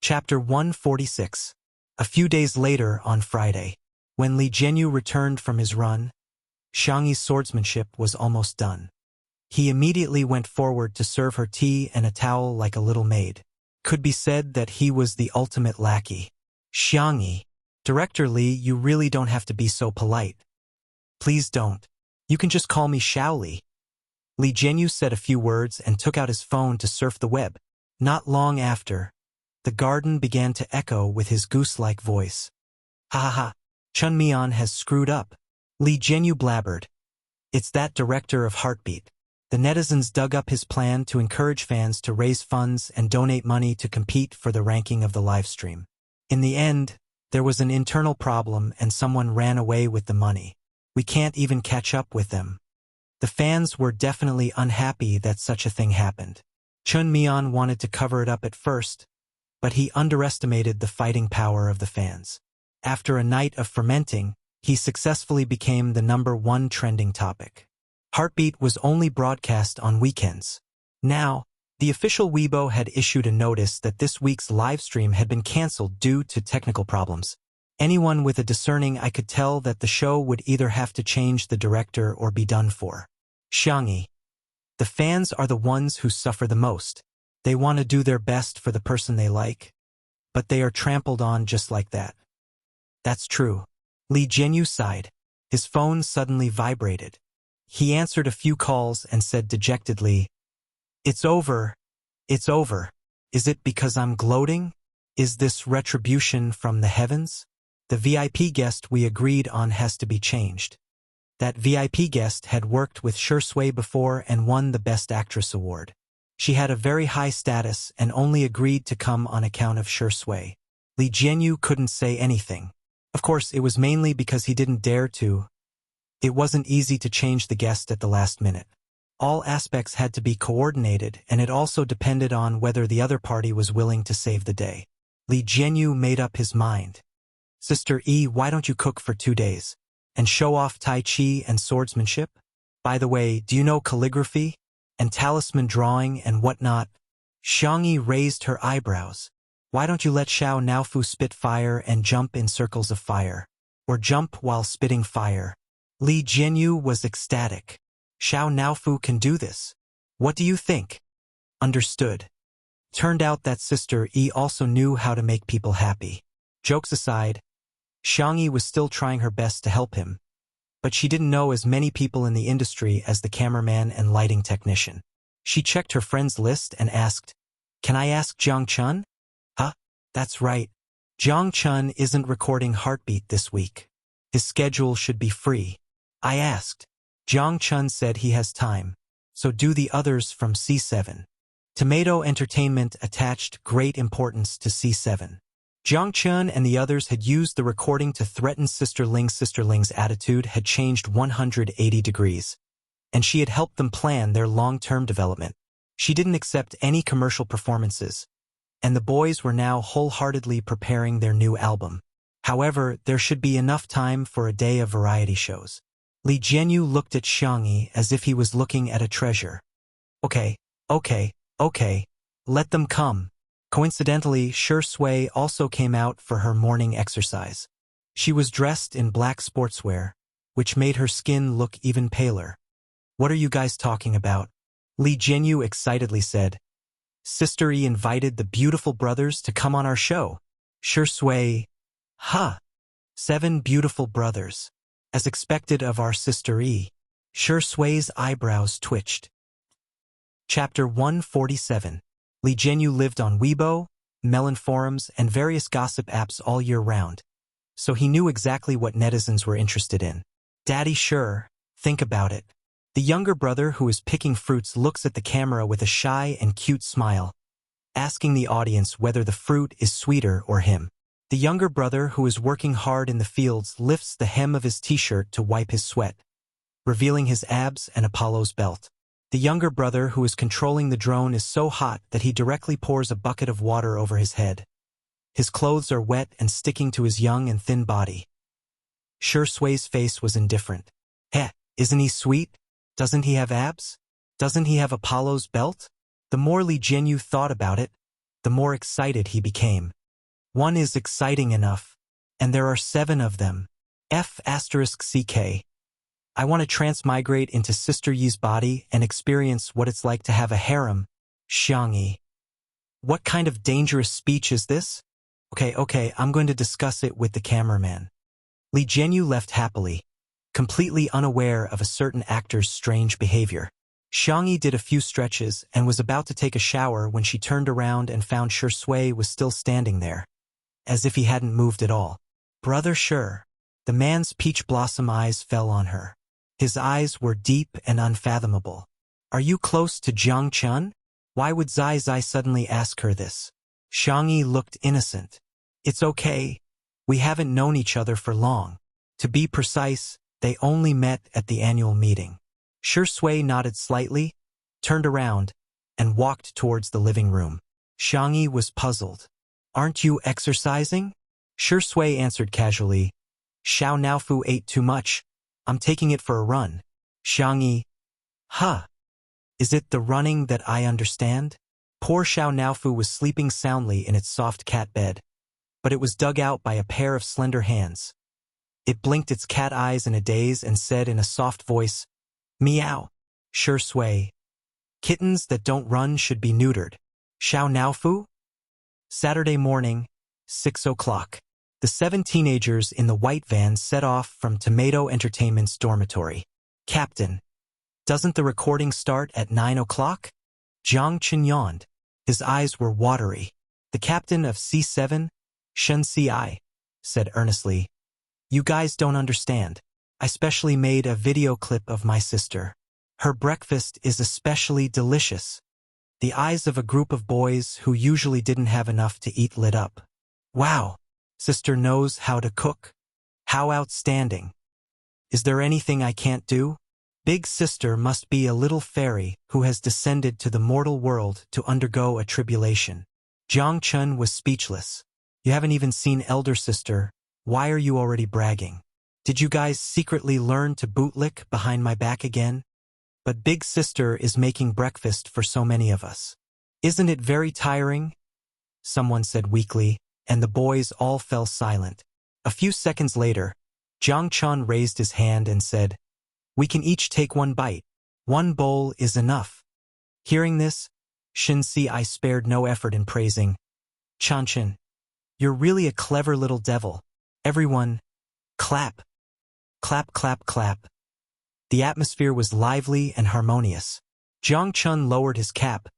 Chapter 146. A few days later, on Friday, when Li Jianyu returned from his run, Xiangyi's swordsmanship was almost done. He immediately went forward to serve her tea and a towel like a little maid. Could be said that he was the ultimate lackey. Xiangyi, Director Li, you really don't have to be so polite. Please don't. You can just call me Xiaoli. Li Jianyu said a few words and took out his phone to surf the web. Not long after, the garden began to echo with his goose-like voice. Ha ha ha, Chun Mian has screwed up. Li Jianyu blabbered. It's that director of Heartbeat. The netizens dug up his plan to encourage fans to raise funds and donate money to compete for the ranking of the livestream. In the end, there was an internal problem and someone ran away with the money. We can't even catch up with them. The fans were definitely unhappy that such a thing happened. Chun Mian wanted to cover it up at first, but he underestimated the fighting power of the fans. After a night of fermenting, he successfully became the #1 trending topic. Heartbeat was only broadcast on weekends. Now, the official Weibo had issued a notice that this week's livestream had been cancelled due to technical problems. Anyone with a discerning eye could tell that the show would either have to change the director or be done for. Xiangyi. The fans are the ones who suffer the most. They want to do their best for the person they like, but they are trampled on just like that. That's true. Li Jianyu sighed. His phone suddenly vibrated. He answered a few calls and said dejectedly, "It's over. It's over. Is it because I'm gloating? Is this retribution from the heavens? The VIP guest we agreed on has to be changed." That VIP guest had worked with Shui before and won the Best Actress award. She had a very high status and only agreed to come on account of Shui. Li Jianyu couldn't say anything. Of course, it was mainly because he didn't dare to. It wasn't easy to change the guest at the last minute. All aspects had to be coordinated, and it also depended on whether the other party was willing to save the day. Li Jianyu made up his mind. "Sister E, why don't you cook for 2 days? And show off Tai Chi and swordsmanship? By the way, do you know calligraphy? And talisman drawing and whatnot?" Xiangyi raised her eyebrows. "Why don't you let Xiao Naofu spit fire and jump in circles of fire? Or jump while spitting fire?" Li Jianyu was ecstatic. "Xiao Naofu can do this. What do you think?" Understood. Turned out that Sister E also knew how to make people happy. Jokes aside, Xiangyi was still trying her best to help him, but she didn't know as many people in the industry as the cameraman and lighting technician. She checked her friends list and asked, "Can I ask Jiang Chun?" "Huh? That's right. Jiang Chun isn't recording Heartbeat this week. His schedule should be free." I asked. Jiang Chun said he has time, so do the others from C7. Tomato Entertainment attached great importance to C7. Jiang Chun and the others had used the recording to threaten Sister Ling. Sister Ling's attitude had changed 180 degrees, and she had helped them plan their long-term development. She didn't accept any commercial performances, and the boys were now wholeheartedly preparing their new album. However, there should be enough time for a day of variety shows. Li Jianyu looked at Xiangyi as if he was looking at a treasure. Okay, let them come." Coincidentally, Shui also came out for her morning exercise. She was dressed in black sportswear, which made her skin look even paler. "What are you guys talking about?" Li Jianyu excitedly said. "Sister E invited the beautiful brothers to come on our show." Shui, "Huh. 7 beautiful brothers. As expected of our Sister E." Shui's eyebrows twitched. Chapter 147. Li Jianyu lived on Weibo, Melon forums, and various gossip apps all year round, so he knew exactly what netizens were interested in. Daddy sure, think about it. The younger brother who is picking fruits looks at the camera with a shy and cute smile, asking the audience whether the fruit is sweeter or him. The younger brother who is working hard in the fields lifts the hem of his t-shirt to wipe his sweat, revealing his abs and Apollo's belt. The younger brother who is controlling the drone is so hot that he directly pours a bucket of water over his head. His clothes are wet and sticking to his young and thin body. Shui's face was indifferent. "Heh, isn't he sweet? Doesn't he have abs? Doesn't he have Apollo's belt?" The more Li Jianyu thought about it, the more excited he became. One is exciting enough, and there are 7 of them. F***CK. I want to transmigrate into Sister Yi's body and experience what it's like to have a harem. Xiangyi. What kind of dangerous speech is this? Okay, I'm going to discuss it with the cameraman. Li Jianyu left happily, completely unaware of a certain actor's strange behavior. Xiangyi did a few stretches and was about to take a shower when she turned around and found Shi Sui was still standing there, as if he hadn't moved at all. Brother Shi. The man's peach blossom eyes fell on her. His eyes were deep and unfathomable. Are you close to Jiang Chun? Why would Zai suddenly ask her this? Xiangyi looked innocent. It's okay. We haven't known each other for long. To be precise, they only met at the annual meeting. Shi Sui nodded slightly, turned around, and walked towards the living room. Xiangyi was puzzled. Aren't you exercising? Shi Sui answered casually. Xiao Naofu ate too much. I'm taking it for a run. Xiangyi. Is it the running that I understand? Poor Xiao Naofu was sleeping soundly in its soft cat bed, but it was dug out by a pair of slender hands. It blinked its cat eyes in a daze and said in a soft voice, Meow. Shi Sui. Kittens that don't run should be neutered. Xiao Naofu? Saturday morning, 6 o'clock. The 7 teenagers in the white van set off from Tomato Entertainment's dormitory. Captain. Doesn't the recording start at 9 o'clock? Jiang Chen yawned. His eyes were watery. The captain of C7, Shen Ci, said earnestly. You guys don't understand. I specially made a video clip of my sister. Her breakfast is especially delicious. The eyes of a group of boys who usually didn't have enough to eat lit up. Wow, sister knows how to cook. How outstanding. Is there anything I can't do? Big sister must be a little fairy who has descended to the mortal world to undergo a tribulation. Jiang Chun was speechless. You haven't even seen elder sister. Why are you already bragging? Did you guys secretly learn to bootlick behind my back again? But big sister is making breakfast for so many of us. Isn't it very tiring? Someone said weakly, and the boys all fell silent. A few seconds later, Jiang Chun raised his hand and said, We can each take 1 bite. 1 bowl is enough. Hearing this, Shen Ci spared no effort in praising. Chanchin, you're really a clever little devil. Everyone, clap. Clap, clap, clap. The atmosphere was lively and harmonious. Jiang Chun lowered his cap,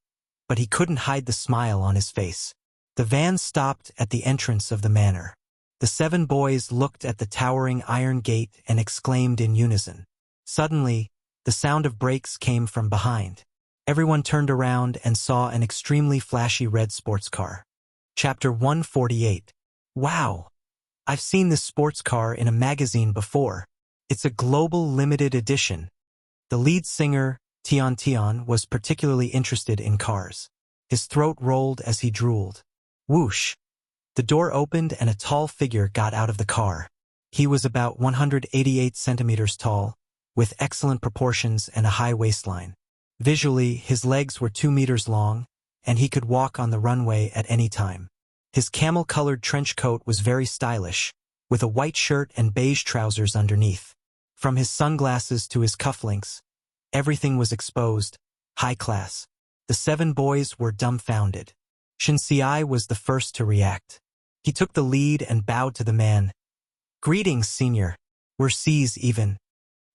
but he couldn't hide the smile on his face. The van stopped at the entrance of the manor. The 7 boys looked at the towering iron gate and exclaimed in unison. Suddenly, the sound of brakes came from behind. Everyone turned around and saw an extremely flashy red sports car. Chapter 148. Wow! I've seen this sports car in a magazine before. It's a global limited edition. The lead singer, Tian, was particularly interested in cars. His throat rolled as he drooled. Whoosh! The door opened and a tall figure got out of the car. He was about 188 centimeters tall, with excellent proportions and a high waistline. Visually, his legs were 2 meters long, and he could walk on the runway at any time. His camel-colored trench coat was very stylish, with a white shirt and beige trousers underneath. From his sunglasses to his cufflinks, everything was exposed, high class. The 7 boys were dumbfounded. Shen Ci was the first to react. He took the lead and bowed to the man. Greetings, senior. We're C's even.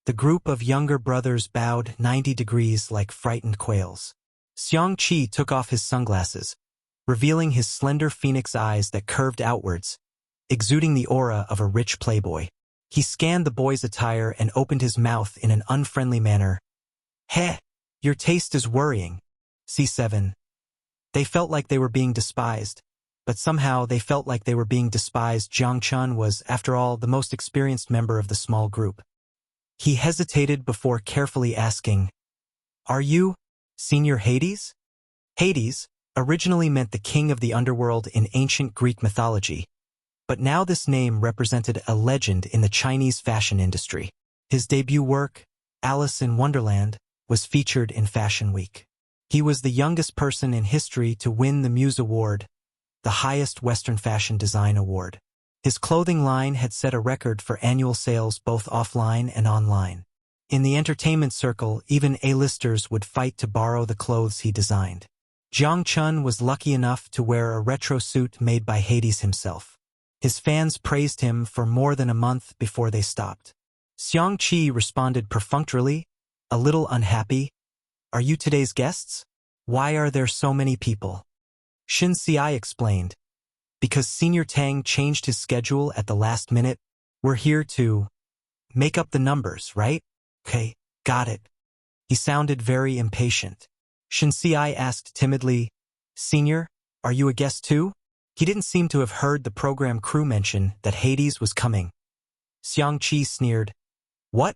The group of younger brothers bowed 90 degrees like frightened quails. Xiang Qi took off his sunglasses, revealing his slender phoenix eyes that curved outwards, exuding the aura of a rich playboy. He scanned the boy's attire and opened his mouth in an unfriendly manner. Heh, your taste is worrying. C7. They felt like they were being despised, but somehow they felt like they were being despised. Jiang Chun was, after all, the most experienced member of the small group. He hesitated before carefully asking, Are you Senior Hades? Hades originally meant the king of the underworld in ancient Greek mythology, but now this name represented a legend in the Chinese fashion industry. His debut work, Alice in Wonderland, was featured in Fashion Week. He was the youngest person in history to win the Muse Award, the highest Western fashion design award. His clothing line had set a record for annual sales both offline and online. In the entertainment circle, even A-listers would fight to borrow the clothes he designed. Jiang Chun was lucky enough to wear a retro suit made by Hades himself. His fans praised him for more than a month before they stopped. Xiang Qi responded perfunctorily, a little unhappy. "Are you today's guests? Why are there so many people?" Shin Xiai explained. "Because Senior Tang changed his schedule at the last minute, we're here to make up the numbers, right? Okay, got it." He sounded very impatient. Shin Xiai asked timidly, "Senior, are you a guest too?" He didn't seem to have heard the program crew mention that Hades was coming. Xiang Qi sneered. "What?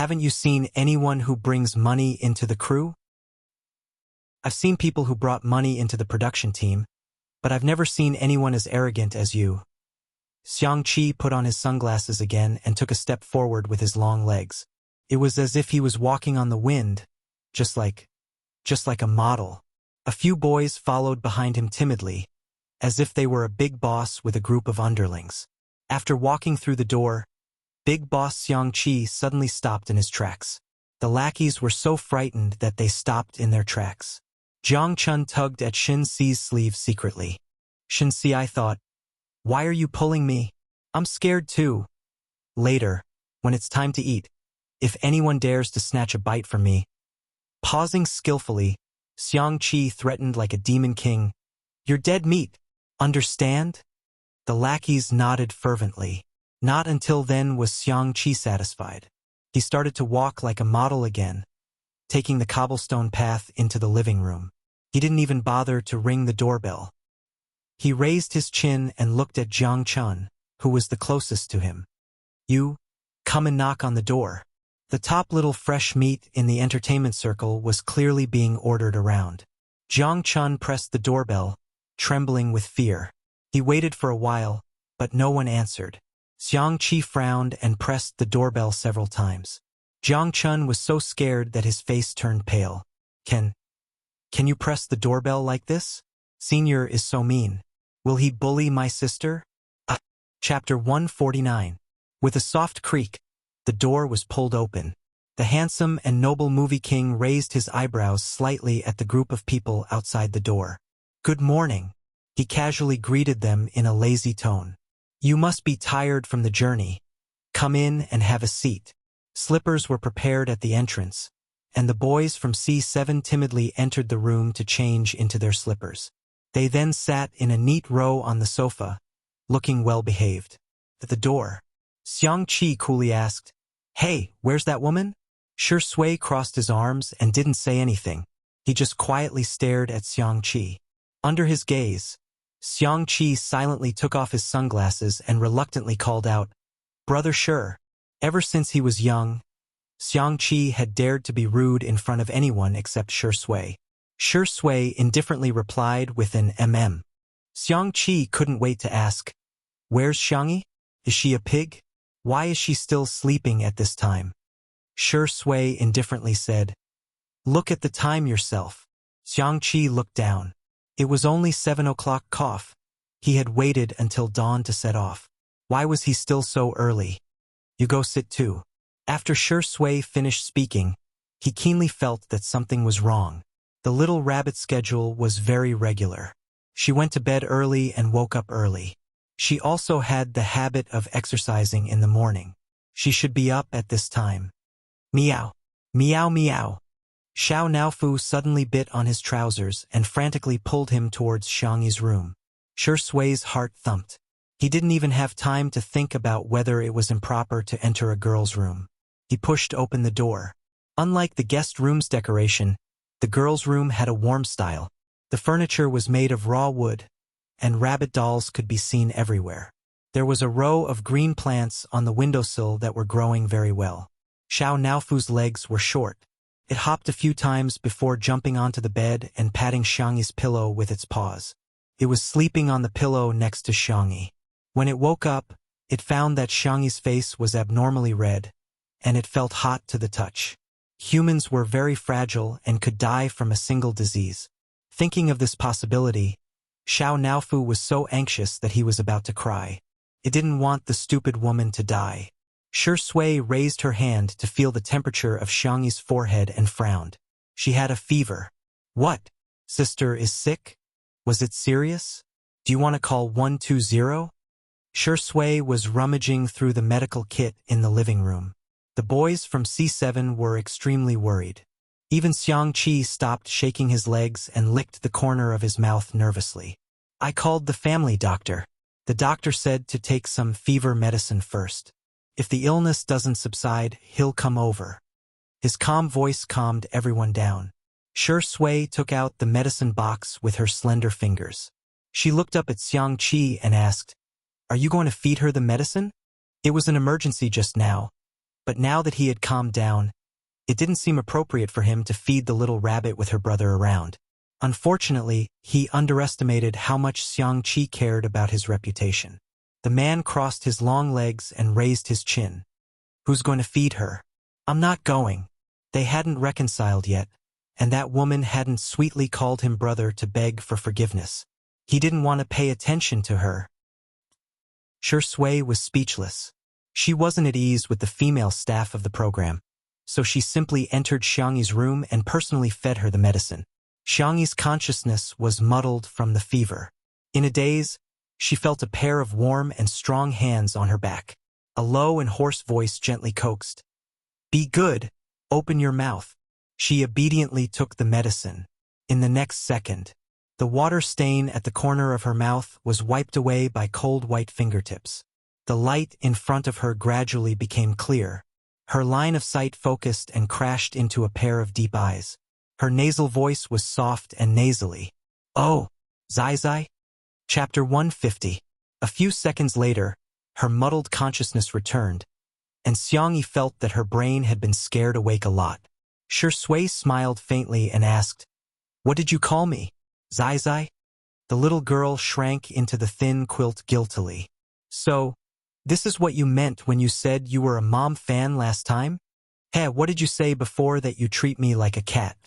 Haven't you seen anyone who brings money into the crew?" "I've seen people who brought money into the production team, but I've never seen anyone as arrogant as you." Xiang Qi put on his sunglasses again and took a step forward with his long legs. It was as if he was walking on the wind, just like a model. A few boys followed behind him timidly, as if they were a big boss with a group of underlings. After walking through the door, Big Boss Xiang Qi suddenly stopped in his tracks. The lackeys were so frightened that they stopped in their tracks. Jiang Chun tugged at Shin Xi's sleeve secretly. Shin Xiai thought, "Why are you pulling me? I'm scared too." Later, when it's time to eat, if anyone dares to snatch a bite from me. Pausing skillfully, Xiang Qi threatened like a demon king, "You're dead meat. Understand?" The lackeys nodded fervently. Not until then was Xiang Qi satisfied. He started to walk like a model again, taking the cobblestone path into the living room. He didn't even bother to ring the doorbell. He raised his chin and looked at Jiang Chun, who was the closest to him. "You, come and knock on the door." The top little fresh meat in the entertainment circle was clearly being ordered around. Jiang Chun pressed the doorbell, trembling with fear. He waited for a while, but no one answered. Xiang Qi frowned and pressed the doorbell several times. Jiang Chun was so scared that his face turned pale. Can you press the doorbell like this? Senior is so mean. Will he bully my sister?" Chapter 149. With a soft creak, the door was pulled open. The handsome and noble movie king raised his eyebrows slightly at the group of people outside the door. "Good morning," he casually greeted them in a lazy tone. "You must be tired from the journey. Come in and have a seat." Slippers were prepared at the entrance, and the boys from C7 timidly entered the room to change into their slippers. They then sat in a neat row on the sofa, looking well-behaved. At the door, Xiang Qi coolly asked, "Hey, where's that woman?" Shi Sui crossed his arms and didn't say anything. He just quietly stared at Xiang Qi. Under his gaze, Xiang Qi silently took off his sunglasses and reluctantly called out, "Brother Shi." Ever since he was young, Xiang Qi had dared to be rude in front of anyone except Shi Sui. Shi Sui indifferently replied with an mm. Xiang Qi couldn't wait to ask, "Where's Xiangyi? Is she a pig? Why is she still sleeping at this time?" Shi Sui indifferently said, "Look at the time yourself." Xiang Qi looked down. It was only 7 o'clock. He had waited until dawn to set off. Why was he still so early? "You go sit too." After Shi Sui finished speaking, he keenly felt that something was wrong. The little rabbit's schedule was very regular. She went to bed early and woke up early. She also had the habit of exercising in the morning. She should be up at this time. Meow. Meow meow. Xiao Naofu suddenly bit on his trousers and frantically pulled him towards Xiangyi's room. Shi Sui's heart thumped. He didn't even have time to think about whether it was improper to enter a girl's room. He pushed open the door. Unlike the guest room's decoration, the girl's room had a warm style. The furniture was made of raw wood, and rabbit dolls could be seen everywhere. There was a row of green plants on the windowsill that were growing very well. Xiao Naofu's legs were short. It hopped a few times before jumping onto the bed and patting Xiangyi's pillow with its paws. It was sleeping on the pillow next to Xiangyi. When it woke up, it found that Xiangyi's face was abnormally red, and it felt hot to the touch. Humans were very fragile and could die from a single disease. Thinking of this possibility, Xiao Naofu was so anxious that he was about to cry. It didn't want the stupid woman to die. Shi Sui raised her hand to feel the temperature of Xiangyi's forehead and frowned. She had a fever. What? Sister is sick? Was it serious? Do you want to call 120? Shi Sui was rummaging through the medical kit in the living room. The boys from C7 were extremely worried. Even Xiang Qi stopped shaking his legs and licked the corner of his mouth nervously. I called the family doctor. The doctor said to take some fever medicine first. If the illness doesn't subside, he'll come over. His calm voice calmed everyone down. Shi Sui took out the medicine box with her slender fingers. She looked up at Xiang Qi and asked, "Are you going to feed her the medicine?" It was an emergency just now, but now that he had calmed down, it didn't seem appropriate for him to feed the little rabbit with her brother around. Unfortunately, he underestimated how much Xiang Qi cared about his reputation. The man crossed his long legs and raised his chin. Who's going to feed her? I'm not going. They hadn't reconciled yet, and that woman hadn't sweetly called him brother to beg for forgiveness. He didn't want to pay attention to her. Shi Sui was speechless. She wasn't at ease with the female staff of the program, so she simply entered Xiangyi's room and personally fed her the medicine. Xiangyi's consciousness was muddled from the fever. In a daze, she felt a pair of warm and strong hands on her back. A low and hoarse voice gently coaxed, "Be good, open your mouth." She obediently took the medicine. In the next second, the water stain at the corner of her mouth was wiped away by cold white fingertips. The light in front of her gradually became clear. Her line of sight focused and crashed into a pair of deep eyes. Her nasal voice was soft and nasally. "Oh, Zai Zai?" Chapter 150. A few seconds later, her muddled consciousness returned, and Xiangyi felt that her brain had been scared awake a lot. Shi Sui smiled faintly and asked, "What did you call me, Zai Zai?" The little girl shrank into the thin quilt guiltily. "So, this is what you meant when you said you were a mom fan last time? Hey, what did you say before that you treat me like a cat?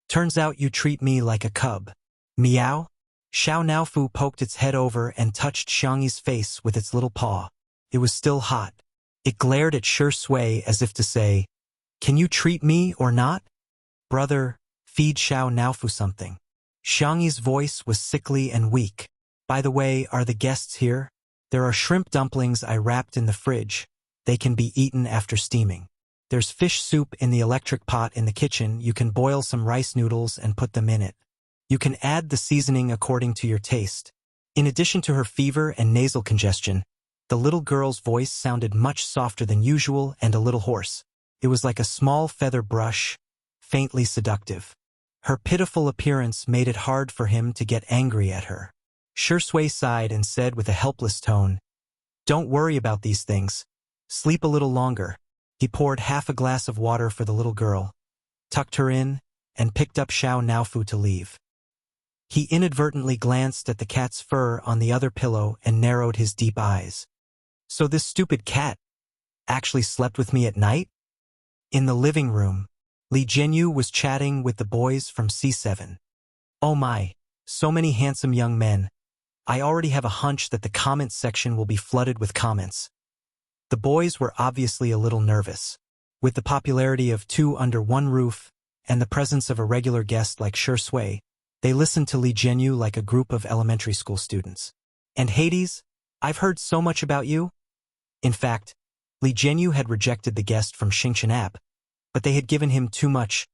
Turns out you treat me like a cub. Meow?" Xiao Naofu poked its head over and touched Xiangyi's face with its little paw. It was still hot. It glared at Shi Sui as if to say, "Can you treat me or not? Brother, feed Xiao Naofu something." Xiangyi's voice was sickly and weak. "By the way, are the guests here? There are shrimp dumplings I wrapped in the fridge. They can be eaten after steaming. There's fish soup in the electric pot in the kitchen. You can boil some rice noodles and put them in it. You can add the seasoning according to your taste." In addition to her fever and nasal congestion, the little girl's voice sounded much softer than usual and a little hoarse. It was like a small feather brush, faintly seductive. Her pitiful appearance made it hard for him to get angry at her. Shi Sui sighed and said with a helpless tone, "Don't worry about these things. Sleep a little longer." He poured half a glass of water for the little girl, tucked her in, and picked up Xiao Naofu to leave. He inadvertently glanced at the cat's fur on the other pillow and narrowed his deep eyes. "So this stupid cat actually slept with me at night?" In the living room, Li Jianyu was chatting with the boys from C7. "Oh my, so many handsome young men. I already have a hunch that the comments section will be flooded with comments." The boys were obviously a little nervous. With the popularity of two under one roof and the presence of a regular guest like Shi Sui, they listened to Li Jianyu like a group of elementary school students. "And Hades, I've heard so much about you." In fact, Li Jianyu had rejected the guest from Xingchen app, but they had given him too much: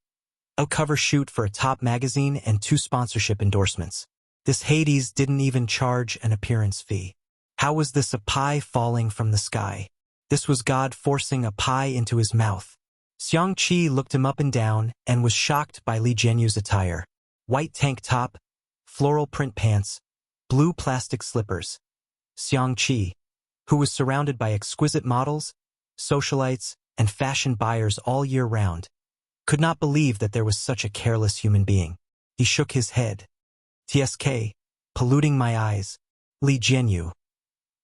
a cover shoot for a top magazine and 2 sponsorship endorsements. This Hades didn't even charge an appearance fee. How was this a pie falling from the sky? This was God forcing a pie into his mouth. Xiang Qi looked him up and down and was shocked by Li Jianyu's attire. White tank top, floral print pants, blue plastic slippers. Xiang Qi, who was surrounded by exquisite models, socialites, and fashion buyers all year round, could not believe that there was such a careless human being. He shook his head. "TSK, polluting my eyes. Li Jianyu.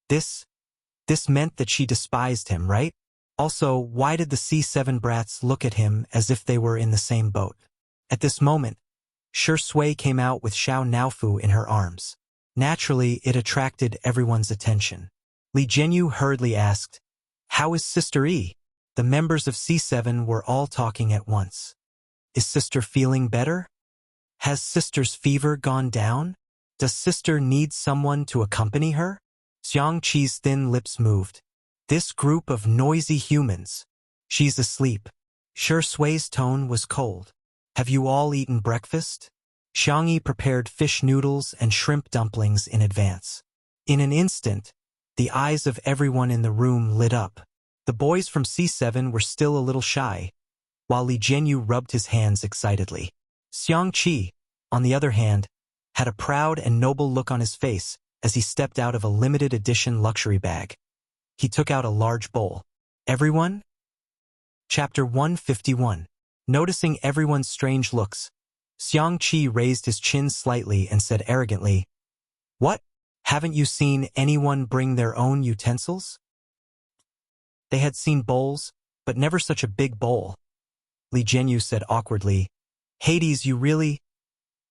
This meant that she despised him, right? Also, why did the C7 brats look at him as if they were in the same boat? At this moment, Shi Sui came out with Xiao Naofu in her arms. Naturally, it attracted everyone's attention. Li Jianyu hurriedly asked, "How is Sister E?" The members of C7 were all talking at once. "Is Sister feeling better? Has Sister's fever gone down? Does Sister need someone to accompany her?" Xiang Qi's thin lips moved. "This group of noisy humans. She's asleep." Shi Sui's tone was cold. "Have you all eaten breakfast?" Xiang Yi prepared fish noodles and shrimp dumplings in advance. In an instant, the eyes of everyone in the room lit up. The boys from C7 were still a little shy, while Li Jianyu rubbed his hands excitedly. Xiang Qi, on the other hand, had a proud and noble look on his face as he stepped out of a limited-edition luxury bag. He took out a large bowl. "Everyone?" Chapter 151. Noticing everyone's strange looks, Xiang Qi raised his chin slightly and said arrogantly, "What? Haven't you seen anyone bring their own utensils?" They had seen bowls, but never such a big bowl. Li Jianyu said awkwardly, "Hades, you really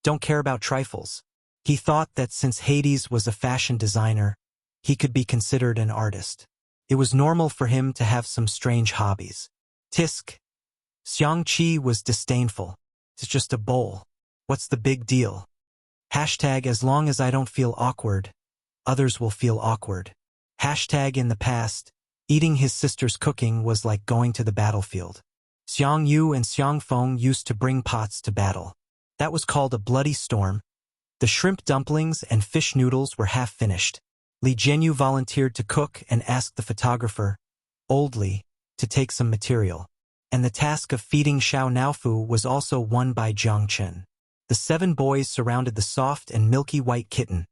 don't care about trifles." He thought that since Hades was a fashion designer, he could be considered an artist. It was normal for him to have some strange hobbies. Tisk. Xiang Qi was disdainful. "It's just a bowl. What's the big deal? Hashtag as long as I don't feel awkward, others will feel awkward." Hashtag in the past, eating his sister's cooking was like going to the battlefield. Xiang Yu and Xiang Feng used to bring pots to battle. That was called a bloody storm. The shrimp dumplings and fish noodles were half finished. Li Jianyu volunteered to cook and asked the photographer, Old Li, to take some material. And the task of feeding Xiao Naofu was also won by Jiang Chen. The 7 boys surrounded the soft and milky white kitten,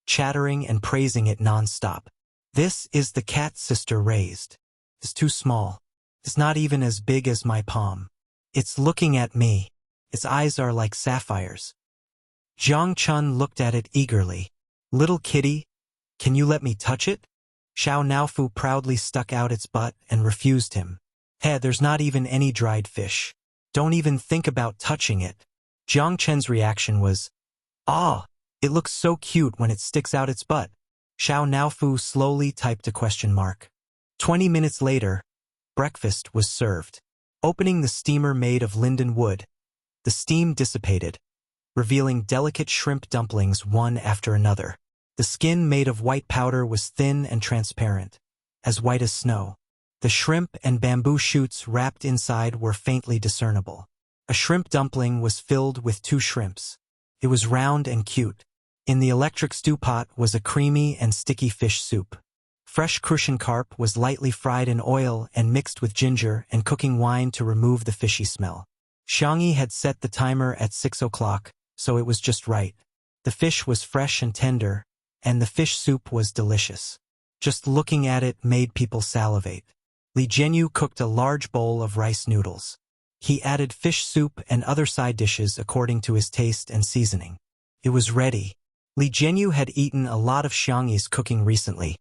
chattering and praising it non-stop. "This is the cat Sister raised. It's too small. It's not even as big as my palm. It's looking at me. Its eyes are like sapphires." Jiang Chen looked at it eagerly. "Little kitty, can you let me touch it?" Xiao Naofu proudly stuck out its butt and refused him. "Hey, there's not even any dried fish. Don't even think about touching it." Jiang Chen's reaction was, "Ah, it looks so cute when it sticks out its butt." Xiao Naofu slowly typed a question mark. 20 minutes later, breakfast was served. Opening the steamer made of linden wood, the steam dissipated, revealing delicate shrimp dumplings one after another. The skin made of white powder was thin and transparent, as white as snow. The shrimp and bamboo shoots wrapped inside were faintly discernible. A shrimp dumpling was filled with 2 shrimps. It was round and cute. In the electric stew pot was a creamy and sticky fish soup. Fresh crucian carp was lightly fried in oil and mixed with ginger and cooking wine to remove the fishy smell. Xiang Yi had set the timer at 6 o'clock, so it was just right. The fish was fresh and tender, and the fish soup was delicious. Just looking at it made people salivate. Li Jianyu cooked a large bowl of rice noodles. He added fish soup and other side dishes according to his taste and seasoning. It was ready. Li Jianyu had eaten a lot of Xiang Yi's cooking recently,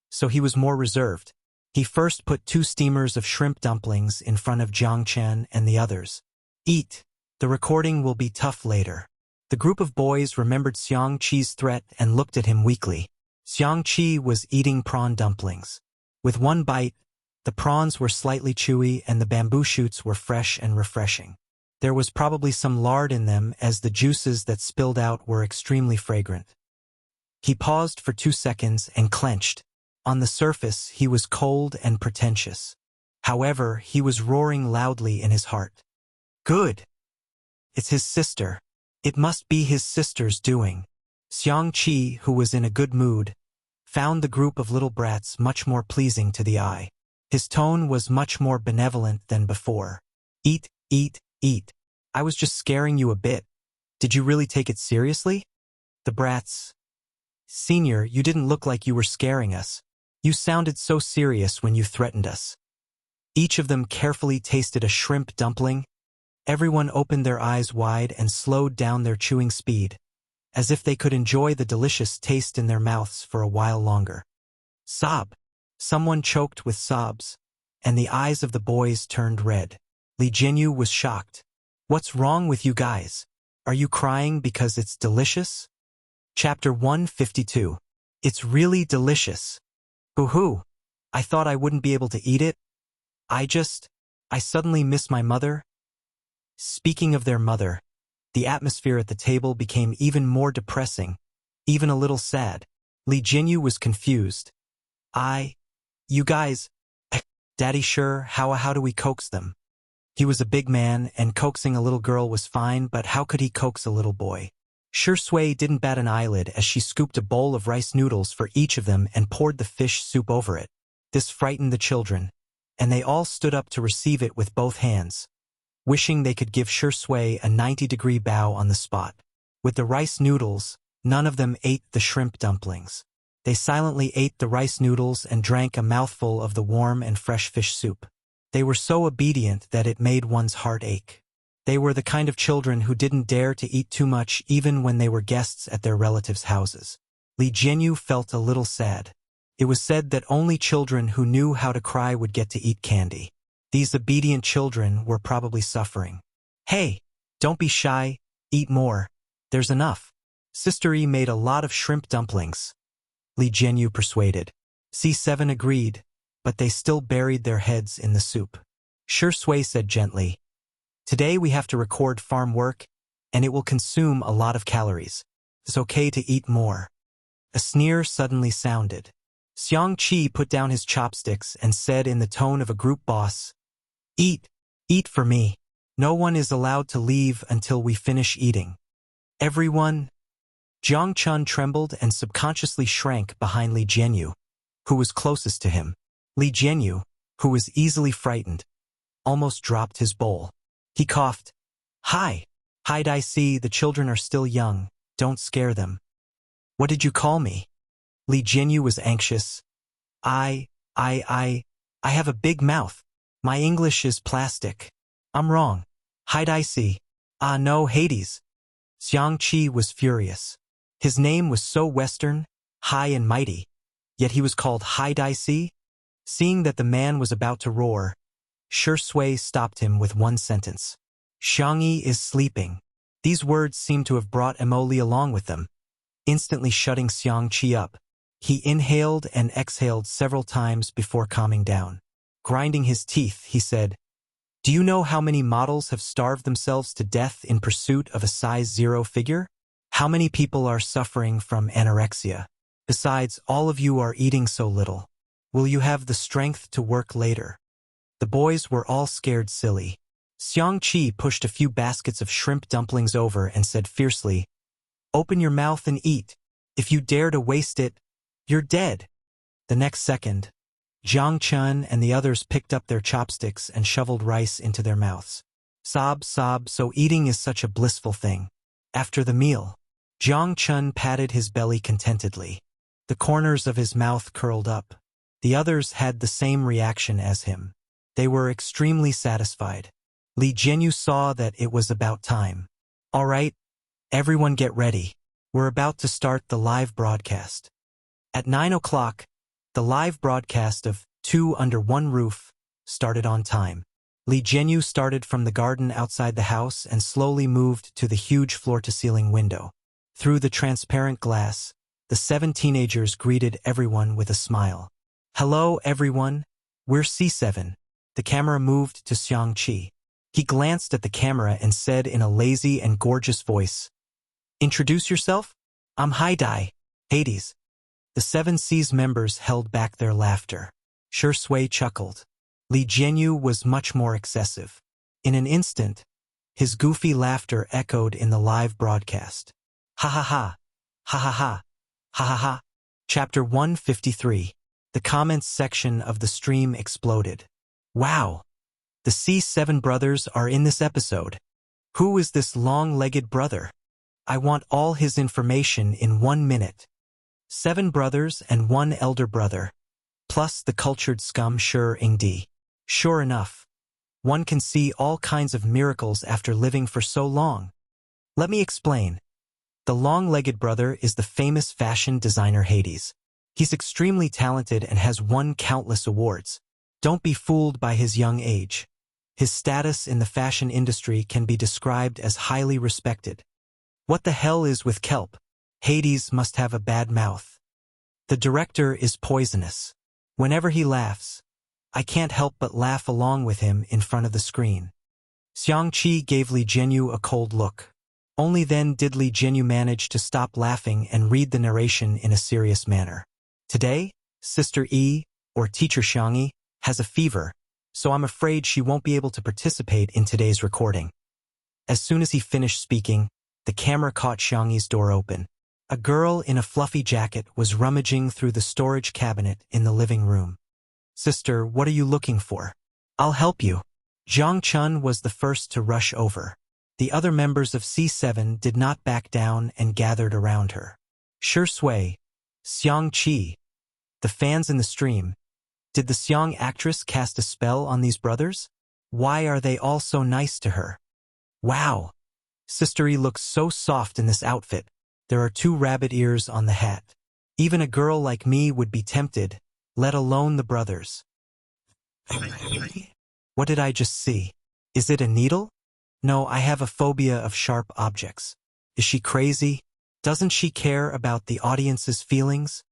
so he was more reserved. He first put 2 steamers of shrimp dumplings in front of Jiang Chen and the others. "Eat. The recording will be tough later." The group of boys remembered Xiang Qi's threat and looked at him weakly. Xiang Qi was eating prawn dumplings. With one bite, the prawns were slightly chewy and the bamboo shoots were fresh and refreshing. There was probably some lard in them as the juices that spilled out were extremely fragrant. He paused for 2 seconds and clenched. On the surface, he was cold and pretentious. However, he was roaring loudly in his heart. "Good! It's his sister. It must be his sister's doing." Xiang Qi, who was in a good mood, found the group of little brats much more pleasing to the eye. His tone was much more benevolent than before. "Eat, eat, eat. I was just scaring you a bit. Did you really take it seriously?" The brats. "Senior, you didn't look like you were scaring us. You sounded so serious when you threatened us." Each of them carefully tasted a shrimp dumpling. Everyone opened their eyes wide and slowed down their chewing speed, as if they could enjoy the delicious taste in their mouths for a while longer. Sob. Someone choked with sobs. and the eyes of the boys turned red. Li Jianyu was shocked. What's wrong with you guys? Are you crying because it's delicious? Chapter 152. It's really delicious. Boo-hoo. I thought I wouldn't be able to eat it. I suddenly miss my mother. Speaking of their mother, the atmosphere at the table became even more depressing, even a little sad. Li Jianyu was confused. You guys, Daddy sure, how do we coax them? He was a big man, and coaxing a little girl was fine, but how could he coax a little boy? Sure Sui didn't bat an eyelid as she scooped a bowl of rice noodles for each of them and poured the fish soup over it. This frightened the children, and they all stood up to receive it with both hands, wishing they could give Sure Sui a 90-degree bow on the spot. With the rice noodles, none of them ate the shrimp dumplings. They silently ate the rice noodles and drank a mouthful of the warm and fresh fish soup. They were so obedient that it made one's heart ache. They were the kind of children who didn't dare to eat too much even when they were guests at their relatives' houses. Li Jianyu felt a little sad. It was said that only children who knew how to cry would get to eat candy. These obedient children were probably suffering. Hey, don't be shy, eat more. There's enough. Sister E made a lot of shrimp dumplings. Li Jianyu persuaded. C7 agreed, but they still buried their heads in the soup. Sure Sui said gently, "Today we have to record farm work, and it will consume a lot of calories. It's okay to eat more." A sneer suddenly sounded. Xiang Qi put down his chopsticks and said in the tone of a group boss, Eat for me. No one is allowed to leave until we finish eating. Everyone." Jiang Chun trembled and subconsciously shrank behind Li Jianyu, who was closest to him. Li Jianyu, who was easily frightened, almost dropped his bowl. He coughed. Hide I see, the children are still young, don't scare them." "What did you call me?" Li Jianyu was anxious. I have a big mouth. My English is plastic. I'm wrong. Hide I see. Ah no, Hades." Xiang Qi was furious. His name was so Western, high and mighty, yet he was called Hide I see. Seeing that the man was about to roar, Sure Sui stopped him with one sentence. "Xiangyi is sleeping." These words seemed to have brought Emoli along with them. Instantly shutting Xiang Qi up, he inhaled and exhaled several times before calming down. Grinding his teeth, he said, "Do you know how many models have starved themselves to death in pursuit of a size 0 figure? How many people are suffering from anorexia? Besides, all of you are eating so little. Will you have the strength to work later?" The boys were all scared silly. Xiang Qi pushed a few baskets of shrimp dumplings over and said fiercely, "Open your mouth and eat. If you dare to waste it, you're dead." The next second, Jiang Chun and the others picked up their chopsticks and shoveled rice into their mouths. Sob, so eating is such a blissful thing. After the meal, Jiang Chun patted his belly contentedly. The corners of his mouth curled up. The others had the same reaction as him. They were extremely satisfied. Li Jianyu saw that it was about time. "All right, everyone get ready. We're about to start the live broadcast." At 9 o'clock, the live broadcast of Two Under One Roof started on time. Li Jianyu started from the garden outside the house and slowly moved to the huge floor-to-ceiling window. Through the transparent glass, the 7 teenagers greeted everyone with a smile. "Hello, everyone. We're C7. The camera moved to Xiang Qi. He glanced at the camera and said in a lazy and gorgeous voice, "Introduce yourself? I'm Haidai, Hades." The 7C's members held back their laughter. Sure Sui chuckled. Li Jianyu was much more excessive. In an instant, his goofy laughter echoed in the live broadcast. Ha ha ha, ha ha ha, ha ha ha. Chapter 153. The comments section of the stream exploded. Wow! The C7 brothers are in this episode. Who is this long-legged brother? I want all his information in 1 minute. 7 brothers and 1 elder brother, plus the cultured scum Sure Ingdi. Sure enough, one can see all kinds of miracles after living for so long. Let me explain. The long-legged brother is the famous fashion designer Hades. He's extremely talented and has won countless awards. Don't be fooled by his young age. His status in the fashion industry can be described as highly respected. What the hell is with kelp? Hades must have a bad mouth. The director is poisonous. Whenever he laughs, I can't help but laugh along with him in front of the screen. Xiangqi gave Li Jianyu a cold look. Only then did Li Jianyu manage to stop laughing and read the narration in a serious manner. Today, Sister E, or Teacher Xiangyi, has a fever, so I'm afraid she won't be able to participate in today's recording. As soon as he finished speaking, the camera caught Xiangyi's door open. A girl in a fluffy jacket was rummaging through the storage cabinet in the living room. Sister, what are you looking for? I'll help you. Zhang Chun was the first to rush over. The other members of C7 did not back down and gathered around her. Shi Sui, Xiang Qi, the fans in the stream. Did the Xiang actress cast a spell on these brothers? Why are they all so nice to her? Wow! Sister E looks so soft in this outfit. There are 2 rabbit ears on the hat. Even a girl like me would be tempted, let alone the brothers. What did I just see? Is it a needle? No, I have a phobia of sharp objects. Is she crazy? Doesn't she care about the audience's feelings?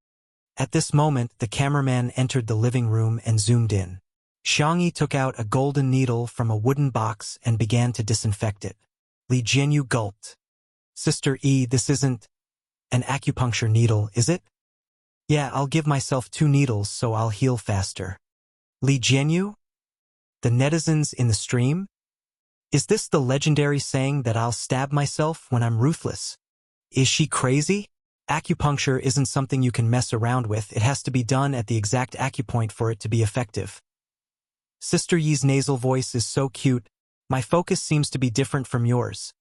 At this moment, the cameraman entered the living room and zoomed in. Xiangyi took out a golden needle from a wooden box and began to disinfect it. Li Jianyu gulped. Sister E, this isn't an acupuncture needle, is it? Yeah, I'll give myself 2 needles so I'll heal faster. Li Jianyu? The netizens in the stream? Is this the legendary saying that I'll stab myself when I'm ruthless? Is she crazy? Acupuncture isn't something you can mess around with. It has to be done at the exact acupoint for it to be effective. Sister Yi's nasal voice is so cute. My focus seems to be different from yours.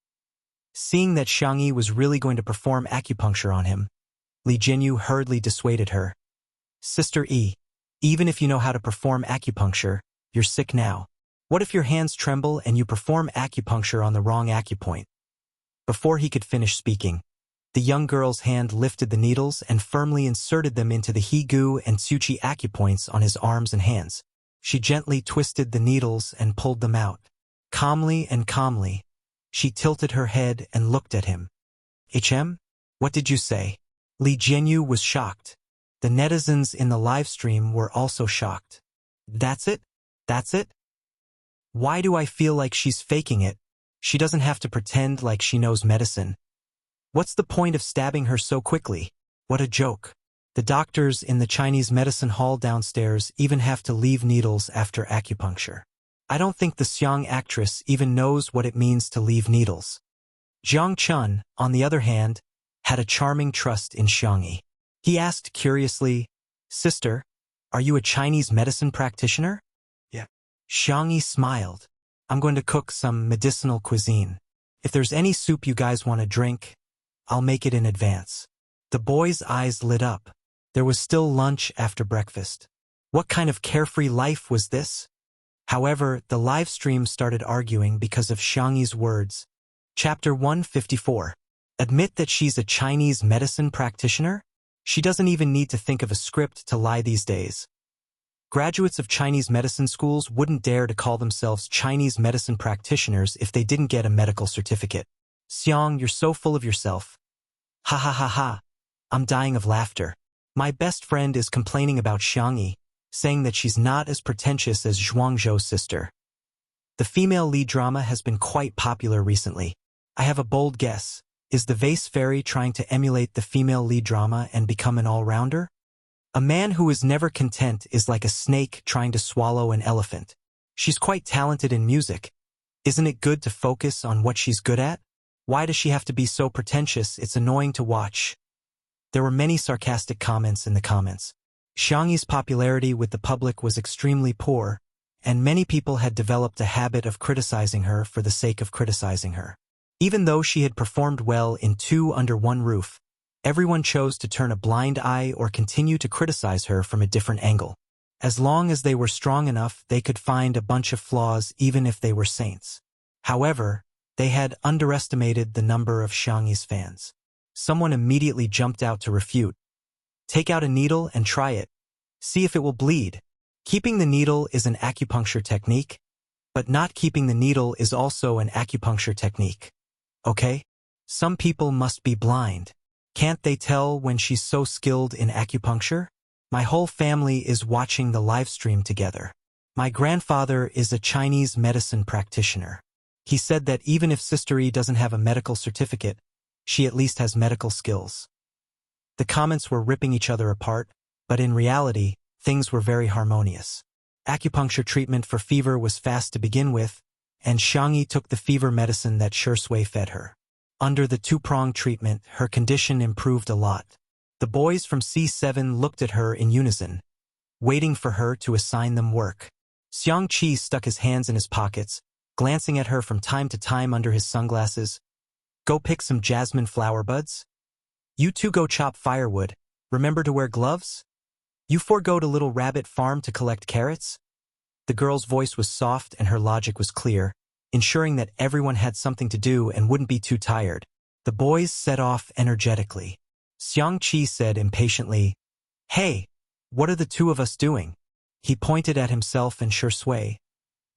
Seeing that Xiangyi was really going to perform acupuncture on him, Li Jianyu hurriedly dissuaded her. Sister E, even if you know how to perform acupuncture, you're sick now. What if your hands tremble and you perform acupuncture on the wrong acupoint? Before he could finish speaking, the young girl's hand lifted the needles and firmly inserted them into the He-gu and Tsuchi acupoints on his arms and hands. She gently twisted the needles and pulled them out. Calmly, she tilted her head and looked at him. What did you say? Li Jianyu was shocked. The netizens in the live stream were also shocked. That's it? That's it? Why do I feel like she's faking it? She doesn't have to pretend like she knows medicine. What's the point of stabbing her so quickly? What a joke. The doctors in the Chinese medicine hall downstairs even have to leave needles after acupuncture. I don't think the Xiang actress even knows what it means to leave needles. Zhang Chun, on the other hand, had a charming trust in Xiangyi. He asked curiously, Sister, are you a Chinese medicine practitioner? Yeah. Xiangyi smiled. I'm going to cook some medicinal cuisine. If there's any soup you guys want to drink, I'll make it in advance. The boy's eyes lit up. There was still lunch after breakfast. What kind of carefree life was this? However, the live stream started arguing because of Xiangyi's words. Chapter 154. Admit that she's a Chinese medicine practitioner? She doesn't even need to think of a script to lie these days. Graduates of Chinese medicine schools wouldn't dare to call themselves Chinese medicine practitioners if they didn't get a medical certificate. Xiang, you're so full of yourself. Ha ha ha ha. I'm dying of laughter. My best friend is complaining about Xiangyi, saying that she's not as pretentious as Zhuangzhou's sister. The female lead drama has been quite popular recently. I have a bold guess. Is the Vase Fairy trying to emulate the female lead drama and become an all-rounder? A man who is never content is like a snake trying to swallow an elephant. She's quite talented in music. Isn't it good to focus on what she's good at? Why does she have to be so pretentious? It's annoying to watch. There were many sarcastic comments in the comments. Xiangyi's popularity with the public was extremely poor, and many people had developed a habit of criticizing her for the sake of criticizing her. Even though she had performed well in Two Under One Roof, everyone chose to turn a blind eye or continue to criticize her from a different angle. As long as they were strong enough, they could find a bunch of flaws even if they were saints. However, they had underestimated the number of Xiangyi's fans. Someone immediately jumped out to refute. Take out a needle and try it. See if it will bleed. Keeping the needle is an acupuncture technique, but not keeping the needle is also an acupuncture technique. Okay? Some people must be blind. Can't they tell when she's so skilled in acupuncture? My whole family is watching the live stream together. My grandfather is a Chinese medicine practitioner. He said that even if Sister E doesn't have a medical certificate, she at least has medical skills. The comments were ripping each other apart, but in reality, things were very harmonious. Acupuncture treatment for fever was fast to begin with, and Xiangyi took the fever medicine that Shui fed her. Under the two-pronged treatment, her condition improved a lot. The boys from C7 looked at her in unison, waiting for her to assign them work. Xiang Qi stuck his hands in his pockets, glancing at her from time to time under his sunglasses. Go pick some jasmine flower buds? You two go chop firewood. Remember to wear gloves? You four go to Little Rabbit Farm to collect carrots? The girl's voice was soft and her logic was clear, ensuring that everyone had something to do and wouldn't be too tired. The boys set off energetically. Xiang Qi said impatiently, "Hey, what are the two of us doing?" He pointed at himself and Shui,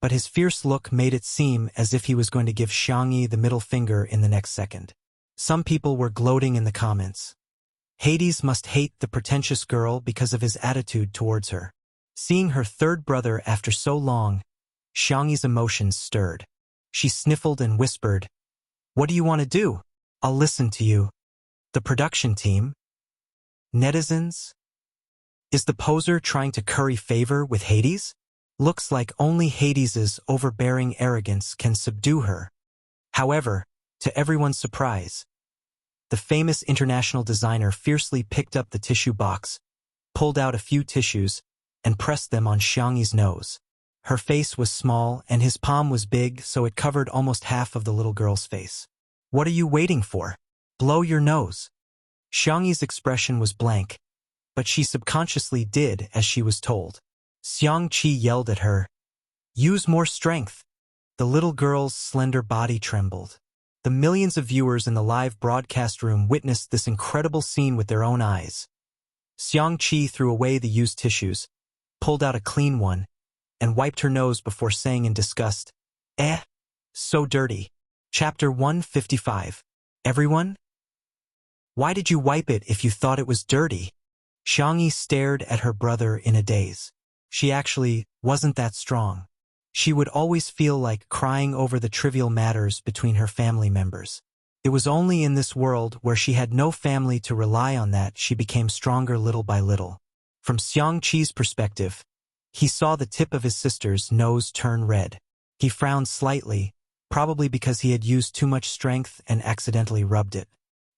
but his fierce look made it seem as if he was going to give Xiangyi the middle finger in the next second. Some people were gloating in the comments. Hades must hate the pretentious girl because of his attitude towards her. Seeing her third brother after so long, Xiangyi's emotions stirred. She sniffled and whispered, "What do you want to do? I'll listen to you." The production team? Netizens? Is the poser trying to curry favor with Hades? Looks like only Hades's overbearing arrogance can subdue her. However, to everyone's surprise, the famous international designer fiercely picked up the tissue box, pulled out a few tissues, and pressed them on Xiangyi's nose. Her face was small and his palm was big, so it covered almost half of the little girl's face. "What are you waiting for? Blow your nose." Xiangyi's expression was blank, but she subconsciously did as she was told. Xiang Qi yelled at her, "Use more strength." The little girl's slender body trembled. The millions of viewers in the live broadcast room witnessed this incredible scene with their own eyes. Xiang Qi threw away the used tissues, pulled out a clean one, and wiped her nose before saying in disgust, So dirty." Chapter 155. Everyone? Why did you wipe it if you thought it was dirty? Xiangyi stared at her brother in a daze. She actually wasn't that strong. She would always feel like crying over the trivial matters between her family members. It was only in this world where she had no family to rely on that she became stronger little by little. From Xiang Qi's perspective, he saw the tip of his sister's nose turn red. He frowned slightly, probably because he had used too much strength and accidentally rubbed it.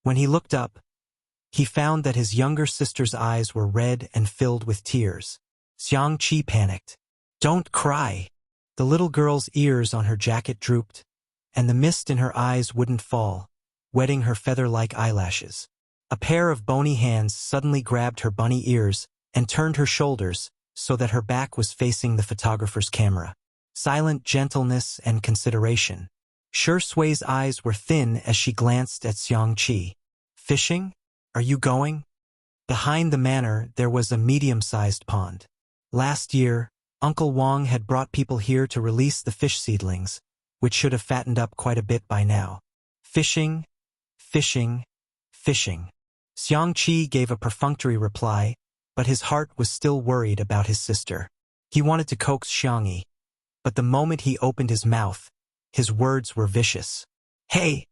When he looked up, he found that his younger sister's eyes were red and filled with tears. Xiang Qi panicked. "Don't cry." The little girl's ears on her jacket drooped, and the mist in her eyes wouldn't fall, wetting her feather-like eyelashes. A pair of bony hands suddenly grabbed her bunny ears and turned her shoulders so that her back was facing the photographer's camera. Silent gentleness and consideration. Shui's eyes were thin as she glanced at Xiang Qi. "Fishing? Are you going?" Behind the manor there was a medium-sized pond. Last year, Uncle Wang had brought people here to release the fish seedlings, which should have fattened up quite a bit by now. Fishing, fishing, fishing. Xiang Qi gave a perfunctory reply, but his heart was still worried about his sister. He wanted to coax Xiangyi, but the moment he opened his mouth, his words were vicious. "Hey,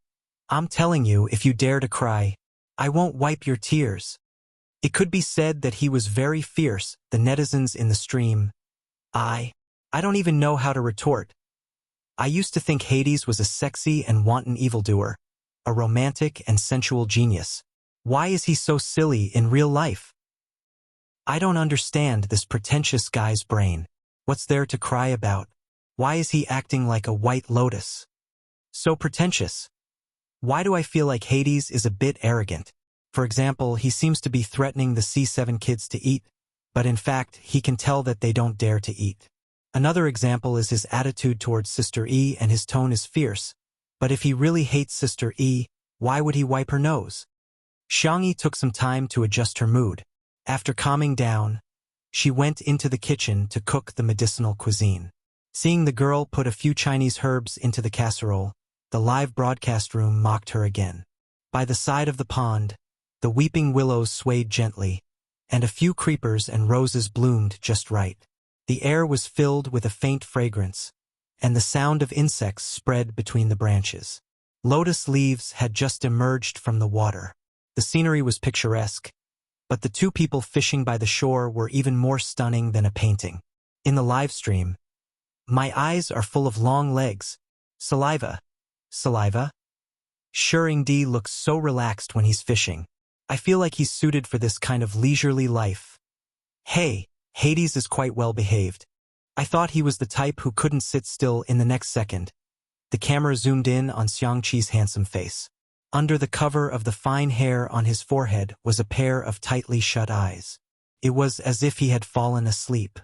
I'm telling you, if you dare to cry, I won't wipe your tears." It could be said that he was very fierce, the netizens in the stream. I don't even know how to retort. I used to think Hades was a sexy and wanton evildoer, a romantic and sensual genius. Why is he so silly in real life? I don't understand this pretentious guy's brain. What's there to cry about? Why is he acting like a white lotus? So pretentious. Why do I feel like Hades is a bit arrogant? For example, he seems to be threatening the C7 kids to eat, but in fact, he can tell that they don't dare to eat. Another example is his attitude towards Sister E, and his tone is fierce. But if he really hates Sister E, why would he wipe her nose? Xiangyi took some time to adjust her mood. After calming down, She went into the kitchen to cook the medicinal cuisine. Seeing the girl put a few Chinese herbs into the casserole, the live broadcast room mocked her again. By the side of the pond, the weeping willows swayed gently, and a few creepers and roses bloomed just right. The air was filled with a faint fragrance, and the sound of insects spread between the branches. Lotus leaves had just emerged from the water. The scenery was picturesque, but the two people fishing by the shore were even more stunning than a painting. In the live stream, "My eyes are full of long legs. Saliva. Saliva? Shurring-D looks so relaxed when he's fishing. I feel like he's suited for this kind of leisurely life. Hey, Hades is quite well behaved. I thought he was the type who couldn't sit still in the next second." The camera zoomed in on Xiangqi's handsome face. Under the cover of the fine hair on his forehead was a pair of tightly shut eyes. It was as if he had fallen asleep.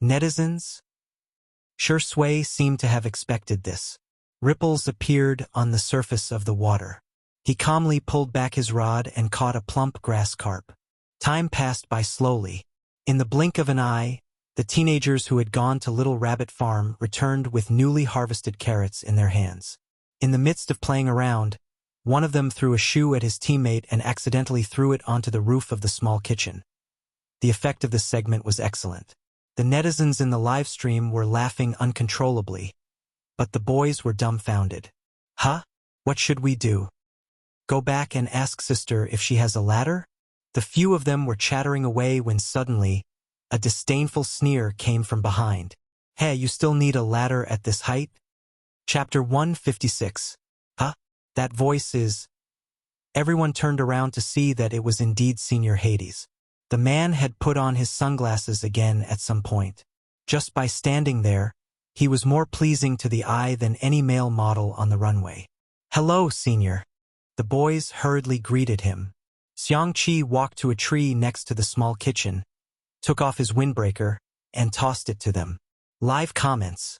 Netizens? Shui seemed to have expected this. Ripples appeared on the surface of the water. He calmly pulled back his rod and caught a plump grass carp. Time passed by slowly. In the blink of an eye, the teenagers who had gone to Little Rabbit Farm returned with newly harvested carrots in their hands. In the midst of playing around, one of them threw a shoe at his teammate and accidentally threw it onto the roof of the small kitchen. The effect of this segment was excellent. The netizens in the live stream were laughing uncontrollably, but the boys were dumbfounded. Huh? What should we do? Go back and ask sister if she has a ladder? The few of them were chattering away when suddenly, a disdainful sneer came from behind. Hey, you still need a ladder at this height? Chapter 156. Huh? That voice is... Everyone turned around to see that it was indeed Senior Hades. The man had put on his sunglasses again at some point. Just by standing there, he was more pleasing to the eye than any male model on the runway. Hello, Senior. The boys hurriedly greeted him. Xiangqi walked to a tree next to the small kitchen, took off his windbreaker, and tossed it to them. Live comments.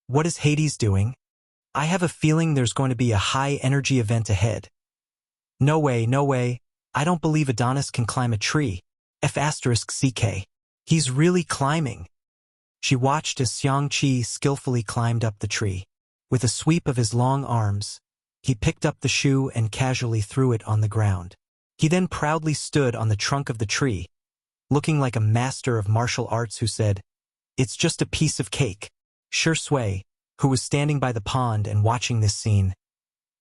What is Hades doing? I have a feeling there's going to be a high-energy event ahead. No way, no way. I don't believe Adonis can climb a tree. F***CK. He's really climbing. She watched as Xiangqi skillfully climbed up the tree. With a sweep of his long arms, he picked up the shoe and casually threw it on the ground. He then proudly stood on the trunk of the tree, looking like a master of martial arts who said, "It's just a piece of cake." Shui, who was standing by the pond and watching this scene.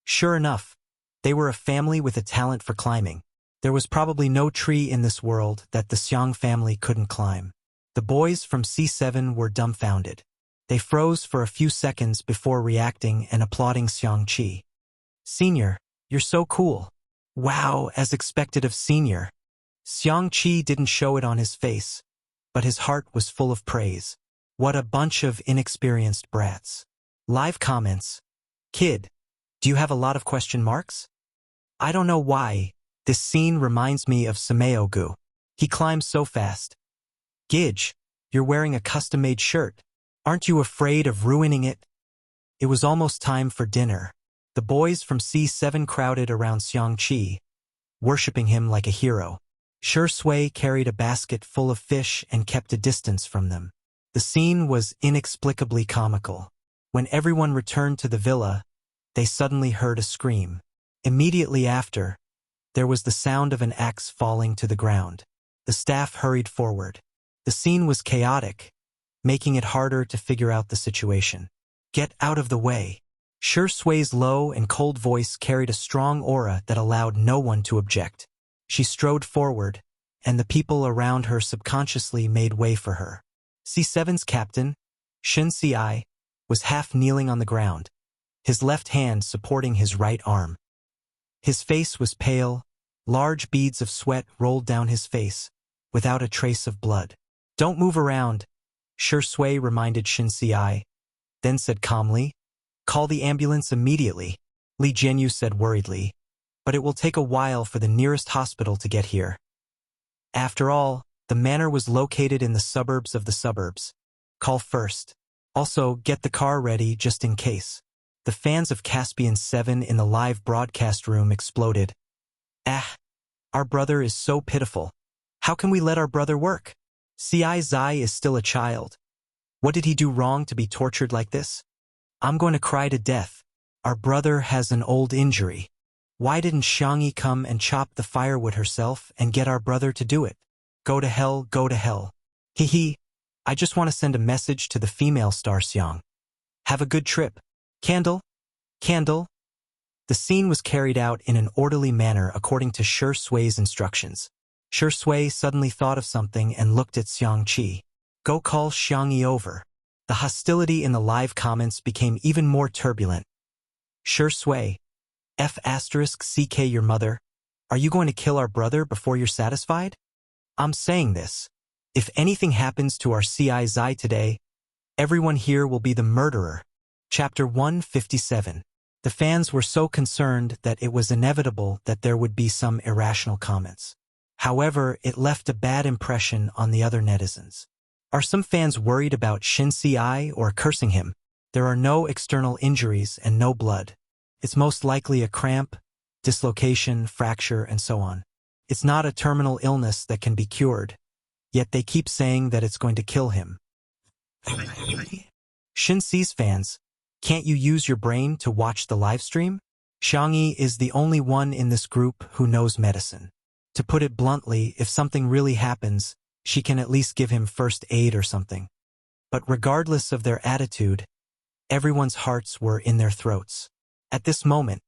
Sure enough, they were a family with a talent for climbing. There was probably no tree in this world that the Xiang family couldn't climb. The boys from C7 were dumbfounded. They froze for a few seconds before reacting and applauding Xiangqi. Senior, you're so cool. Wow, as expected of Senior. Xiangqi didn't show it on his face, but his heart was full of praise. What a bunch of inexperienced brats. Live comments. Kid, do you have a lot of question marks? I don't know why. This scene reminds me of Sameo-gu. He climbs so fast. Gidge, you're wearing a custom-made shirt. Aren't you afraid of ruining it? It was almost time for dinner. The boys from C7 crowded around Xiangqi, worshipping him like a hero. Shui carried a basket full of fish and kept a distance from them. The scene was inexplicably comical. When everyone returned to the villa, they suddenly heard a scream. Immediately after, there was the sound of an axe falling to the ground. The staff hurried forward. The scene was chaotic, making it harder to figure out the situation. Get out of the way. Shui's low and cold voice carried a strong aura that allowed no one to object. She strode forward, and the people around her subconsciously made way for her. C7's captain, Xinci, was half kneeling on the ground, his left hand supporting his right arm. His face was pale, large beads of sweat rolled down his face, without a trace of blood. Don't move around, Shui reminded Xinci, then said calmly, Call the ambulance immediately, Li Jianyu said worriedly, but it will take a while for the nearest hospital to get here. After all, the manor was located in the suburbs of the suburbs. Call first. Also, get the car ready just in case. The fans of Caspian 7 in the live broadcast room exploded. Our brother is so pitiful. How can we let our brother work? CI Zai is still a child. What did he do wrong to be tortured like this? I'm going to cry to death. Our brother has an old injury. Why didn't Xiangyi come and chop the firewood herself and get our brother to do it? Go to hell, go to hell. Hee. I just want to send a message to the female star Xiang. Have a good trip. Candle? Candle? The scene was carried out in an orderly manner according to Shi Sui's instructions. Shi Sui suddenly thought of something and looked at Xiang Qi. Go call Xiangyi over. The hostility in the live comments became even more turbulent. Shi Sui. F***ck your mother. Are you going to kill our brother before you're satisfied? I'm saying this. If anything happens to our CI Zai today, everyone here will be the murderer. Chapter 157. The fans were so concerned that it was inevitable that there would be some irrational comments. However, it left a bad impression on the other netizens. Are some fans worried about Shin CI or cursing him? There are no external injuries and no blood. It's most likely a cramp, dislocation, fracture, and so on. It's not a terminal illness that can be cured, yet they keep saying that it's going to kill him. Shin Ci's fans, can't you use your brain to watch the live stream? Xiangyi is the only one in this group who knows medicine. To put it bluntly, if something really happens, she can at least give him first aid or something. But regardless of their attitude, everyone's hearts were in their throats. At this moment,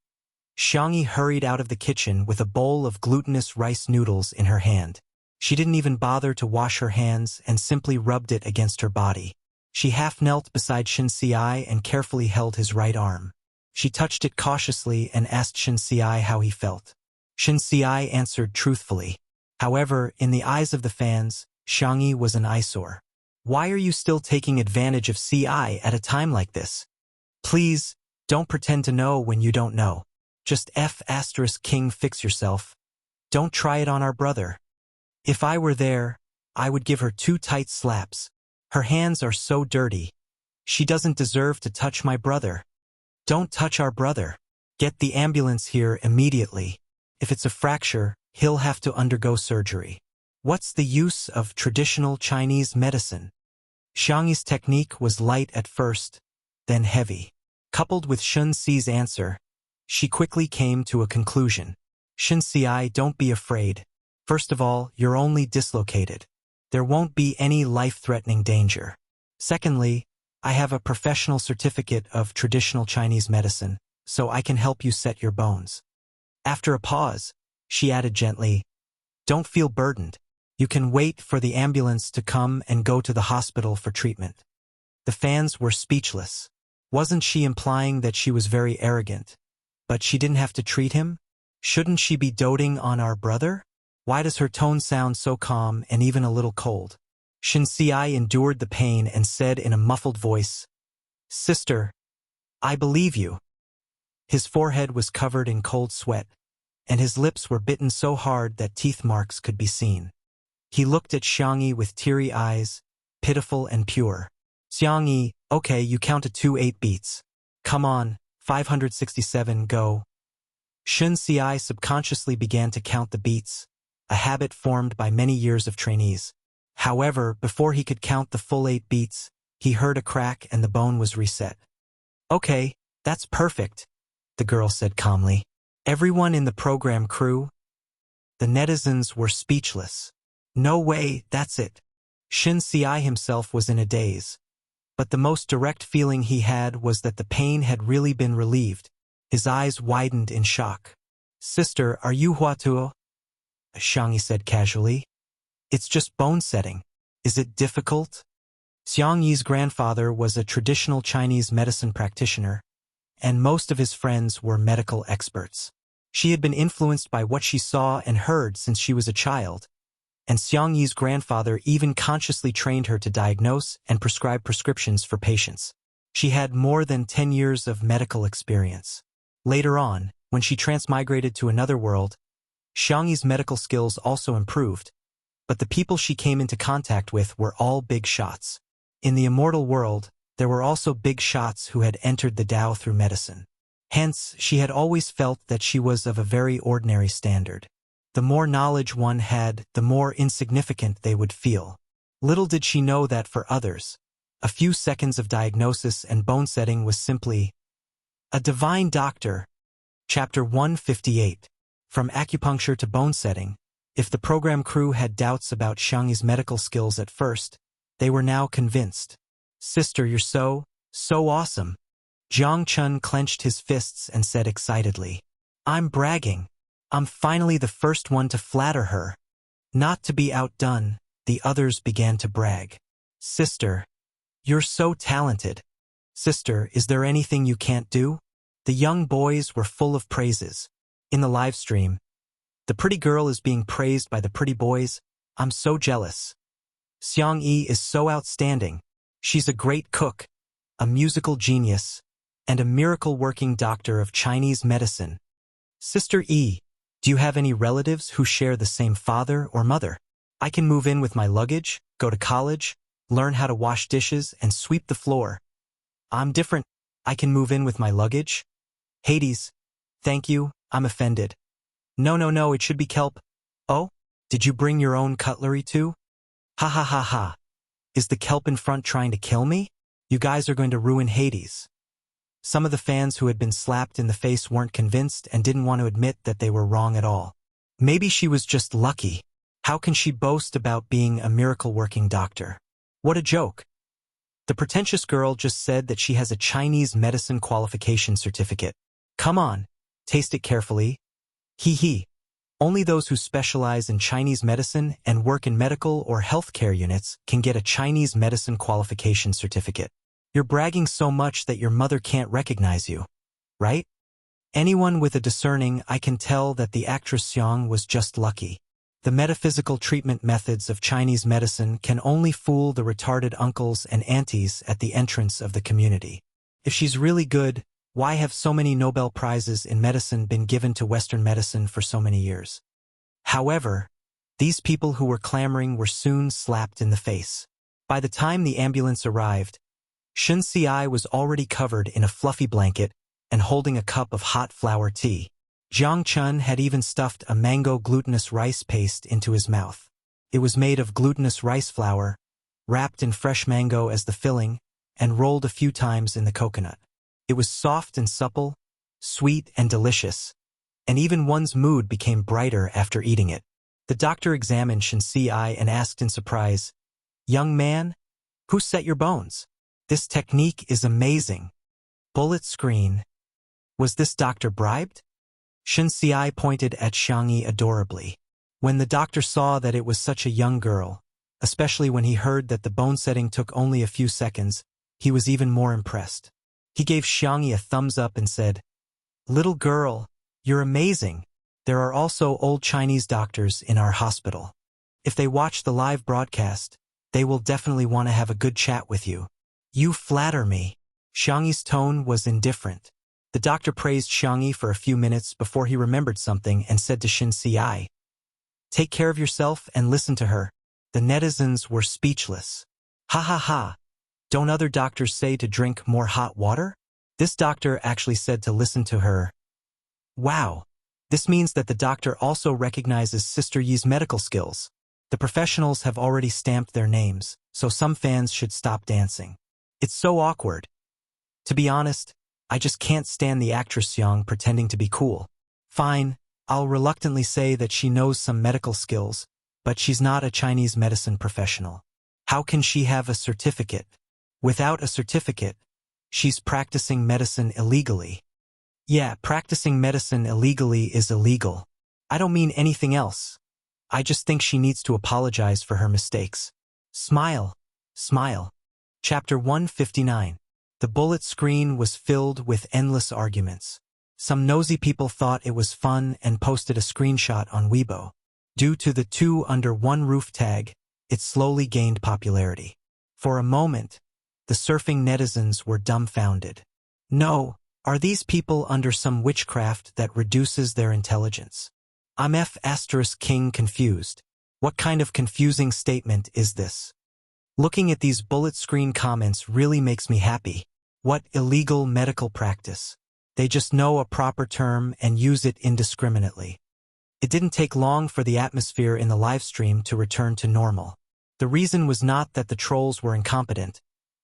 Xiangyi hurried out of the kitchen with a bowl of glutinous rice noodles in her hand. She didn't even bother to wash her hands and simply rubbed it against her body. She half-knelt beside Shin Ci and carefully held his right arm. She touched it cautiously and asked Shin Ci how he felt. Shin Ci answered truthfully. However, in the eyes of the fans, Xiangyi was an eyesore. Why are you still taking advantage of Ci at a time like this? Please, don't pretend to know when you don't know. Just F***king fix yourself. Don't try it on our brother. If I were there, I would give her 2 tight slaps. Her hands are so dirty. She doesn't deserve to touch my brother. Don't touch our brother. Get the ambulance here immediately. If it's a fracture, he'll have to undergo surgery. What's the use of traditional Chinese medicine? Xiangyi's technique was light at first, then heavy. Coupled with Shin Ci's answer, she quickly came to a conclusion. Shin Ci, don't be afraid. First of all, you're only dislocated. There won't be any life-threatening danger. Secondly, I have a professional certificate of traditional Chinese medicine, so I can help you set your bones. After a pause, she added gently, don't feel burdened. You can wait for the ambulance to come and go to the hospital for treatment. The fans were speechless. Wasn't she implying that she was very arrogant? But she didn't have to treat him? Shouldn't she be doting on our brother? Why does her tone sound so calm and even a little cold? Shin Ci endured the pain and said in a muffled voice, Sister, I believe you. His forehead was covered in cold sweat, and his lips were bitten so hard that teeth marks could be seen. He looked at Xiangyi with teary eyes, pitiful and pure. Xiangyi, okay, you count to 2 8 beats. Come on, 567, go. Shin Ci subconsciously began to count the beats, a habit formed by many years of trainees. However, before he could count the full 8 beats, he heard a crack and the bone was reset. Okay, that's perfect, the girl said calmly. Everyone in the program crew? The netizens were speechless. No way, that's it. Shin Ci himself was in a daze. But the most direct feeling he had was that the pain had really been relieved. His eyes widened in shock. Sister, are you Huatuo? Xiangyi said casually. It's just bone setting. Is it difficult? Xiangyi's grandfather was a traditional Chinese medicine practitioner, and most of his friends were medical experts. She had been influenced by what she saw and heard since she was a child, and Xiangyi's grandfather even consciously trained her to diagnose and prescribe prescriptions for patients. She had more than 10 years of medical experience. Later on, when she transmigrated to another world, Xiangyi's medical skills also improved, but the people she came into contact with were all big shots. In the immortal world, there were also big shots who had entered the Tao through medicine. Hence, she had always felt that she was of a very ordinary standard. The more knowledge one had, the more insignificant they would feel. Little did she know that for others, a few seconds of diagnosis and bone setting was simply a divine doctor. Chapter 158. From acupuncture to bone setting. If the program crew had doubts about Xiangyi's medical skills at first, they were now convinced. Sister, you're so awesome. Jiang Chun clenched his fists and said excitedly. I'm bragging. I'm finally the first one to flatter her. Not to be outdone, the others began to brag. Sister, you're so talented. Sister, is there anything you can't do? The young boys were full of praises. In the live stream, the pretty girl is being praised by the pretty boys. I'm so jealous. Xiangyi is so outstanding. She's a great cook, a musical genius, and a miracle-working doctor of Chinese medicine. Sister E, do you have any relatives who share the same father or mother? I can move in with my luggage, go to college, learn how to wash dishes, and sweep the floor. I'm different. I can move in with my luggage. Hades, thank you, I'm offended. No, it should be kelp. Oh, did you bring your own cutlery too? Ha ha ha ha. Is the kelp in front trying to kill me? You guys are going to ruin Hades. Some of the fans who had been slapped in the face weren't convinced and didn't want to admit that they were wrong at all. Maybe she was just lucky. How can she boast about being a miracle-working doctor? What a joke. The pretentious girl just said that she has a Chinese medicine qualification certificate. Come on, taste it carefully. Hee. Only those who specialize in Chinese medicine and work in medical or healthcare units can get a Chinese medicine qualification certificate. You're bragging so much that your mother can't recognize you, right? Anyone with a discerning eye can tell that the actress Xiang was just lucky. The metaphysical treatment methods of Chinese medicine can only fool the retarded uncles and aunties at the entrance of the community. If she's really good, why have so many Nobel Prizes in medicine been given to Western medicine for so many years? However, these people who were clamoring were soon slapped in the face. By the time the ambulance arrived, Shen Xiai was already covered in a fluffy blanket and holding a cup of hot flower tea. Jiang Chun had even stuffed a mango glutinous rice paste into his mouth. It was made of glutinous rice flour, wrapped in fresh mango as the filling, and rolled a few times in the coconut. It was soft and supple, sweet and delicious, and even one's mood became brighter after eating it. The doctor examined Shen Xiai and asked in surprise, "Young man, who set your bones? This technique is amazing." Bullet screen. Was this doctor bribed? Shen Xiai pointed at Xiangyi adorably. When the doctor saw that it was such a young girl, especially when he heard that the bone setting took only a few seconds, he was even more impressed. He gave Xiangyi a thumbs up and said, "Little girl, you're amazing. There are also old Chinese doctors in our hospital. If they watch the live broadcast, they will definitely want to have a good chat with you." "You flatter me." Xiangyi's tone was indifferent. The doctor praised Xiangyi for a few minutes before he remembered something and said to Shen Xiai, "Take care of yourself and listen to her." The netizens were speechless. Ha ha ha. Don't other doctors say to drink more hot water? This doctor actually said to listen to her. Wow. This means that the doctor also recognizes Sister Yi's medical skills. The professionals have already stamped their names, so some fans should stop dancing. It's so awkward. To be honest, I just can't stand the actress Xiang pretending to be cool. Fine, I'll reluctantly say that she knows some medical skills, but she's not a Chinese medicine professional. How can she have a certificate? Without a certificate, she's practicing medicine illegally. Yeah, practicing medicine illegally is illegal. I don't mean anything else. I just think she needs to apologize for her mistakes. Smile. Smile. Chapter 159. The bullet screen was filled with endless arguments. Some nosy people thought it was fun and posted a screenshot on Weibo. Due to the two under one roof tag, it slowly gained popularity. For a moment, the surfing netizens were dumbfounded. No, are these people under some witchcraft that reduces their intelligence? I'm F*King confused. What kind of confusing statement is this? Looking at these bullet screen comments really makes me happy. What illegal medical practice? They just know a proper term and use it indiscriminately. It didn't take long for the atmosphere in the live stream to return to normal. The reason was not that the trolls were incompetent,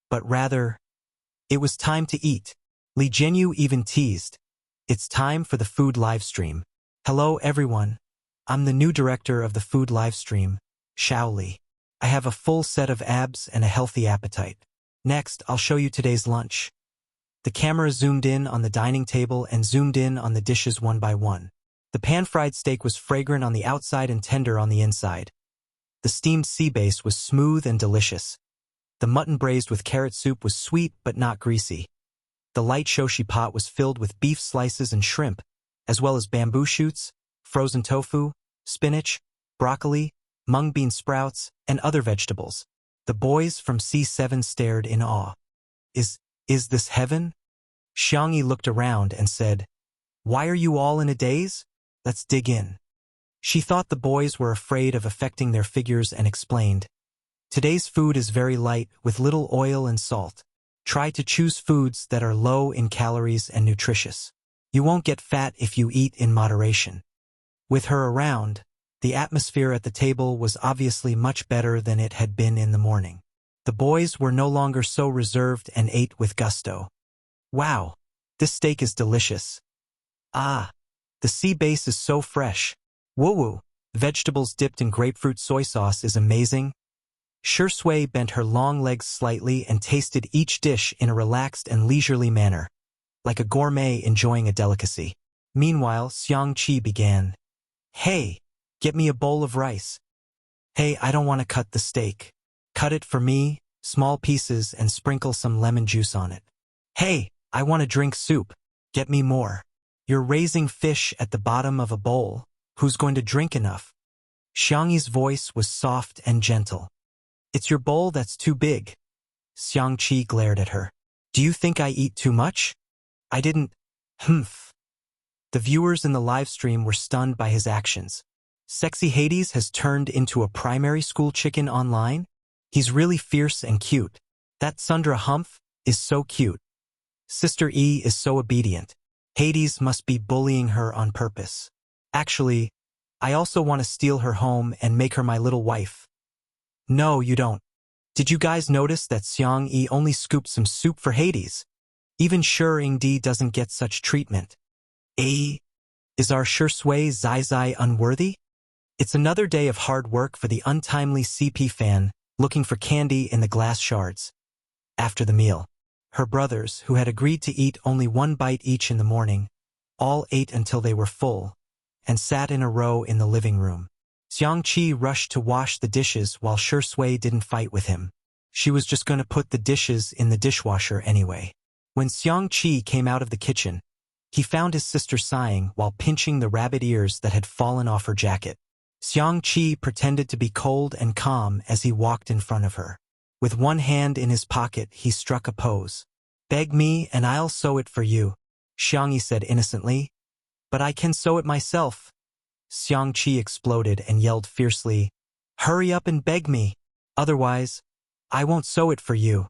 but rather, it was time to eat. Li Jianyu even teased, "It's time for the food livestream." Hello everyone, I'm the new director of the food livestream, Xiao Li. I have a full set of abs and a healthy appetite. Next, I'll show you today's lunch. The camera zoomed in on the dining table and zoomed in on the dishes one by one. The pan-fried steak was fragrant on the outside and tender on the inside. The steamed sea bass was smooth and delicious. The mutton braised with carrot soup was sweet but not greasy. The light shoshi pot was filled with beef slices and shrimp, as well as bamboo shoots, frozen tofu, spinach, broccoli, mung bean sprouts, and other vegetables. The boys from C7 stared in awe. Is this heaven? Xiangyi looked around and said, "Why are you all in a daze? Let's dig in." She thought the boys were afraid of affecting their figures and explained, "Today's food is very light with little oil and salt. Try to choose foods that are low in calories and nutritious. You won't get fat if you eat in moderation." With her around, the atmosphere at the table was obviously much better than it had been in the morning. The boys were no longer so reserved and ate with gusto. "Wow, this steak is delicious. Ah, the sea bass is so fresh. Woo-woo, vegetables dipped in grapefruit soy sauce is amazing." Shui bent her long legs slightly and tasted each dish in a relaxed and leisurely manner, like a gourmet enjoying a delicacy. Meanwhile, Xiangqi began, "Hey, get me a bowl of rice." "Hey, I don't want to cut the steak. Cut it for me, small pieces, and sprinkle some lemon juice on it." "Hey, I want to drink soup. Get me more." "You're raising fish at the bottom of a bowl. Who's going to drink enough?" Xiangyi's voice was soft and gentle. "It's your bowl that's too big." Xiangqi glared at her. "Do you think I eat too much? I didn't." Humph. The viewers in the live stream were stunned by his actions. Sexy Hades has turned into a primary school chicken online? He's really fierce and cute. That Sundra Humph is so cute. Sister E is so obedient. Hades must be bullying her on purpose. Actually, I also want to steal her home and make her my little wife. No, you don't. Did you guys notice that Xiang Yi only scooped some soup for Hades? Even Shuringdi doesn't get such treatment. Is our Shui Zai Zai unworthy? It's another day of hard work for the untimely CP fan, looking for candy in the glass shards. After the meal, her brothers, who had agreed to eat only one bite each in the morning, all ate until they were full, and sat in a row in the living room. Xiangqi rushed to wash the dishes while Shui didn't fight with him. She was just going to put the dishes in the dishwasher anyway. When Xiangqi came out of the kitchen, he found his sister sighing while pinching the rabbit ears that had fallen off her jacket. Xiangqi pretended to be cold and calm as he walked in front of her. With one hand in his pocket, he struck a pose. "Beg me and I'll sew it for you," Xiangyi said innocently. "But I can sew it myself." Xiangqi exploded and yelled fiercely, "Hurry up and beg me, otherwise, I won't sew it for you."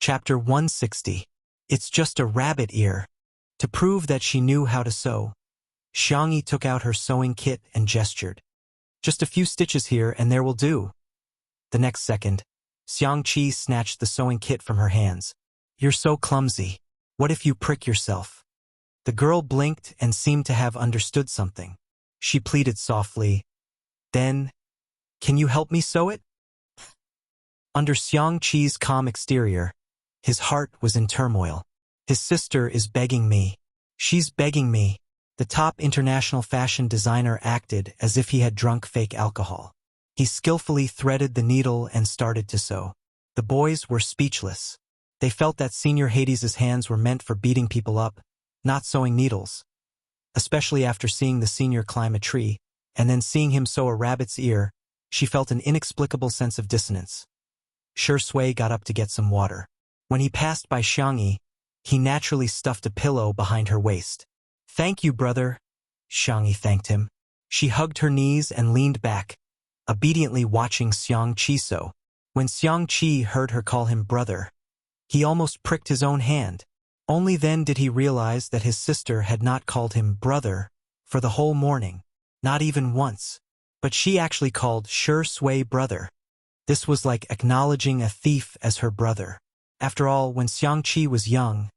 Chapter 160. It's just a rabbit ear. To prove that she knew how to sew, Xiangyi took out her sewing kit and gestured. "Just a few stitches here and there will do." The next second, Xiangqi snatched the sewing kit from her hands. "You're so clumsy. What if you prick yourself?" The girl blinked and seemed to have understood something. She pleaded softly, "Then, can you help me sew it?" Under Xiangqi's calm exterior, his heart was in turmoil. His sister is begging me. She's begging me. The top international fashion designer acted as if he had drunk fake alcohol. He skillfully threaded the needle and started to sew. The boys were speechless. They felt that Senior Hades's hands were meant for beating people up, not sewing needles. Especially after seeing the senior climb a tree, and then seeing him sew a rabbit's ear, she felt an inexplicable sense of dissonance. Shui got up to get some water. When he passed by Xiangyi, he naturally stuffed a pillow behind her waist. "Thank you, brother," Xiangyi thanked him. She hugged her knees and leaned back, obediently watching Xiangqi sew. When Xiangqi heard her call him brother, he almost pricked his own hand. Only then did he realize that his sister had not called him brother for the whole morning, not even once. But she actually called Shi Sui brother. This was like acknowledging a thief as her brother. After all, when Xiangqi was young,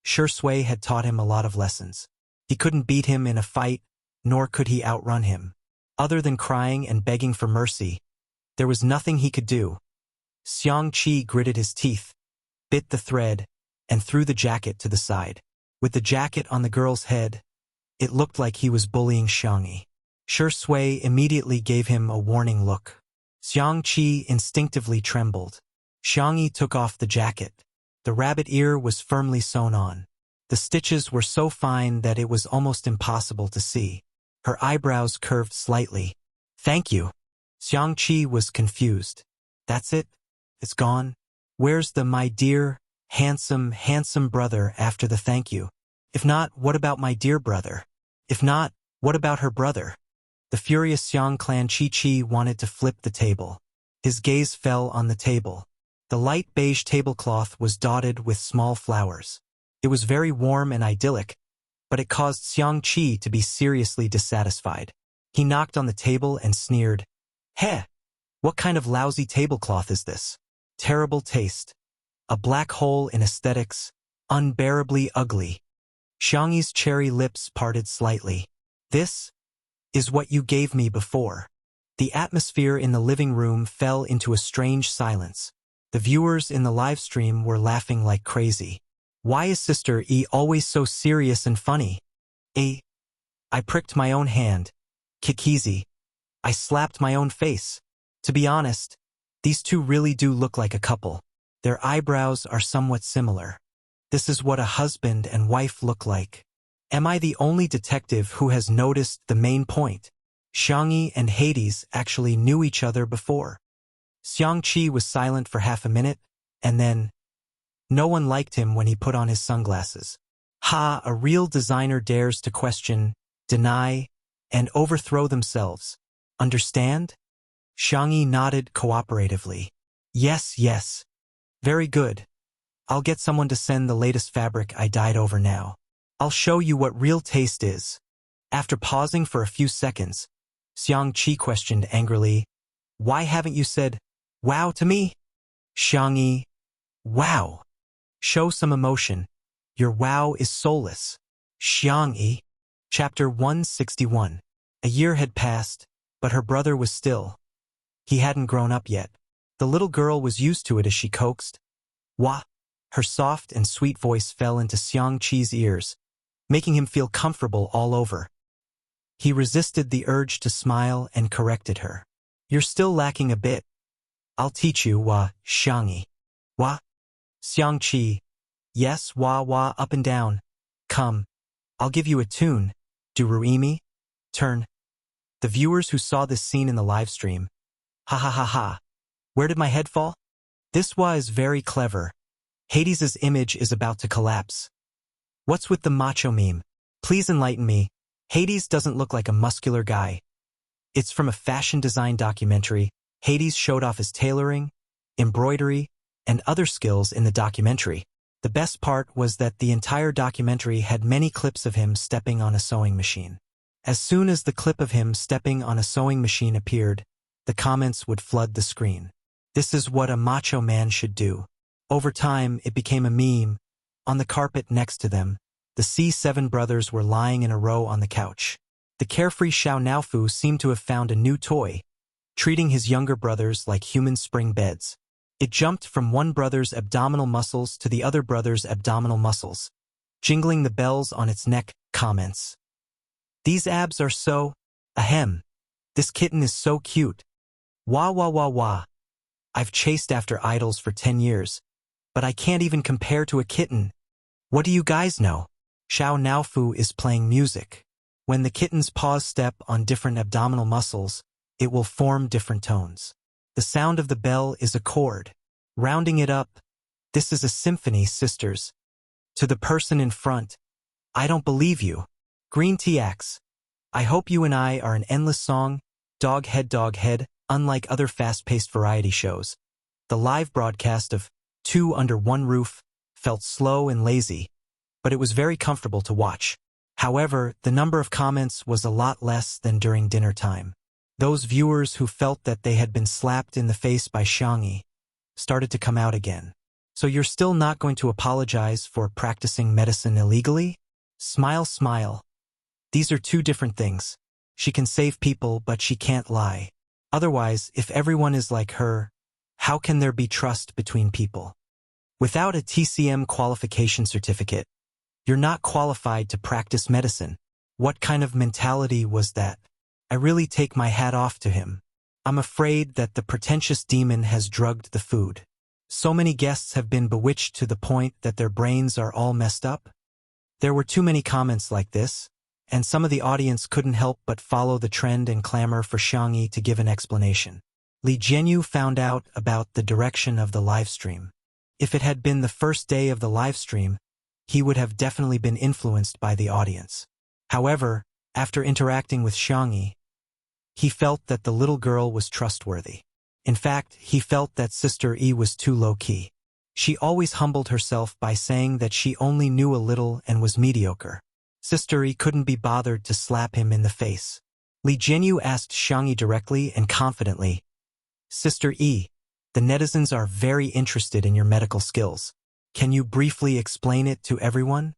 Shi Sui had taught him a lot of lessons. He couldn't beat him in a fight, nor could he outrun him. Other than crying and begging for mercy, there was nothing he could do. Xiangqi gritted his teeth, bit the thread, and threw the jacket to the side. With the jacket on the girl's head, it looked like he was bullying Xiangyi. Shi Sui immediately gave him a warning look. Xiangqi instinctively trembled. Xiangyi took off the jacket. The rabbit ear was firmly sewn on. The stitches were so fine that it was almost impossible to see. Her eyebrows curved slightly. "Thank you." Xiangqi was confused. "That's it? It's gone? Where's the 'my dear, handsome, handsome brother' after the thank you? If not, what about my dear brother? If not, what about her brother?" The furious Xiang clan Chi wanted to flip the table. His gaze fell on the table. The light beige tablecloth was dotted with small flowers. It was very warm and idyllic, but it caused Xiangqi to be seriously dissatisfied. He knocked on the table and sneered, "Heh! What kind of lousy tablecloth is this? Terrible taste. A black hole in aesthetics, unbearably ugly." Xiangyi's cherry lips parted slightly. "This is what you gave me before." The atmosphere in the living room fell into a strange silence. The viewers in the live stream were laughing like crazy. Why is Sister E always so serious and funny? I pricked my own hand. Kikizi. I slapped my own face. To be honest, these two really do look like a couple. Their eyebrows are somewhat similar. This is what a husband and wife look like. Am I the only detective who has noticed the main point? Xiangyi and Hades actually knew each other before. Xiangqi was silent for half a minute, and then, no one liked him when he put on his sunglasses. Ha, a real designer dares to question, deny, and overthrow themselves. Understand? Xiangyi nodded cooperatively. Yes, yes. Very good. I'll get someone to send the latest fabric I dyed over now. I'll show you what real taste is. After pausing for a few seconds, Xiangqi questioned angrily, "Why haven't you said, 'wow' to me?" Xiangyi, "Wow. Show some emotion. Your wow is soulless." Xiangyi. Chapter 161. A year had passed, but her brother was still. He hadn't grown up yet. The little girl was used to it as she coaxed. "Wah." Her soft and sweet voice fell into Xiangqi's ears, making him feel comfortable all over. He resisted the urge to smile and corrected her. "You're still lacking a bit. I'll teach you, wah, Xiangyi." "Wah?" Xiangqi. "Yes, wah wah up and down. Come, I'll give you a tune. Do Ruimi? Turn." The viewers who saw this scene in the live stream. Ha ha ha ha. Where did my head fall? This wah is very clever. Hades's image is about to collapse. What's with the macho meme? Please enlighten me. Hades doesn't look like a muscular guy. It's from a fashion design documentary. Hades showed off his tailoring, embroidery, and other skills in the documentary. The best part was that the entire documentary had many clips of him stepping on a sewing machine. As soon as the clip of him stepping on a sewing machine appeared, the comments would flood the screen. This is what a macho man should do. Over time, it became a meme. On the carpet next to them, the C7 brothers were lying in a row on the couch. The carefree Xiao Naofu seemed to have found a new toy, treating his younger brothers like human spring beds. It jumped from one brother's abdominal muscles to the other brother's abdominal muscles, jingling the bells on its neck. Comments. "These abs are so, ahem. This kitten is so cute. Wah wah wah wah. I've chased after idols for 10 years, but I can't even compare to a kitten. What do you guys know? Xiao Naofu is playing music. When the kitten's paws step on different abdominal muscles, it will form different tones. The sound of the bell is a chord. Rounding it up, this is a symphony, sisters." To the person in front, "I don't believe you. Green TX. I hope you and I are an endless song, dog head, unlike other fast-paced variety shows. The live broadcast of Two Under One Roof felt slow and lazy, but it was very comfortable to watch. However, the number of comments was a lot less than during dinner time. Those viewers who felt that they had been slapped in the face by Xiangyi started to come out again. So you're still not going to apologize for practicing medicine illegally? Smile, smile. These are two different things. She can save people, but she can't lie. Otherwise, if everyone is like her, how can there be trust between people? Without a TCM qualification certificate, you're not qualified to practice medicine. What kind of mentality was that? I really take my hat off to him. I'm afraid that the pretentious demon has drugged the food. So many guests have been bewitched to the point that their brains are all messed up. There were too many comments like this, and some of the audience couldn't help but follow the trend and clamor for Xiangyi to give an explanation. Li Jianyu found out about the direction of the livestream. If it had been the first day of the livestream, he would have definitely been influenced by the audience. However, after interacting with Xiangyi, he felt that the little girl was trustworthy. In fact, he felt that Sister E was too low-key. She always humbled herself by saying that she only knew a little and was mediocre. Sister E couldn't be bothered to slap him in the face. Li Jianyu asked Xiangyi directly and confidently, "Sister E, the netizens are very interested in your medical skills. Can you briefly explain it to everyone?"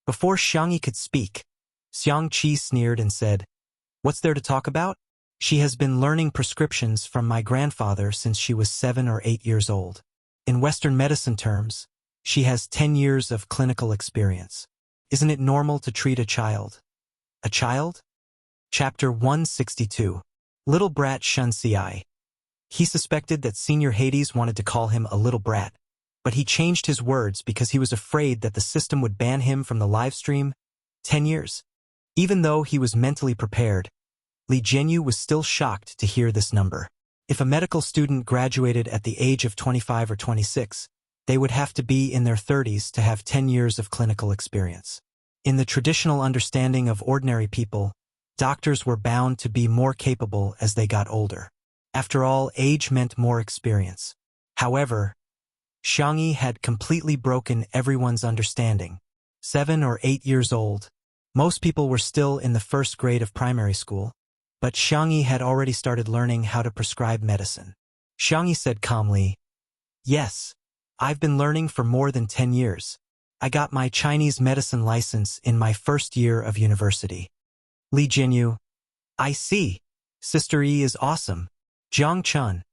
Before Xiangyi could speak, Xiang Qi sneered and said, "What's there to talk about? She has been learning prescriptions from my grandfather since she was 7 or 8 years old. In Western medicine terms, she has 10 years of clinical experience. Isn't it normal to treat a child? A child?" Chapter 162. Little Brat Shun Ci. He suspected that Senior Hades wanted to call him a little brat, but he changed his words because he was afraid that the system would ban him from the livestream. 10 years. Even though he was mentally prepared, Li Jianyu was still shocked to hear this number. If a medical student graduated at the age of 25 or 26, they would have to be in their 30s to have 10 years of clinical experience. In the traditional understanding of ordinary people, doctors were bound to be more capable as they got older. After all, age meant more experience. However, Xiangyi had completely broken everyone's understanding. 7 or 8 years old. Most people were still in the first grade of primary school, but Xiangyi had already started learning how to prescribe medicine. Xiangyi said calmly, "Yes, I've been learning for more than 10 years. I got my Chinese medicine license in my first year of university." Li Jianyu, "I see. Sister E is awesome." Jiang Chun,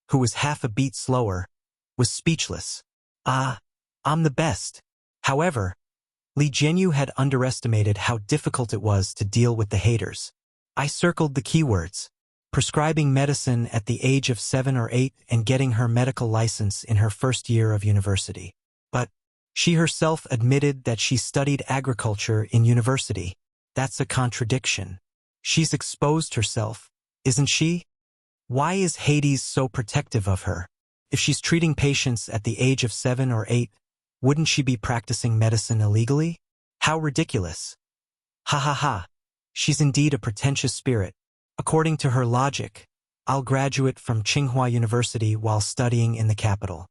who was half a beat slower, was speechless. I'm the best." However, Li Jianyu had underestimated how difficult it was to deal with the haters. I circled the keywords: prescribing medicine at the age of 7 or 8 and getting her medical license in her first year of university. But she herself admitted that she studied agriculture in university. That's a contradiction. She's exposed herself, isn't she? Why is Hades so protective of her? If she's treating patients at the age of 7 or 8, wouldn't she be practicing medicine illegally? How ridiculous. Ha ha ha. She's indeed a pretentious spirit. According to her logic, I'll graduate from Tsinghua University while studying in the capital.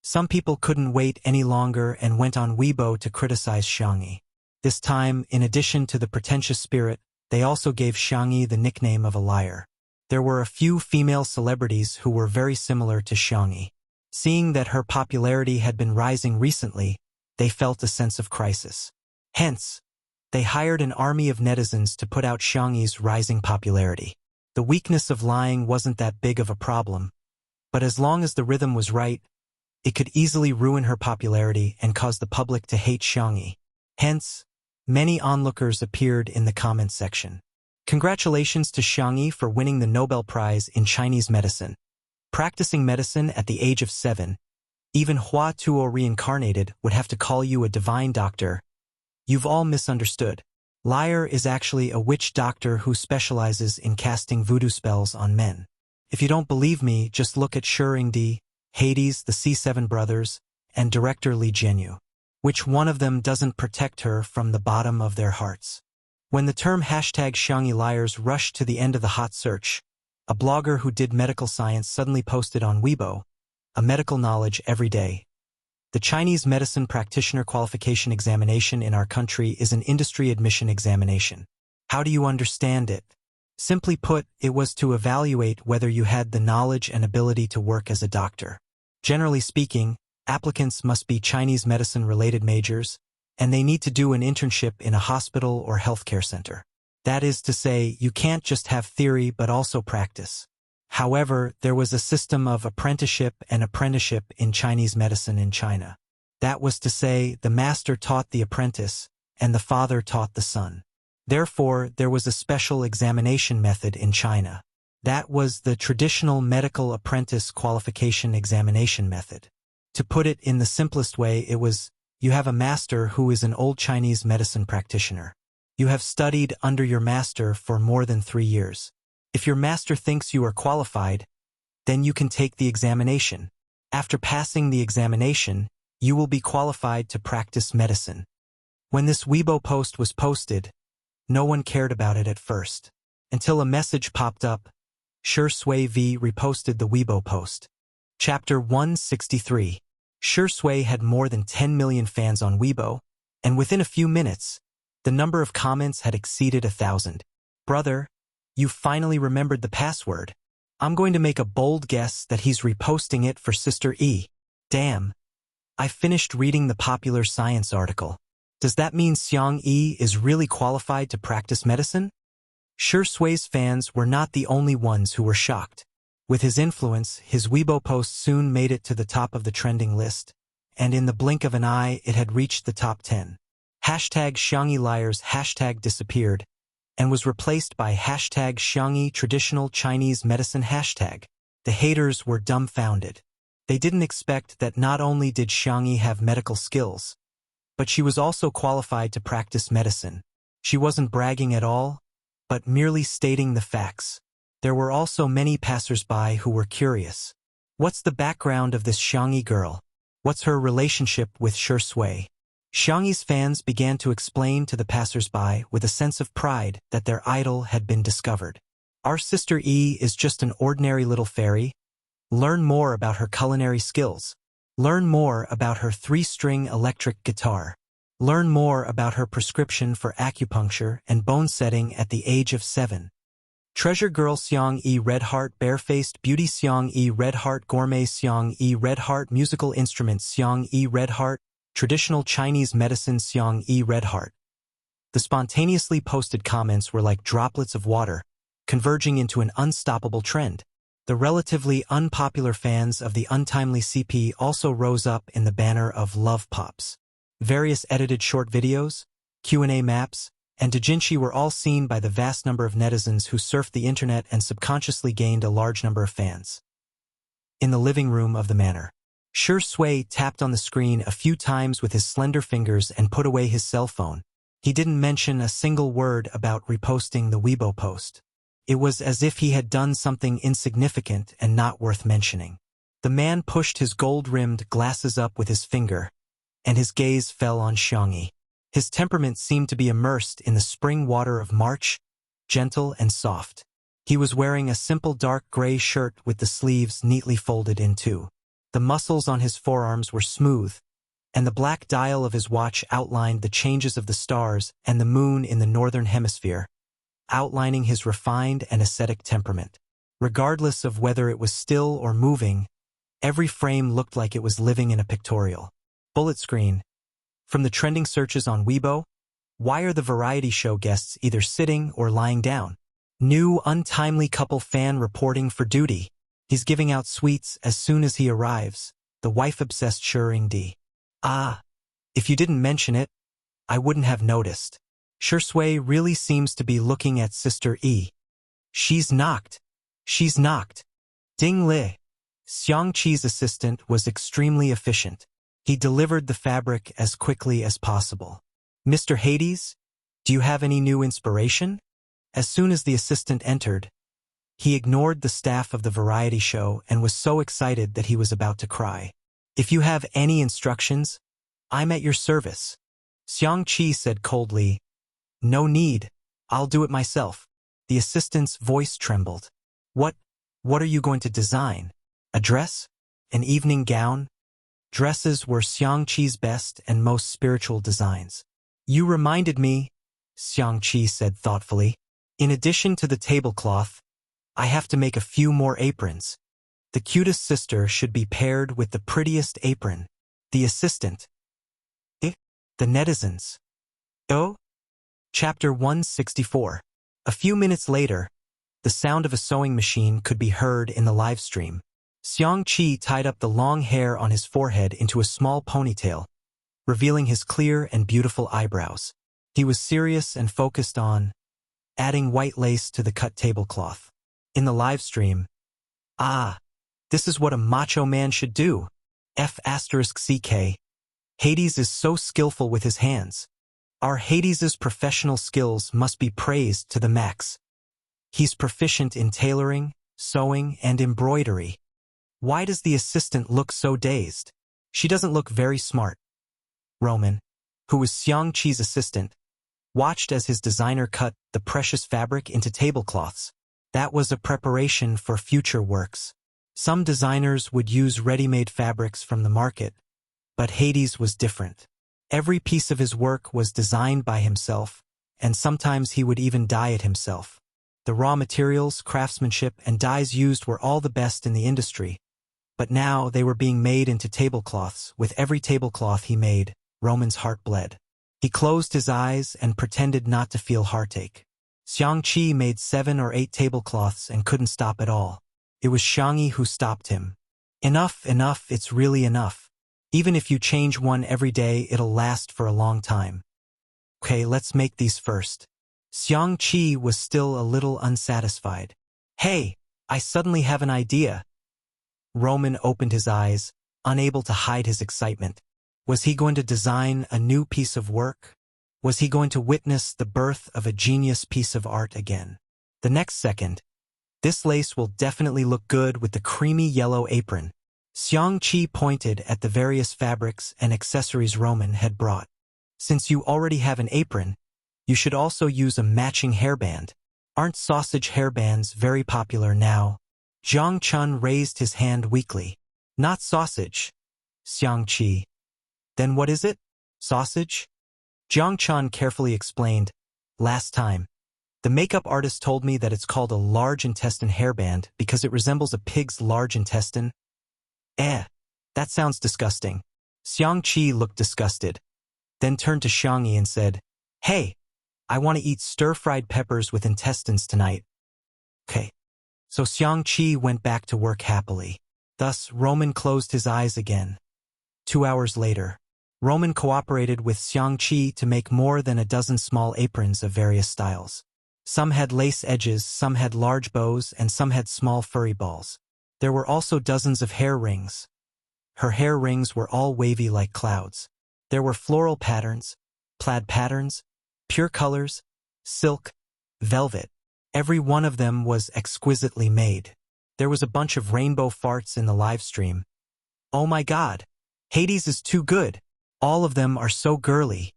Some people couldn't wait any longer and went on Weibo to criticize Xiangyi. This time, in addition to the pretentious spirit, they also gave Xiangyi the nickname of a liar. There were a few female celebrities who were very similar to Xiangyi. Seeing that her popularity had been rising recently, they felt a sense of crisis. Hence, they hired an army of netizens to put out Xiangyi's rising popularity. The weakness of lying wasn't that big of a problem, but as long as the rhythm was right, it could easily ruin her popularity and cause the public to hate Xiangyi. Hence, many onlookers appeared in the comment section. Congratulations to Xiangyi for winning the Nobel Prize in Chinese medicine. Practicing medicine at the age of 7, even Hua Tuo reincarnated would have to call you a divine doctor. You've all misunderstood. Liar is actually a witch doctor who specializes in casting voodoo spells on men. If you don't believe me, just look at Shuringdi, Hades, the C7 brothers, and director Li Jianyu. Which one of them doesn't protect her from the bottom of their hearts? When the term #Xiangyi liars rushed to the end of the hot search, a blogger who did medical science suddenly posted on Weibo, a medical knowledge every day. The Chinese medicine practitioner qualification examination in our country is an industry admission examination. How do you understand it? Simply put, it was to evaluate whether you had the knowledge and ability to work as a doctor. Generally speaking, applicants must be Chinese medicine-related majors, and they need to do an internship in a hospital or healthcare center. That is to say, you can't just have theory but also practice. However, there was a system of apprenticeship and apprenticeship in Chinese medicine in China. That was to say, the master taught the apprentice, and the father taught the son. Therefore, there was a special examination method in China. That was the traditional medical apprentice qualification examination method. To put it in the simplest way, it was, you have a master who is an old Chinese medicine practitioner. You have studied under your master for more than 3 years. If your master thinks you are qualified, then you can take the examination. After passing the examination, you will be qualified to practice medicine. When this Weibo post was posted, no one cared about it at first. Until a message popped up, Shi Sui V reposted the Weibo post. Chapter 163. Shi Sui had more than 10 million fans on Weibo, and within a few minutes, the number of comments had exceeded 1,000. Brother, you finally remembered the password. I'm going to make a bold guess that he's reposting it for Sister E. Damn. I finished reading the popular science article. Does that mean Xiang Yi is really qualified to practice medicine? Shi Sui's fans were not the only ones who were shocked. With his influence, his Weibo post soon made it to the top of the trending list, and in the blink of an eye it had reached the top 10. Hashtag Xiangyi liars hashtag disappeared, and was replaced by hashtag Xiangyi traditional Chinese medicine hashtag. The haters were dumbfounded. They didn't expect that not only did Xiangyi have medical skills, but she was also qualified to practice medicine. She wasn't bragging at all, but merely stating the facts. There were also many passers-by who were curious. What's the background of this Xiangyi girl? What's her relationship with Shi Sui? Xiangyi's fans began to explain to the passers-by with a sense of pride that their idol had been discovered. Our Sister E is just an ordinary little fairy. Learn more about her culinary skills. Learn more about her 3-string electric guitar. Learn more about her prescription for acupuncture and bone setting at the age of 7. Treasure Girl Xiang E Red Heart Barefaced Beauty Xiang E Red Heart Gourmet Xiang E Red Heart Musical Instrument Xiang E Red Heart Traditional Chinese Medicine Xiang E Red Heart. The spontaneously posted comments were like droplets of water, converging into an unstoppable trend. The relatively unpopular fans of the untimely CP also rose up in the banner of Love Pops. Various edited short videos, Q&A maps, and doujinshi were all seen by the vast number of netizens who surfed the internet and subconsciously gained a large number of fans. In the living room of the manor, Shi Sui tapped on the screen a few times with his slender fingers and put away his cell phone. He didn't mention a single word about reposting the Weibo post. It was as if he had done something insignificant and not worth mentioning. The man pushed his gold-rimmed glasses up with his finger, and his gaze fell on Xiangyi. His temperament seemed to be immersed in the spring water of March, gentle and soft. He was wearing a simple dark gray shirt with the sleeves neatly folded in two. The muscles on his forearms were smooth, and the black dial of his watch outlined the changes of the stars and the moon in the northern hemisphere, outlining his refined and ascetic temperament. Regardless of whether it was still or moving, every frame looked like it was living in a pictorial. Bullet screen. From the trending searches on Weibo, why are the variety show guests either sitting or lying down? New untimely couple fan reporting for duty. He's giving out sweets as soon as he arrives, the wife-obsessed Shering D. Ah, if you didn't mention it, I wouldn't have noticed. Shi Sui really seems to be looking at Sister E. She's knocked. She's knocked. Ding Li. Xiang Qi's assistant was extremely efficient. He delivered the fabric as quickly as possible. Mr. Hades, do you have any new inspiration? As soon as the assistant entered, he ignored the staff of the variety show and was so excited that he was about to cry. If you have any instructions, I'm at your service. Xiang Qi said coldly, No need, I'll do it myself. The assistant's voice trembled. What are you going to design? A dress? An evening gown? Dresses were Xiang Qi's best and most spiritual designs. You reminded me, Xiang Qi said thoughtfully. In addition to the tablecloth, I have to make a few more aprons. The cutest sister should be paired with the prettiest apron. The assistant. The netizens. Oh? Chapter 164. A few minutes later, the sound of a sewing machine could be heard in the live stream. Xiangqi tied up the long hair on his forehead into a small ponytail, revealing his clear and beautiful eyebrows. He was serious and focused on adding white lace to the cut tablecloth. In the live stream, this is what a macho man should do. F***CK. Hades is so skillful with his hands. Our Hades's professional skills must be praised to the max. He's proficient in tailoring, sewing, and embroidery. Why does the assistant look so dazed? She doesn't look very smart. Roman, who was Xiangqi's assistant, watched as his designer cut the precious fabric into tablecloths. That was a preparation for future works. Some designers would use ready-made fabrics from the market, but Hades was different. Every piece of his work was designed by himself, and sometimes he would even dye it himself. The raw materials, craftsmanship, and dyes used were all the best in the industry, but now they were being made into tablecloths. With every tablecloth he made, Roman's heart bled. He closed his eyes and pretended not to feel heartache. Xiangqi made 7 or 8 tablecloths and couldn't stop at all. It was Xiangqi who stopped him. Enough, it's really enough. Even if you change one every day, it'll last for a long time. Okay, let's make these first. Xiangqi was still a little unsatisfied. Hey, I suddenly have an idea. Roman opened his eyes, unable to hide his excitement. Was he going to design a new piece of work? Was he going to witness the birth of a genius piece of art again? The next second, this lace will definitely look good with the creamy yellow apron. Xiangqi pointed at the various fabrics and accessories Roman had brought. Since you already have an apron, you should also use a matching hairband. Aren't sausage hairbands very popular now? Zhang Chun raised his hand weakly. Not sausage. Xiangqi. Then what is it? Sausage? Zhang Chun carefully explained. Last time, the makeup artist told me that it's called a large intestine hairband because it resembles a pig's large intestine. That sounds disgusting. Xiangqi looked disgusted, then turned to Xiangyi and said, Hey, I want to eat stir-fried peppers with intestines tonight. Okay. So Xiangqi went back to work happily. Thus, Roman closed his eyes again. 2 hours later, Roman cooperated with Xiangqi to make more than a dozen small aprons of various styles. Some had lace edges, some had large bows, and some had small furry balls. There were also dozens of hair rings. Her hair rings were all wavy like clouds. There were floral patterns, plaid patterns, pure colors, silk, velvet. Every one of them was exquisitely made. There was a bunch of rainbow farts in the live stream. Oh my god, Hades is too good. All of them are so girly.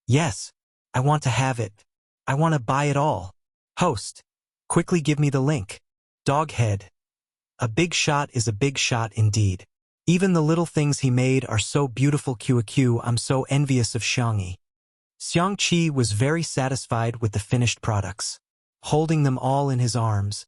Yes, I want to have it. I want to buy it all. Host, quickly give me the link. Doghead. A big shot is a big shot indeed. Even the little things he made are so beautiful. QQ, I'm so envious of Xiangyi. Xiangqi was very satisfied with the finished products. Holding them all in his arms,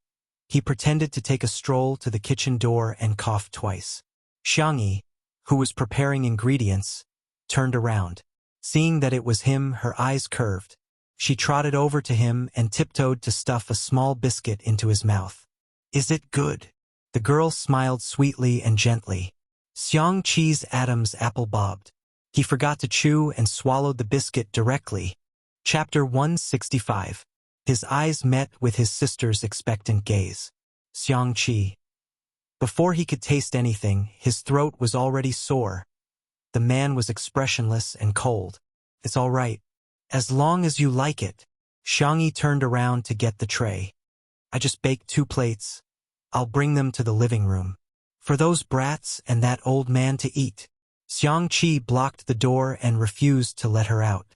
he pretended to take a stroll to the kitchen door and coughed twice. Xiangyi, who was preparing ingredients, turned around. Seeing that it was him, her eyes curved. She trotted over to him and tiptoed to stuff a small biscuit into his mouth. Is it good? The girl smiled sweetly and gently. Xiangqi's Adam's apple bobbed. He forgot to chew and swallowed the biscuit directly. Chapter 165. His eyes met with his sister's expectant gaze. Xiangqi. Before he could taste anything, his throat was already sore. The man was expressionless and cold. It's all right. As long as you like it. Xiangyi turned around to get the tray. I just baked 2 plates. I'll bring them to the living room. For those brats and that old man to eat. Xiangqi blocked the door and refused to let her out.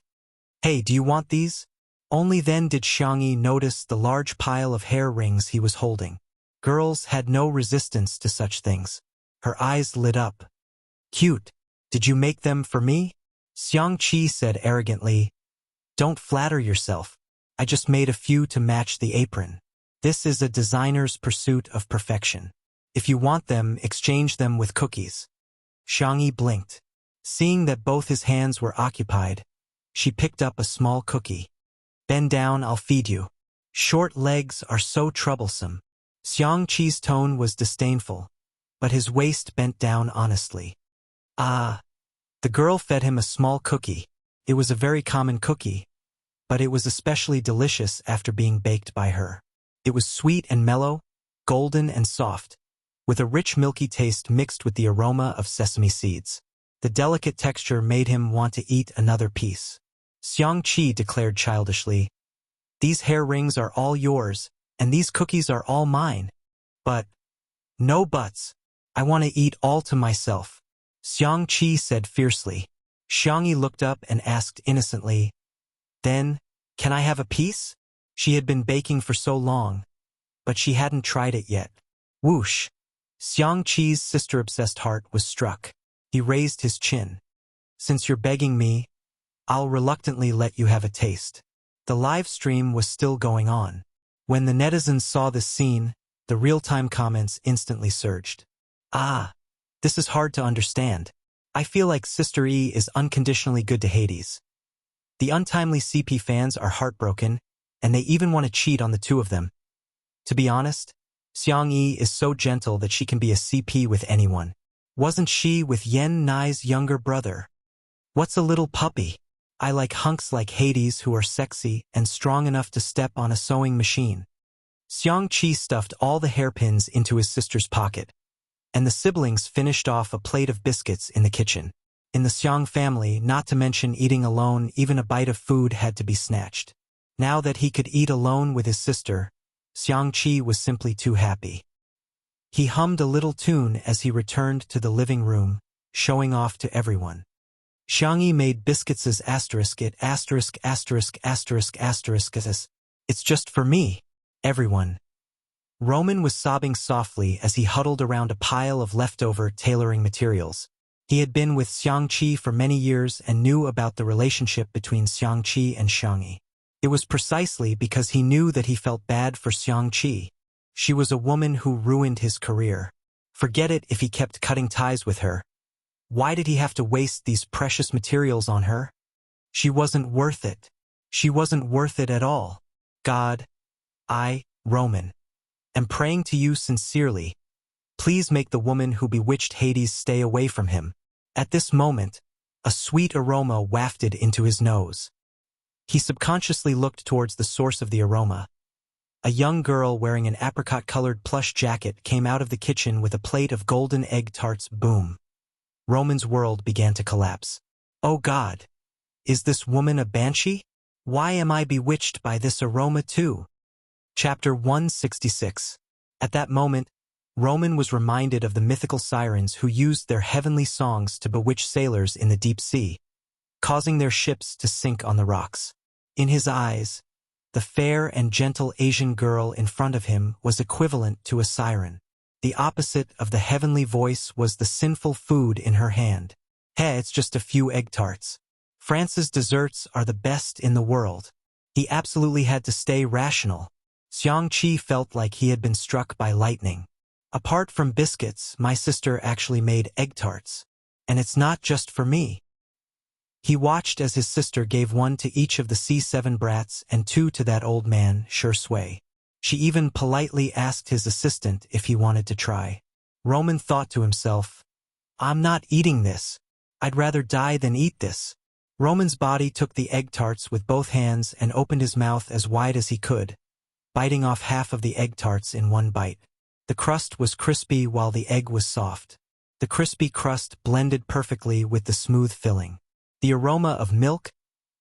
Hey, do you want these? Only then did Xiangyi notice the large pile of hair rings he was holding. Girls had no resistance to such things. Her eyes lit up. Cute. Did you make them for me? Xiangqi said arrogantly. Don't flatter yourself. I just made a few to match the apron. This is a designer's pursuit of perfection. If you want them, exchange them with cookies. Xiangyi blinked. Seeing that both his hands were occupied, she picked up a small cookie. Bend down, I'll feed you. Short legs are so troublesome. Xiangqi's tone was disdainful, but his waist bent down honestly. Ah. The girl fed him a small cookie. It was a very common cookie, but it was especially delicious after being baked by her. It was sweet and mellow, golden and soft, with a rich milky taste mixed with the aroma of sesame seeds. The delicate texture made him want to eat another piece. Xiangqi declared childishly, "These hair rings are all yours, and these cookies are all mine. But, no buts. I want to eat all to myself," Xiangqi said fiercely. Xiangyi looked up and asked innocently, "Then, can I have a piece?" She had been baking for so long, but she hadn't tried it yet. Whoosh! Xiangqi's sister-obsessed heart was struck. He raised his chin. "Since you're begging me, I'll reluctantly let you have a taste." The live stream was still going on. When the netizens saw this scene, the real-time comments instantly surged. "Ah, this is hard to understand. I feel like Sister E is unconditionally good to Hades." The untimely CP fans are heartbroken, and they even want to cheat on the two of them. To be honest, Xiang Yi is so gentle that she can be a CP with anyone. Wasn't she with Yen Nai's younger brother? What's a little puppy? I like hunks like Hades who are sexy and strong enough to step on a sewing machine. Xiang Qi stuffed all the hairpins into his sister's pocket, and the siblings finished off a plate of biscuits in the kitchen. In the Xiang family, not to mention eating alone, even a bite of food had to be snatched. Now that he could eat alone with his sister, Xiang Qi was simply too happy. He hummed a little tune as he returned to the living room, showing off to everyone. Xiangyi made biscuits as asterisk it asterisk asterisk asterisk asterisk as. "It's just for me, everyone." Roman was sobbing softly as he huddled around a pile of leftover tailoring materials. He had been with Xiangqi for many years and knew about the relationship between Xiangqi and Xiangyi. It was precisely because he knew that he felt bad for Xiangqi. She was a woman who ruined his career. Forget it if he kept cutting ties with her. Why did he have to waste these precious materials on her? She wasn't worth it. She wasn't worth it at all. God, Roman, am praying to you sincerely. Please make the woman who bewitched Hades stay away from him. At this moment, a sweet aroma wafted into his nose. He subconsciously looked towards the source of the aroma. A young girl wearing an apricot-colored plush jacket came out of the kitchen with a plate of golden egg tarts. Boom. Roman's world began to collapse. Oh God! Is this woman a banshee? Why am I bewitched by this aroma too? Chapter 166. At that moment, Roman was reminded of the mythical sirens who used their heavenly songs to bewitch sailors in the deep sea, causing their ships to sink on the rocks. In his eyes, the fair and gentle Asian girl in front of him was equivalent to a siren. The opposite of the heavenly voice was the sinful food in her hand. Hey, it's just a few egg tarts. France's desserts are the best in the world. He absolutely had to stay rational. Xiangqi felt like he had been struck by lightning. Apart from biscuits, my sister actually made egg tarts. And it's not just for me. He watched as his sister gave one to each of the C7 brats and two to that old man, Sure Sui. She even politely asked his assistant if he wanted to try. Roman thought to himself, I'm not eating this. I'd rather die than eat this. Roman's body took the egg tarts with both hands and opened his mouth as wide as he could, biting off half of the egg tarts in one bite. The crust was crispy while the egg was soft. The crispy crust blended perfectly with the smooth filling. The aroma of milk,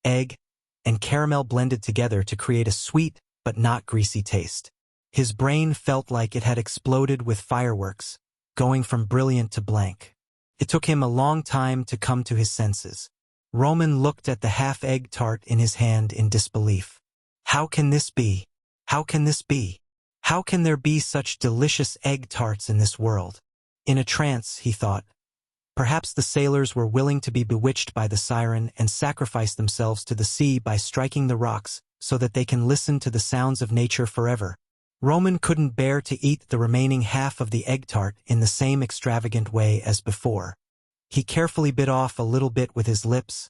egg, and caramel blended together to create a sweet but not greasy taste. His brain felt like it had exploded with fireworks, going from brilliant to blank. It took him a long time to come to his senses. Roman looked at the half-egg tart in his hand in disbelief. How can this be? How can this be? How can there be such delicious egg tarts in this world? In a trance, he thought. Perhaps the sailors were willing to be bewitched by the siren and sacrifice themselves to the sea by striking the rocks so that they can listen to the sounds of nature forever. Roman couldn't bear to eat the remaining half of the egg tart in the same extravagant way as before. He carefully bit off a little bit with his lips,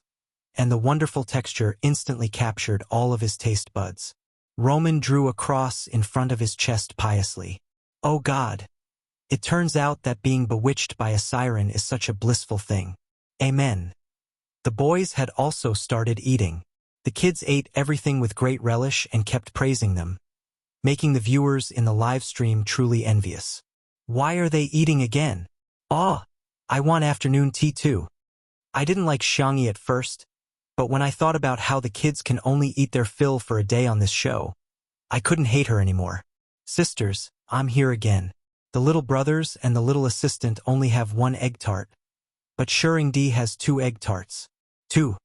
and the wonderful texture instantly captured all of his taste buds. Roman drew a cross in front of his chest piously. Oh God! It turns out that being bewitched by a siren is such a blissful thing. Amen. The boys had also started eating. The kids ate everything with great relish and kept praising them, making the viewers in the live stream truly envious. Why are they eating again? Oh, I want afternoon tea too. I didn't like Xiangyi at first, but when I thought about how the kids can only eat their fill for a day on this show, I couldn't hate her anymore. Sisters, I'm here again. The little brothers and the little assistant only have one egg tart, but Shuringdi has 2 egg tarts. 2.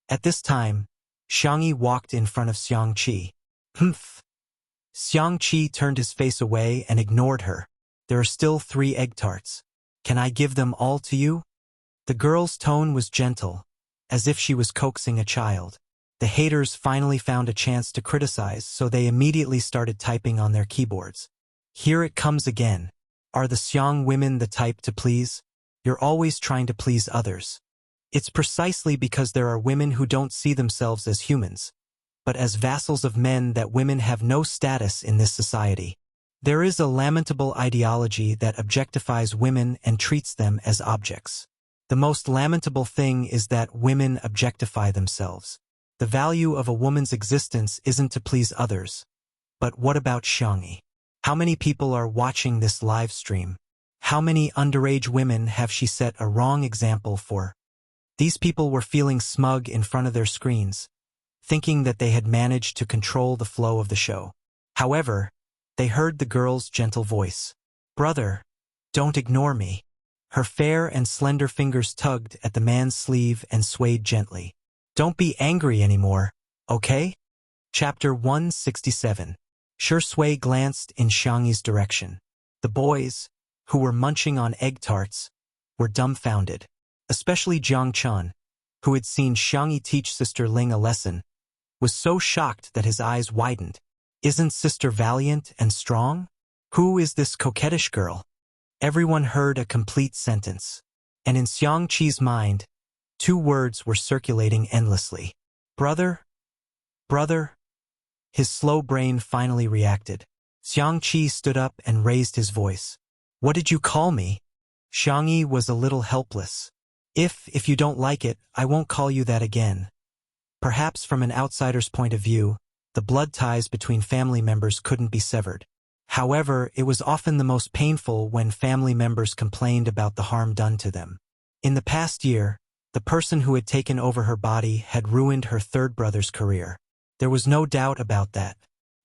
At this time, Xiangyi walked in front of Xiangqi. Humph. Xiangqi turned his face away and ignored her. There are still 3 egg tarts. Can I give them all to you? The girl's tone was gentle, as if she was coaxing a child. The haters finally found a chance to criticize, so they immediately started typing on their keyboards. Here it comes again. Are the Xiang women the type to please? You're always trying to please others. It's precisely because there are women who don't see themselves as humans, but as vassals of men that women have no status in this society. There is a lamentable ideology that objectifies women and treats them as objects. The most lamentable thing is that women objectify themselves. The value of a woman's existence isn't to please others. But what about Xiangyi? How many people are watching this live stream? How many underage women have she set a wrong example for? These people were feeling smug in front of their screens, thinking that they had managed to control the flow of the show. However, they heard the girl's gentle voice. Brother, don't ignore me. Her fair and slender fingers tugged at the man's sleeve and swayed gently. Don't be angry anymore, okay? Chapter 167. Shui glanced in Xiangyi's direction. The boys, who were munching on egg tarts, were dumbfounded, especially Jiang Chun, who had seen Xiangyi teach Sister Ling a lesson, was so shocked that his eyes widened. Isn't Sister valiant and strong? Who is this coquettish girl? Everyone heard a complete sentence, and in Xiangqi's mind, 2 words were circulating endlessly. Brother? Brother? His slow brain finally reacted. Xiangqi stood up and raised his voice. What did you call me? Xiangyi was a little helpless. If you don't like it, I won't call you that again. Perhaps from an outsider's point of view, the blood ties between family members couldn't be severed. However, it was often the most painful when family members complained about the harm done to them. In the past year, the person who had taken over her body had ruined her 3rd brother's career. There was no doubt about that.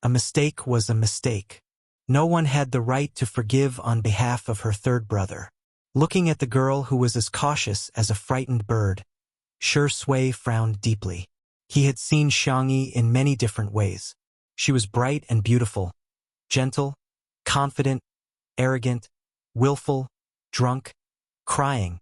A mistake was a mistake. No one had the right to forgive on behalf of her 3rd brother. Looking at the girl who was as cautious as a frightened bird, Shui frowned deeply. He had seen Xiangyi in many different ways. She was bright and beautiful, gentle, confident, arrogant, willful, drunk, crying.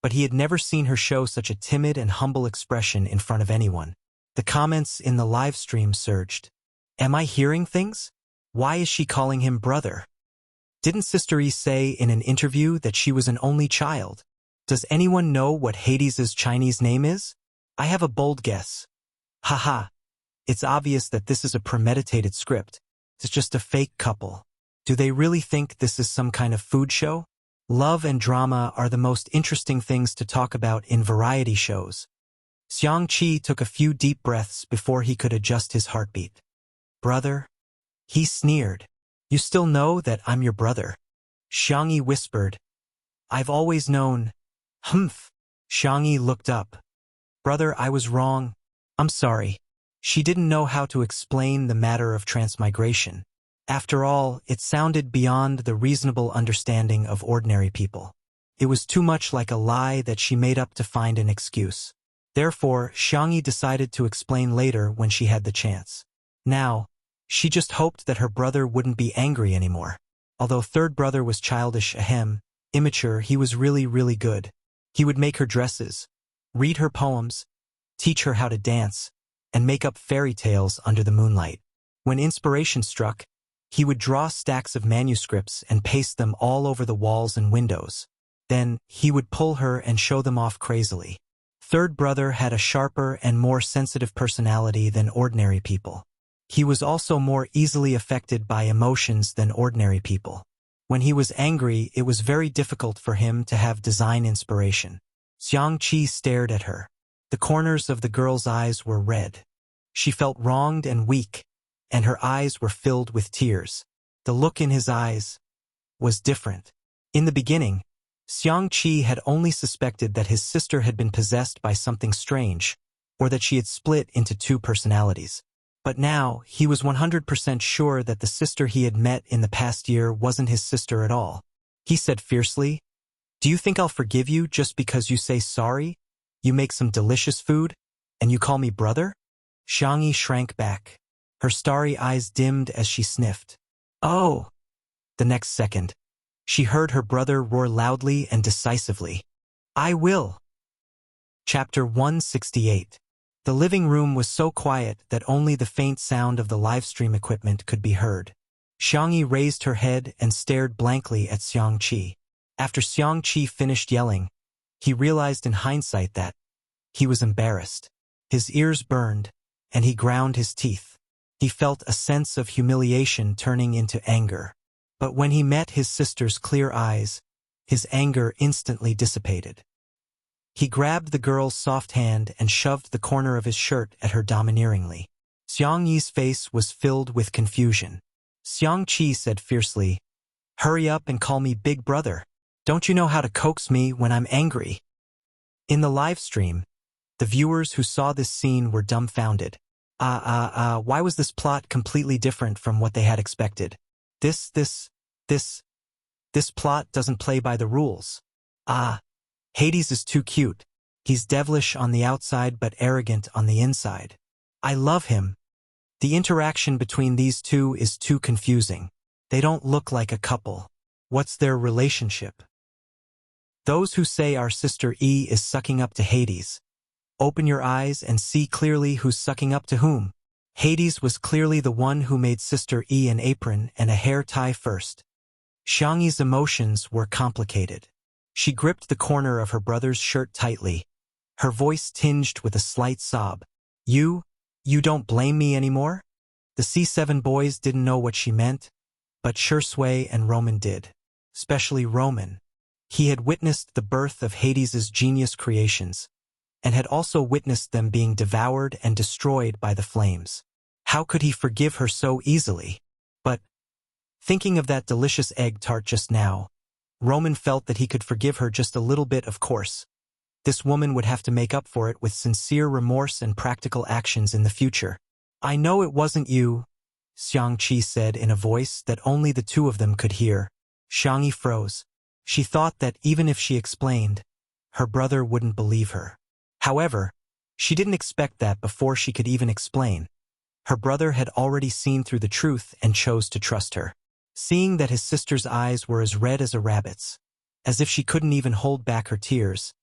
But he had never seen her show such a timid and humble expression in front of anyone. The comments in the live stream surged. Am I hearing things? Why is she calling him brother? Didn't Sister E say in an interview that she was an only child? Does anyone know what Hades's Chinese name is? I have a bold guess. Haha. It's obvious that this is a premeditated script. It's just a fake couple. Do they really think this is some kind of food show? Love and drama are the most interesting things to talk about in variety shows. Xiangqi took a few deep breaths before he could adjust his heartbeat. Brother? He sneered. You still know that I'm your brother? Xiangyi whispered. I've always known. Humph. Xiangyi looked up. Brother, I was wrong. I'm sorry. She didn't know how to explain the matter of transmigration. After all, it sounded beyond the reasonable understanding of ordinary people. It was too much like a lie that she made up to find an excuse. Therefore, Xiangyi decided to explain later when she had the chance. Now, she just hoped that her brother wouldn't be angry anymore. Although 3rd brother was childish, immature, he was really good. He would make her dresses, read her poems, teach her how to dance, and make up fairy tales under the moonlight. When inspiration struck, he would draw stacks of manuscripts and paste them all over the walls and windows. Then, he would pull her and show them off crazily. Third brother had a sharper and more sensitive personality than ordinary people. He was also more easily affected by emotions than ordinary people. When he was angry, it was very difficult for him to have design inspiration. Xiangqi stared at her. The corners of the girl's eyes were red. She felt wronged and weak, and her eyes were filled with tears. The look in his eyes was different. In the beginning, Xiangqi had only suspected that his sister had been possessed by something strange, or that she had split into two personalities. But now, he was 100% sure that the sister he had met in the past year wasn't his sister at all. He said fiercely, "Do you think I'll forgive you just because you say sorry? You make some delicious food, and you call me brother?" Xiangyi shrank back. Her starry eyes dimmed as she sniffed. "Oh!" The next second, she heard her brother roar loudly and decisively, "I will!" Chapter 168. The living room was so quiet that only the faint sound of the livestream equipment could be heard. Xiangyi raised her head and stared blankly at Xiangqi. After Xiangqi finished yelling, he realized in hindsight that he was embarrassed. His ears burned, and he ground his teeth. He felt a sense of humiliation turning into anger. But when he met his sister's clear eyes, his anger instantly dissipated. He grabbed the girl's soft hand and shoved the corner of his shirt at her domineeringly. Xiangyi's face was filled with confusion. Xiangqi said fiercely, "Hurry up and call me big brother. Don't you know how to coax me when I'm angry?" In the live stream, the viewers who saw this scene were dumbfounded. Why was this plot completely different from what they had expected? This plot doesn't play by the rules. Hades is too cute. He's devilish on the outside but arrogant on the inside. I love him. The interaction between these two is too confusing. They don't look like a couple. What's their relationship? Those who say our sister E is sucking up to Hades. Open your eyes and see clearly who's sucking up to whom. Hades was clearly the one who made Sister E an apron and a hair tie first. Xiangyi's emotions were complicated. She gripped the corner of her brother's shirt tightly, her voice tinged with a slight sob. You don't blame me anymore?" The C7 boys didn't know what she meant, but Shui and Roman did. Especially Roman. He had witnessed the birth of Hades's genius creations, and had also witnessed them being devoured and destroyed by the flames. How could he forgive her so easily? But, thinking of that delicious egg tart just now, Roman felt that he could forgive her just a little bit, of course. This woman would have to make up for it with sincere remorse and practical actions in the future. "I know it wasn't you," Xiangqi said in a voice that only the two of them could hear. Xiangyi froze. She thought that even if she explained, her brother wouldn't believe her. However, she didn't expect that before she could even explain. Her brother had already seen through the truth and chose to trust her. Seeing that his sister's eyes were as red as a rabbit's, as if she couldn't even hold back her tears,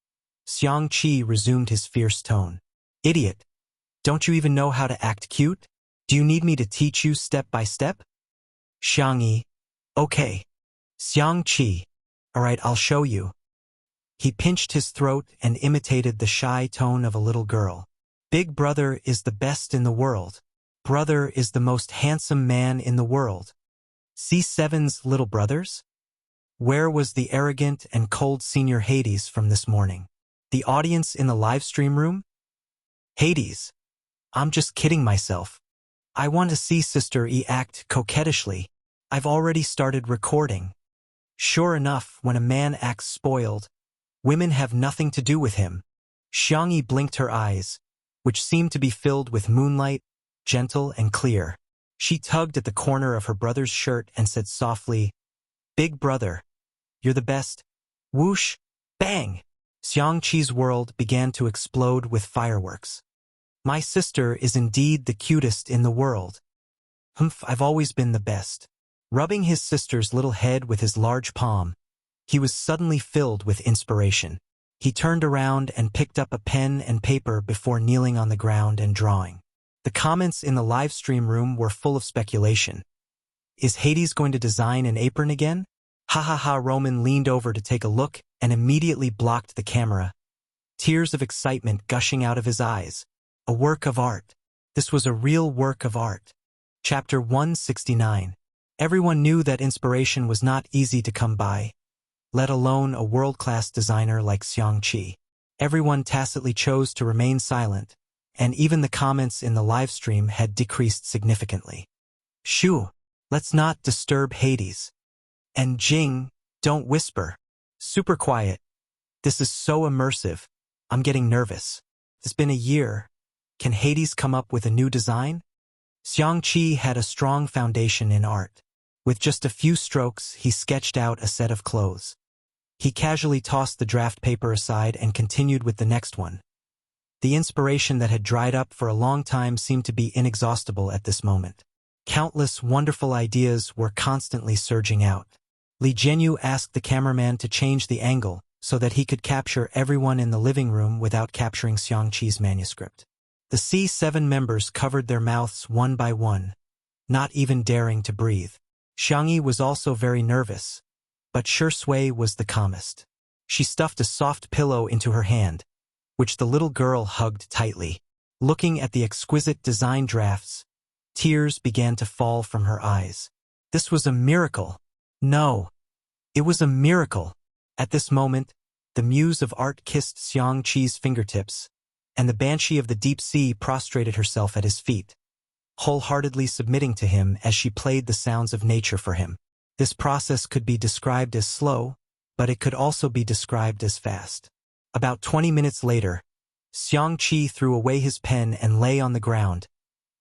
Xiangqi resumed his fierce tone. "Idiot! Don't you even know how to act cute? Do you need me to teach you step by step?" Xiangyi. "Okay. Xiangqi. Alright, I'll show you." He pinched his throat and imitated the shy tone of a little girl. "Big brother is the best in the world. Brother is the most handsome man in the world." C7's little brothers? Where was the arrogant and cold senior Hades from this morning? The audience in the live stream room? "Hades. I'm just kidding myself. I want to see Sister E act coquettishly. I've already started recording." Sure enough, when a man acts spoiled, women have nothing to do with him. Xiangyi blinked her eyes, which seemed to be filled with moonlight, gentle and clear. She tugged at the corner of her brother's shirt and said softly, "Big brother, you're the best." Whoosh! Bang! Xiangqi's world began to explode with fireworks. "My sister is indeed the cutest in the world. I've always been the best." Rubbing his sister's little head with his large palm, he was suddenly filled with inspiration. He turned around and picked up a pen and paper before kneeling on the ground and drawing. The comments in the live stream room were full of speculation. Is Hades going to design an apron again? Ha ha ha. Roman leaned over to take a look and immediately blocked the camera, tears of excitement gushing out of his eyes. A work of art. This was a real work of art. Chapter 169. Everyone knew that inspiration was not easy to come by, let alone a world-class designer like Xiangqi. Everyone tacitly chose to remain silent, and even the comments in the livestream had decreased significantly. Shoo, let's not disturb Hades. And Jing, don't whisper. Super quiet. This is so immersive. I'm getting nervous. It's been a year. Can Hades come up with a new design? Xiangqi had a strong foundation in art. With just a few strokes, he sketched out a set of clothes. He casually tossed the draft paper aside and continued with the next one. The inspiration that had dried up for a long time seemed to be inexhaustible at this moment. Countless wonderful ideas were constantly surging out. Li Jianyu asked the cameraman to change the angle so that he could capture everyone in the living room without capturing Xiangqi's manuscript. The C7 members covered their mouths one by one, not even daring to breathe. Xiangqi was also very nervous, but Shui was the calmest. She stuffed a soft pillow into her hand, which the little girl hugged tightly. Looking at the exquisite design drafts, tears began to fall from her eyes. This was a miracle. No, it was a miracle. At this moment, the muse of art kissed Xiangqi's fingertips, and the banshee of the deep sea prostrated herself at his feet, wholeheartedly submitting to him as she played the sounds of nature for him. This process could be described as slow, but it could also be described as fast. About 20 minutes later, Xiangqi threw away his pen and lay on the ground,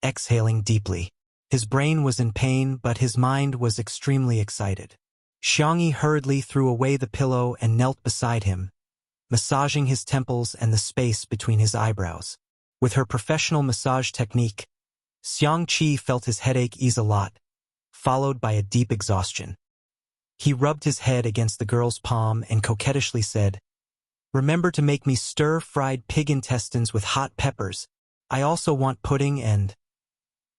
exhaling deeply. His brain was in pain, but his mind was extremely excited. Xiangqi hurriedly threw away the pillow and knelt beside him, massaging his temples and the space between his eyebrows. With her professional massage technique, Xiangqi felt his headache ease a lot, followed by a deep exhaustion. He rubbed his head against the girl's palm and coquettishly said, "Remember to make me stir-fried pig intestines with hot peppers. I also want pudding and—"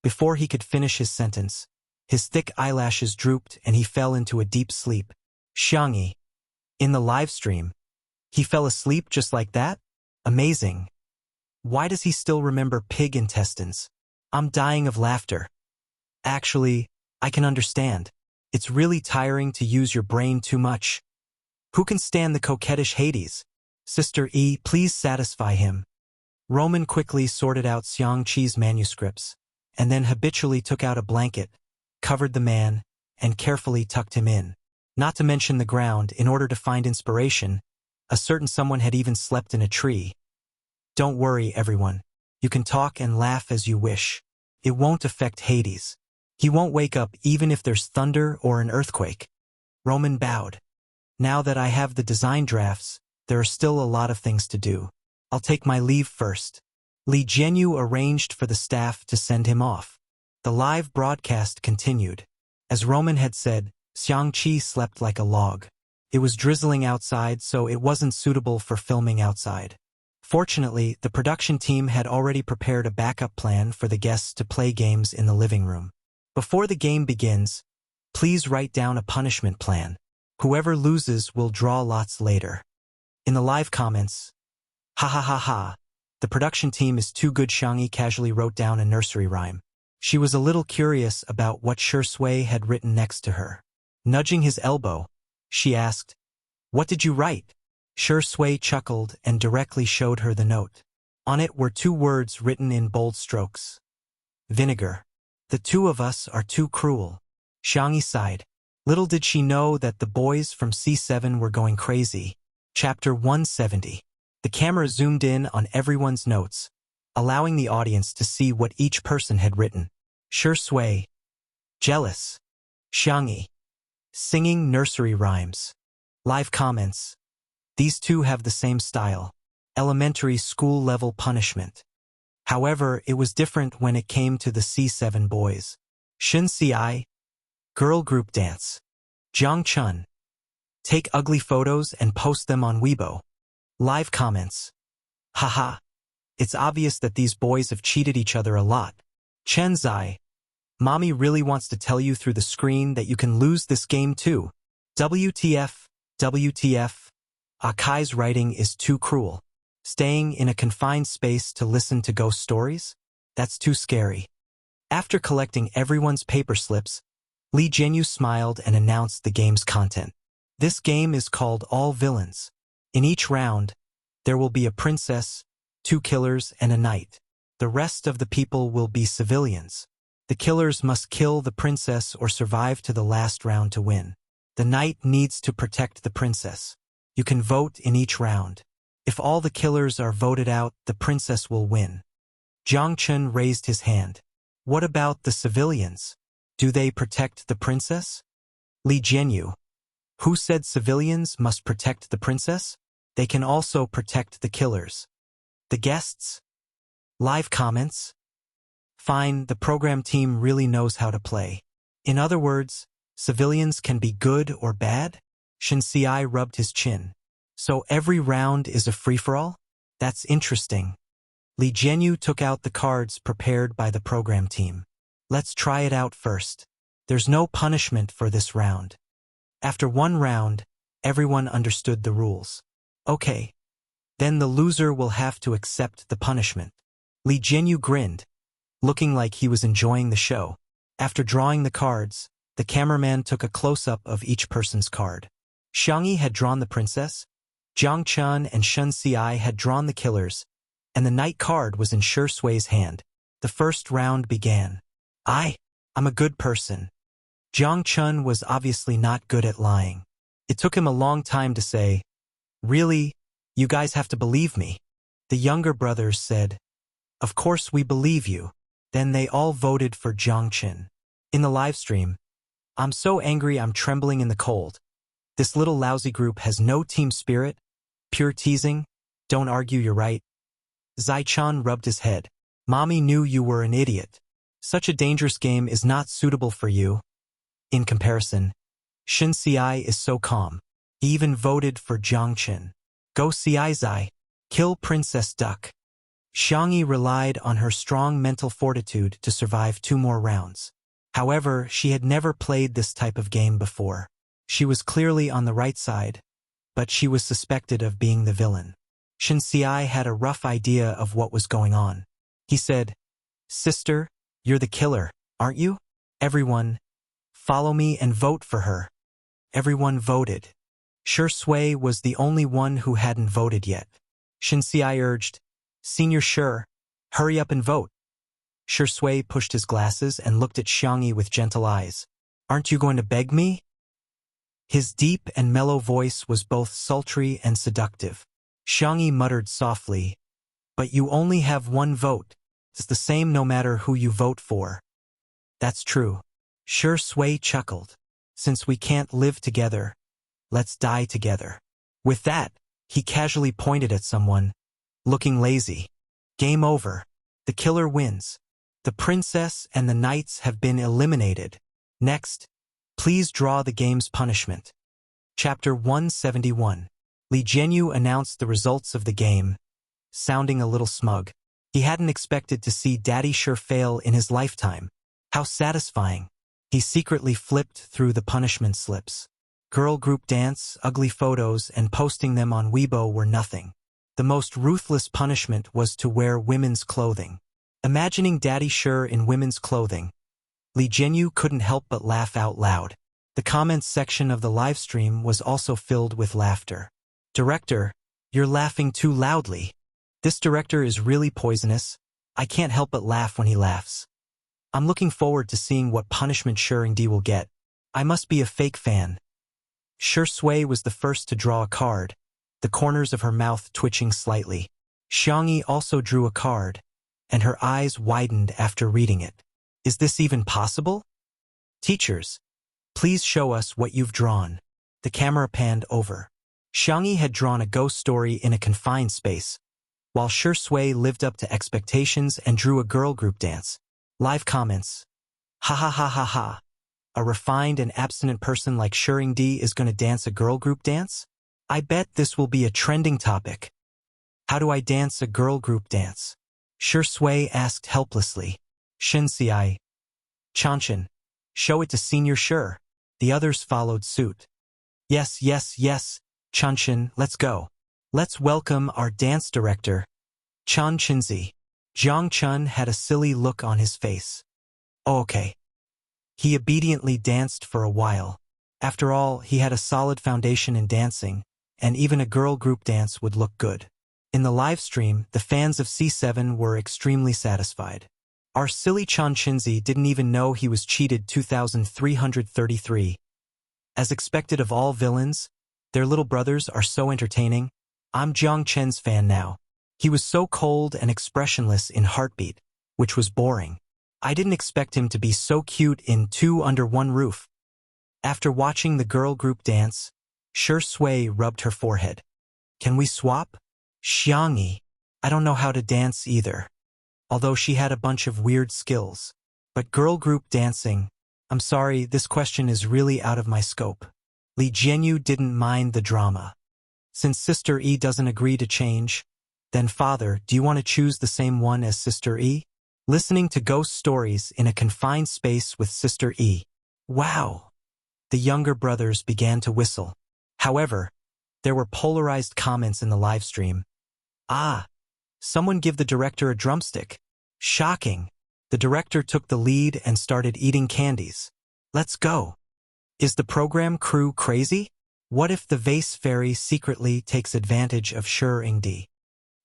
Before he could finish his sentence, his thick eyelashes drooped and he fell into a deep sleep. Xiangqi. In the live stream, he fell asleep just like that? Amazing. Why does he still remember pig intestines? I'm dying of laughter. Actually, I can understand. It's really tiring to use your brain too much. Who can stand the coquettish Hades? Sister E, please satisfy him. Roman quickly sorted out Xiangqi's manuscripts, and then habitually took out a blanket, covered the man, and carefully tucked him in. Not to mention the ground, in order to find inspiration, a certain someone had even slept in a tree. Don't worry, everyone. You can talk and laugh as you wish. It won't affect Hades. He won't wake up even if there's thunder or an earthquake. Roman bowed. Now that I have the design drafts, there are still a lot of things to do. I'll take my leave first. Li Jianyu arranged for the staff to send him off. The live broadcast continued. As Roman had said, Xiangqi slept like a log. It was drizzling outside, so it wasn't suitable for filming outside. Fortunately, the production team had already prepared a backup plan for the guests to play games in the living room. Before the game begins, please write down a punishment plan. Whoever loses will draw lots later. In the live comments, ha ha ha ha, the production team is too good. Xiangqi casually wrote down a nursery rhyme. She was a little curious about what Shui had written next to her. Nudging his elbow, she asked, "What did you write?" Shui chuckled and directly showed her the note. On it were two words written in bold strokes. Vinegar. The two of us are too cruel. Xiangqi sighed. Little did she know that the boys from C7 were going crazy. Chapter 170. The camera zoomed in on everyone's notes, allowing the audience to see what each person had written. Shui. Jealous. Xiangqi. Singing nursery rhymes. Live comments. These two have the same style. Elementary school level punishment. However, it was different when it came to the C7 boys. Shin Ci. Girl group dance. Jiang Chun. Take ugly photos and post them on Weibo. Live comments. Haha. It's obvious that these boys have cheated each other a lot. Chen Zai, Mommy really wants to tell you through the screen that you can lose this game too. WTF, WTF. Akai's writing is too cruel. Staying in a confined space to listen to ghost stories? That's too scary. After collecting everyone's paper slips, Li Jianyu smiled and announced the game's content. This game is called All Villains. In each round, there will be a princess, 2 killers, and a knight. The rest of the people will be civilians. The killers must kill the princess or survive to the last round to win. The knight needs to protect the princess. You can vote in each round. If all the killers are voted out, the princess will win. Jiang Chun raised his hand. What about the civilians? Do they protect the princess? Li Jianyu. Who said civilians must protect the princess? They can also protect the killers. The guests? Live comments? Fine, the program team really knows how to play. In other words, civilians can be good or bad? Shinsiai rubbed his chin. So every round is a free-for-all? That's interesting. Li Jianyu took out the cards prepared by the program team. Let's try it out first. There's no punishment for this round. After one round, everyone understood the rules. Okay. Then the loser will have to accept the punishment. Li Jianyu grinned, looking like he was enjoying the show. After drawing the cards, the cameraman took a close-up of each person's card. Xiangyi had drawn the princess, Jiang Chun and Shun Xiai had drawn the killers, and the knight card was in Shi Sui's hand. The first round began. I'm a good person. Jiang Chun was obviously not good at lying. It took him a long time to say, "Really? You guys have to believe me." The younger brothers said, "Of course we believe you." Then they all voted for Jiang Chun. In the live stream, "I'm so angry I'm trembling in the cold. This little lousy group has no team spirit. Pure teasing. Don't argue, you're right." Zai Chan rubbed his head. "Mommy knew you were an idiot. Such a dangerous game is not suitable for you." In comparison, Shin Xiai is so calm. He even voted for Jiang Chun. "Go Xiai Zai. Kill Princess Duck." Xiangyi relied on her strong mental fortitude to survive 2 more rounds. However, she had never played this type of game before. She was clearly on the right side, but she was suspected of being the villain. Shin Xiai had a rough idea of what was going on. He said, "Sister, you're the killer, aren't you? Everyone, follow me and vote for her." Everyone voted. Shi Sui was the only one who hadn't voted yet. Shin Xiai urged, "Senior Shi, hurry up and vote." Shi Sui pushed his glasses and looked at Xiangyi with gentle eyes. "Aren't you going to beg me?" His deep and mellow voice was both sultry and seductive. Xiangyi muttered softly, "But you only have 1 vote. It's the same no matter who you vote for." "That's true." Shi Sui chuckled. "Since we can't live together, let's die together." With that, he casually pointed at someone, looking lazy. Game over. The killer wins. The princess and the knights have been eliminated. Next, please draw the game's punishment. Chapter 171. Li Jianyu announced the results of the game, sounding a little smug. He hadn't expected to see Daddy Shi fail in his lifetime. How satisfying. He secretly flipped through the punishment slips. Girl group dance, ugly photos, and posting them on Weibo were nothing. The most ruthless punishment was to wear women's clothing. Imagining Daddy Shi in women's clothing, Li Jianyu couldn't help but laugh out loud. The comments section of the livestream was also filled with laughter. "Director, you're laughing too loudly. This director is really poisonous. I can't help but laugh when he laughs. I'm looking forward to seeing what punishment Shuringdi will get. I must be a fake fan." Shi Sui was the first to draw a card, the corners of her mouth twitching slightly. Xiangyi also drew a card, and her eyes widened after reading it. "Is this even possible? Teachers, please show us what you've drawn." The camera panned over. Xiangyi had drawn a ghost story in a confined space, while Shi Sui lived up to expectations and drew a girl group dance. Live comments. "Ha ha ha ha ha. A refined and abstinent person like Shuringdi is going to dance a girl group dance? I bet this will be a trending topic. How do I dance a girl group dance? Shi Sui asked helplessly. Shinsiai. Chanshan. Show it to Senior Shi. The others followed suit. Yes, yes, yes, Chanshan, let's go. Let's welcome our dance director, Chan Chinzi. Jiang Chun had a silly look on his face. Oh, okay. He obediently danced for a while. After all, he had a solid foundation in dancing, and even a girl group dance would look good. In the live stream, the fans of C7 were extremely satisfied. Our silly Chan Chinzi didn't even know he was cheated 2,333. As expected of all villains, their little brothers are so entertaining. I'm Jiang Chen's fan now. He was so cold and expressionless in Heartbeat, which was boring. I didn't expect him to be so cute in Two Under One Roof. After watching the girl group dance, Shi Sui rubbed her forehead. Can we swap? Xiangyi. I don't know how to dance either. Although she had a bunch of weird skills. But girl group dancing, I'm sorry, this question is really out of my scope. Li Jianyu didn't mind the drama. Since Sister E doesn't agree to change, then father, do you want to choose the same one as Sister E? Listening to ghost stories in a confined space with Sister E. Wow! The younger brothers began to whistle. However, there were polarized comments in the live stream. Ah! Someone give the director a drumstick. Shocking! The director took the lead and started eating candies. Let's go! Is the program crew crazy? What if the vase fairy secretly takes advantage of Shi Yingdi?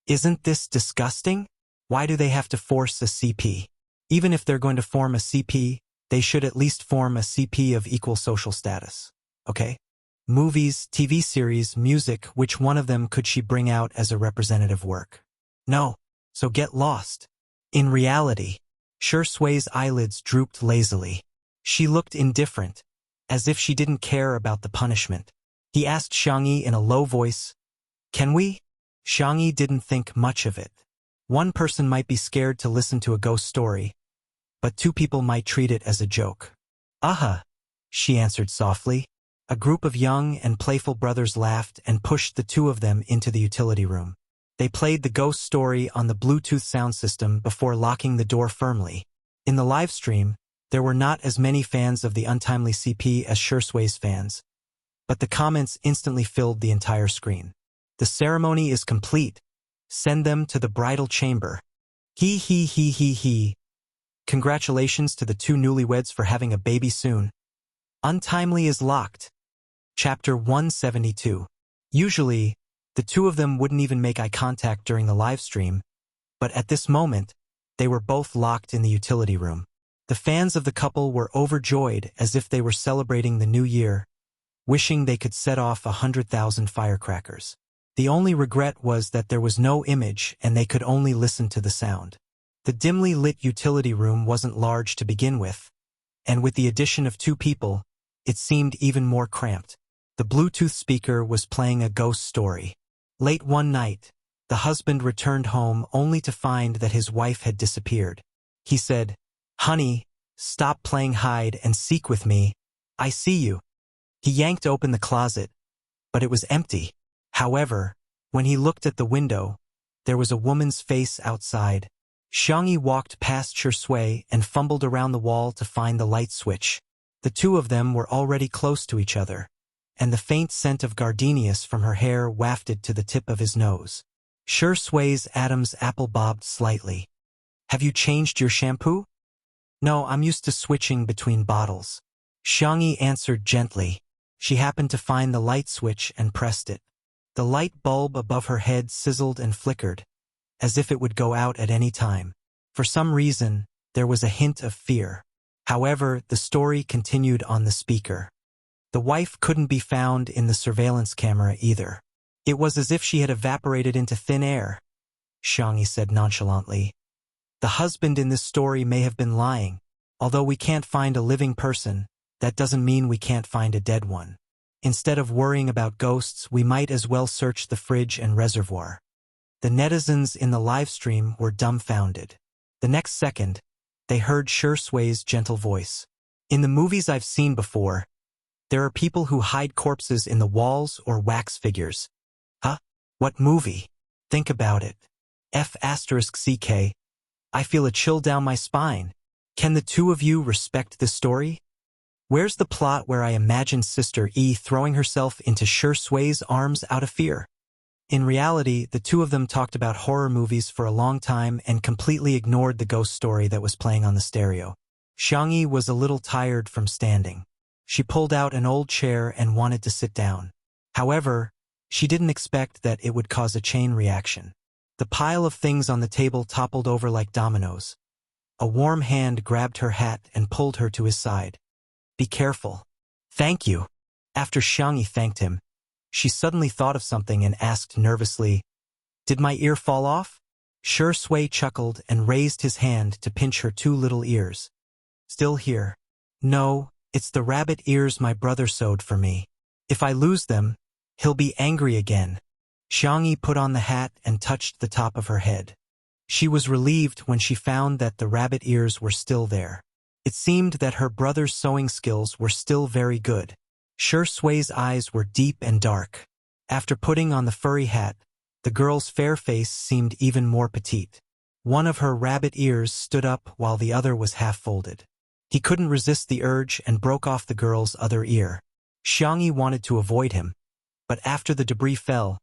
Isn't this disgusting? Why do they have to force a CP? Even if they're going to form a CP, they should at least form a CP of equal social status. Okay? Movies, TV series, music, which one of them could she bring out as a representative work? No. So get lost. In reality, Shi Sui's eyelids drooped lazily. She looked indifferent, as if she didn't care about the punishment. He asked Xiangyi in a low voice, Can we? Xiangyi didn't think much of it. One person might be scared to listen to a ghost story, but two people might treat it as a joke. Aha! She answered softly. A group of young and playful brothers laughed and pushed the two of them into the utility room. They played the ghost story on the Bluetooth sound system before locking the door firmly. In the live stream, there were not as many fans of the untimely CP as Shi Sui's fans, but the comments instantly filled the entire screen. The ceremony is complete. Send them to the bridal chamber. He he he he he. Congratulations to the two newlyweds for having a baby soon. Untimely is locked. Chapter 172. Usually, the two of them wouldn't even make eye contact during the live stream, but at this moment, they were both locked in the utility room. The fans of the couple were overjoyed as if they were celebrating the new year, wishing they could set off 100,000 firecrackers. The only regret was that there was no image and they could only listen to the sound. The dimly lit utility room wasn't large to begin with, and with the addition of two people, it seemed even more cramped. The Bluetooth speaker was playing a ghost story. Late one night, the husband returned home only to find that his wife had disappeared. He said, Honey, stop playing hide and seek with me. I see you. He yanked open the closet, but it was empty. However, when he looked at the window, there was a woman's face outside. Xiangyi walked past Shi Sui and fumbled around the wall to find the light switch. The two of them were already close to each other, and the faint scent of gardenias from her hair wafted to the tip of his nose. Shi Sui's Adam's apple bobbed slightly. Have you changed your shampoo? No, I'm used to switching between bottles. Xiangyi answered gently. She happened to find the light switch and pressed it. The light bulb above her head sizzled and flickered, as if it would go out at any time. For some reason, there was a hint of fear. However, the story continued on the speaker. The wife couldn't be found in the surveillance camera either. It was as if she had evaporated into thin air, Xiangyi said nonchalantly. The husband in this story may have been lying. Although we can't find a living person, that doesn't mean we can't find a dead one. Instead of worrying about ghosts, we might as well search the fridge and reservoir. The netizens in the live stream were dumbfounded. The next second, they heard Shi Sui's gentle voice. In the movies I've seen before, there are people who hide corpses in the walls or wax figures. Huh? What movie? Think about it. F***CK. I feel a chill down my spine. Can the two of you respect this story? Where's the plot where I imagine Sister E throwing herself into Sui's arms out of fear? In reality, the two of them talked about horror movies for a long time and completely ignored the ghost story that was playing on the stereo. Xiangyi was a little tired from standing. She pulled out an old chair and wanted to sit down. However, she didn't expect that it would cause a chain reaction. The pile of things on the table toppled over like dominoes. A warm hand grabbed her hat and pulled her to his side. Be careful. Thank you. After Xiangyi thanked him, she suddenly thought of something and asked nervously, Did my ear fall off? Shui chuckled and raised his hand to pinch her two little ears. Still here. No, it's the rabbit ears my brother sewed for me. If I lose them, he'll be angry again. Xiangyi put on the hat and touched the top of her head. She was relieved when she found that the rabbit ears were still there. It seemed that her brother's sewing skills were still very good. Sui's eyes were deep and dark. After putting on the furry hat, the girl's fair face seemed even more petite. One of her rabbit ears stood up while the other was half-folded. He couldn't resist the urge and broke off the girl's other ear. Xiangyi wanted to avoid him, but after the debris fell,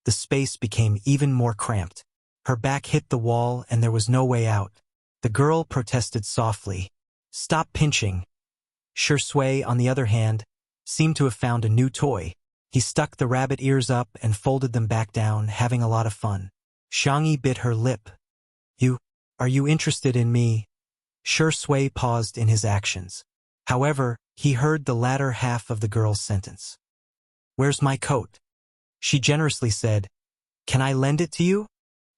the space became even more cramped. Her back hit the wall and there was no way out. The girl protested softly. Stop pinching. Shui, on the other hand, seemed to have found a new toy. He stuck the rabbit ears up and folded them back down, having a lot of fun. Xiangyi bit her lip. Are you interested in me? Shui paused in his actions. However, he heard the latter half of the girl's sentence. Where's my coat? She generously said, Can I lend it to you?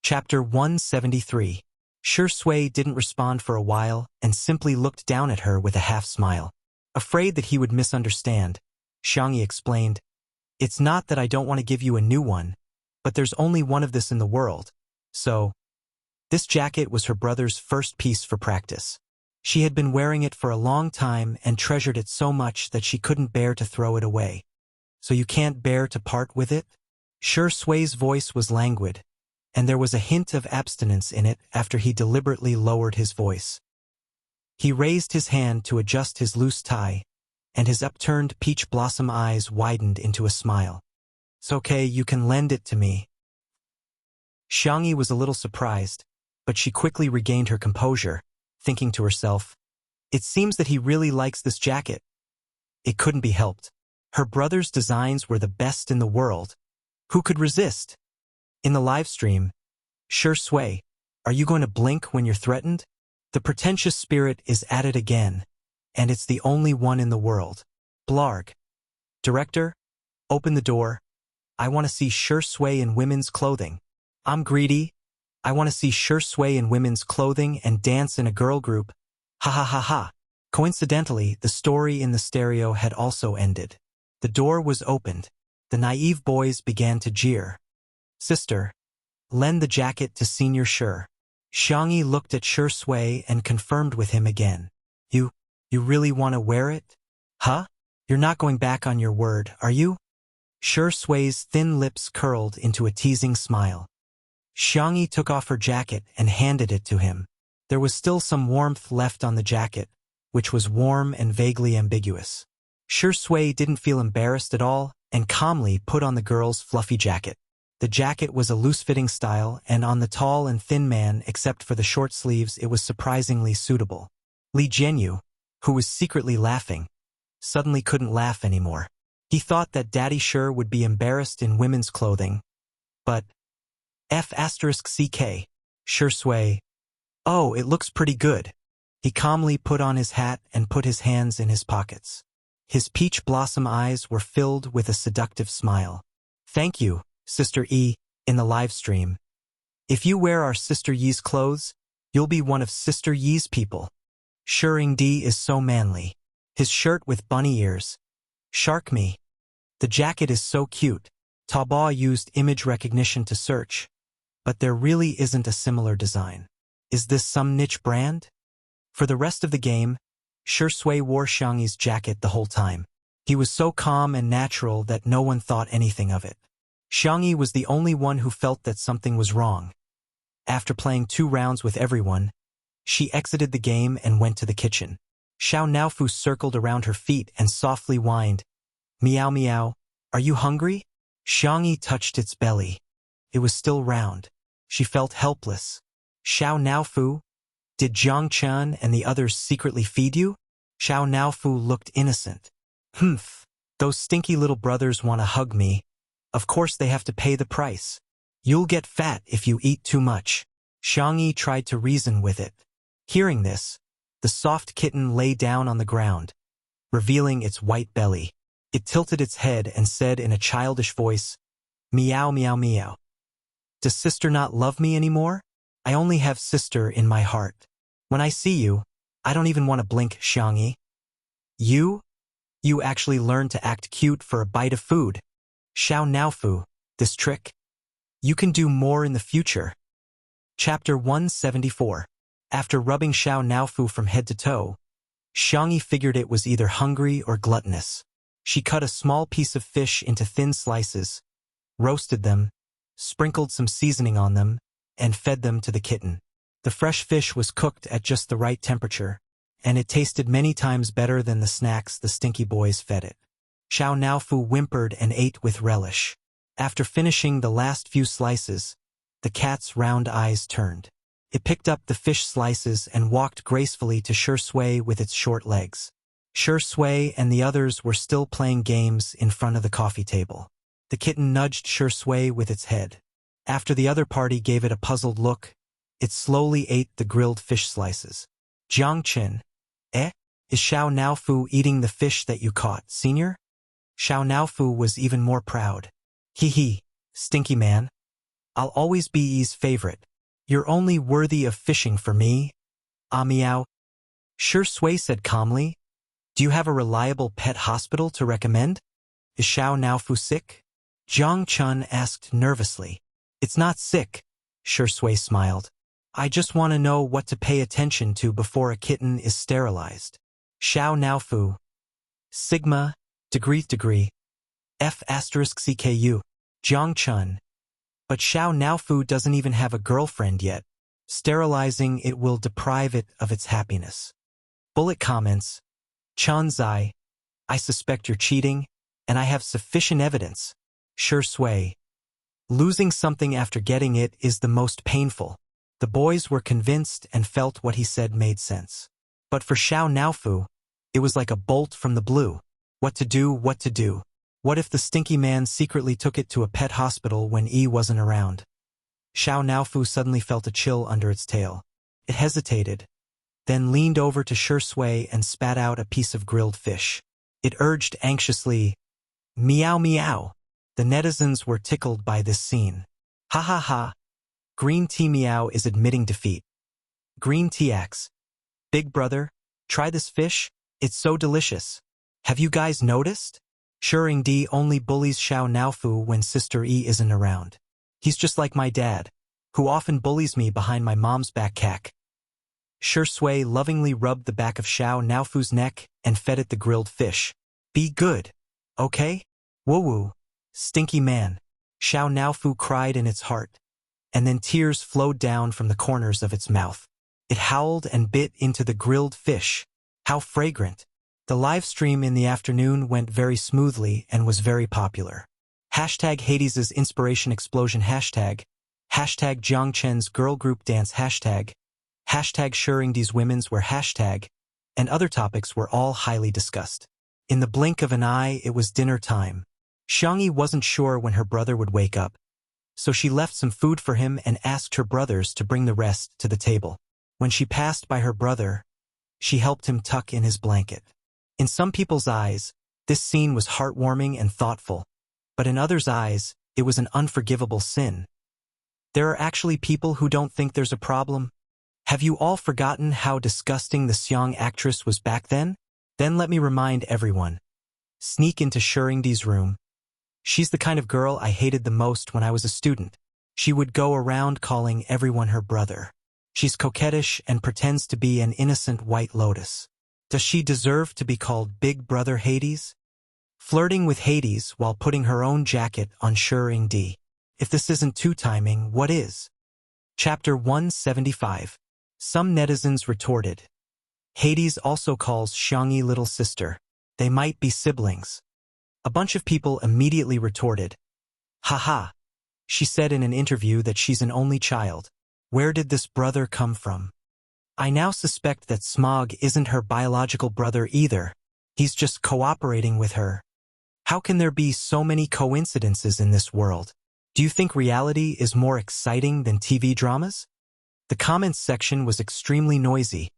Chapter 173. Shui didn't respond for a while and simply looked down at her with a half-smile. Afraid that he would misunderstand, Xiangyi explained, It's not that I don't want to give you a new one, but there's only one of this in the world. So, this jacket was her brother's first piece for practice. She had been wearing it for a long time and treasured it so much that she couldn't bear to throw it away. So you can't bear to part with it? Sui's voice was languid, and there was a hint of abstinence in it after he deliberately lowered his voice. He raised his hand to adjust his loose tie, and his upturned peach blossom eyes widened into a smile. It's okay, you can lend it to me. Xiangyi was a little surprised, but she quickly regained her composure, thinking to herself, It seems that he really likes this jacket. It couldn't be helped. Her brother's designs were the best in the world. Who could resist? In the live stream, Shui, are you going to blink when you're threatened? The pretentious spirit is at it again, and it's the only one in the world. Blarg. Director, open the door. I want to see Shui in women's clothing. I'm greedy. I want to see Shui in women's clothing and dance in a girl group. Ha ha ha ha. Coincidentally, the story in the stereo had also ended. The door was opened. The naive boys began to jeer. Sister, lend the jacket to Senior Sure. Xiangyi looked at Shui and confirmed with him again. You really want to wear it? Huh? You're not going back on your word, are you? Shui's thin lips curled into a teasing smile. Xiangyi took off her jacket and handed it to him. There was still some warmth left on the jacket, which was warm and vaguely ambiguous. Shui didn't feel embarrassed at all and calmly put on the girl's fluffy jacket. The jacket was a loose-fitting style, and on the tall and thin man, except for the short sleeves, it was surprisingly suitable. Li Jianyu, who was secretly laughing, suddenly couldn't laugh anymore. He thought that Daddy Sure would be embarrassed in women's clothing, but F***CK, Shui, oh, it looks pretty good. He calmly put on his hat and put his hands in his pockets. His peach blossom eyes were filled with a seductive smile. Thank you, Sister E, in the live stream. If you wear our Sister Yi's clothes, you'll be one of Sister Yi's people. Shuring D is so manly. His shirt with bunny ears. Shark me. The jacket is so cute. Taobao used image recognition to search, but there really isn't a similar design. Is this some niche brand? For the rest of the game, Shui wore Xiangyi's jacket the whole time. He was so calm and natural that no one thought anything of it. Xiangyi was the only one who felt that something was wrong. After playing 2 rounds with everyone, she exited the game and went to the kitchen. Xiao Naofu circled around her feet and softly whined, "Meow meow, are you hungry?" Xiangyi touched its belly. It was still round. She felt helpless. "Xiao Naofu, did Jiang Chen and the others secretly feed you?" Xiao Naofu looked innocent. "Humph, those stinky little brothers want to hug me. Of course they have to pay the price. You'll get fat if you eat too much." Xiangyi tried to reason with it. Hearing this, the soft kitten lay down on the ground, revealing its white belly. It tilted its head and said in a childish voice, "Meow meow meow. Does sister not love me anymore? I only have sister in my heart. When I see you, I don't even want to blink." Xiangyi. You actually learned to act cute for a bite of food. Xiao Naofu, this trick? You can do more in the future. Chapter 174. After rubbing Xiao Naofu from head to toe, Xiangyi figured it was either hungry or gluttonous. She cut a small piece of fish into thin slices, roasted them, sprinkled some seasoning on them, and fed them to the kitten. The fresh fish was cooked at just the right temperature, and it tasted many times better than the snacks the stinky boys fed it. Xiao Naofu whimpered and ate with relish. After finishing the last few slices, the cat's round eyes turned. It picked up the fish slices and walked gracefully to Shui with its short legs. Shui and the others were still playing games in front of the coffee table. The kitten nudged Shui with its head. After the other party gave it a puzzled look, it slowly ate the grilled fish slices. "Jiang Qin, is Xiao Naofu eating the fish that you caught, senior?" Xiao Naofu was even more proud. "Hee, stinky man. I'll always be Yi's favorite. You're only worthy of fishing for me." "Ah meow." Shui said calmly, "Do you have a reliable pet hospital to recommend? Is Xiao Naofu sick?" Jiang Chun asked nervously. "It's not sick," Shui smiled. "I just want to know what to pay attention to before a kitten is sterilized." Xiao Naofu. Sigma, degree, F*CKU. Jiang Chun. "But Xiao Naofu doesn't even have a girlfriend yet. Sterilizing it will deprive it of its happiness." Bullet comments. Chun Zai. "I suspect you're cheating, and I have sufficient evidence." Shui. "Losing something after getting it is the most painful." The boys were convinced and felt what he said made sense. But for Xiao Naofu, it was like a bolt from the blue. What to do? What if the stinky man secretly took it to a pet hospital when Yi wasn't around? Xiao Naofu suddenly felt a chill under its tail. It hesitated, then leaned over to Shui and spat out a piece of grilled fish. It urged anxiously, "Meow meow." The netizens were tickled by this scene. "Ha ha ha. Green Tea Meow is admitting defeat." Green Tea Axe. "Big brother, try this fish. It's so delicious. Have you guys noticed? Shuring D only bullies Xiao Naofu when Sister E isn't around. He's just like my dad, who often bullies me behind my mom's back cack." Shui lovingly rubbed the back of Xiao Naofu's neck and fed it the grilled fish. "Be good, okay? Woo-woo, stinky man." Xiao Naofu cried in its heart, and then tears flowed down from the corners of its mouth. It howled and bit into the grilled fish. How fragrant. The live stream in the afternoon went very smoothly and was very popular. Hashtag Hades' Inspiration Explosion hashtag Jiang Chen's Girl Group Dance hashtag Shuringdi's Women's Wear hashtag, and other topics were all highly discussed. In the blink of an eye, it was dinner time. Xiangyi wasn't sure when her brother would wake up, so she left some food for him and asked her brothers to bring the rest to the table. When she passed by her brother, she helped him tuck in his blanket. In some people's eyes, this scene was heartwarming and thoughtful, but in others' eyes, it was an unforgivable sin. There are actually people who don't think there's a problem. Have you all forgotten how disgusting the Xiang actress was back then? Then let me remind everyone. Sneak into Shuringdi's room. She's the kind of girl I hated the most when I was a student. She would go around calling everyone her brother. She's coquettish and pretends to be an innocent white lotus. Does she deserve to be called Big Brother Hades? flirting with Hades while putting her own jacket on Shuri. If this isn't two timing, what is? Chapter 175. Some netizens retorted. Hades also calls Xiangyi little sister. They might be siblings. A bunch of people immediately retorted. Haha. She said in an interview that she's an only child. Where did this brother come from? I now suspect that Smog isn't her biological brother either. He's just cooperating with her. How can there be so many coincidences in this world? Do you think reality is more exciting than TV dramas? The comments section was extremely noisy,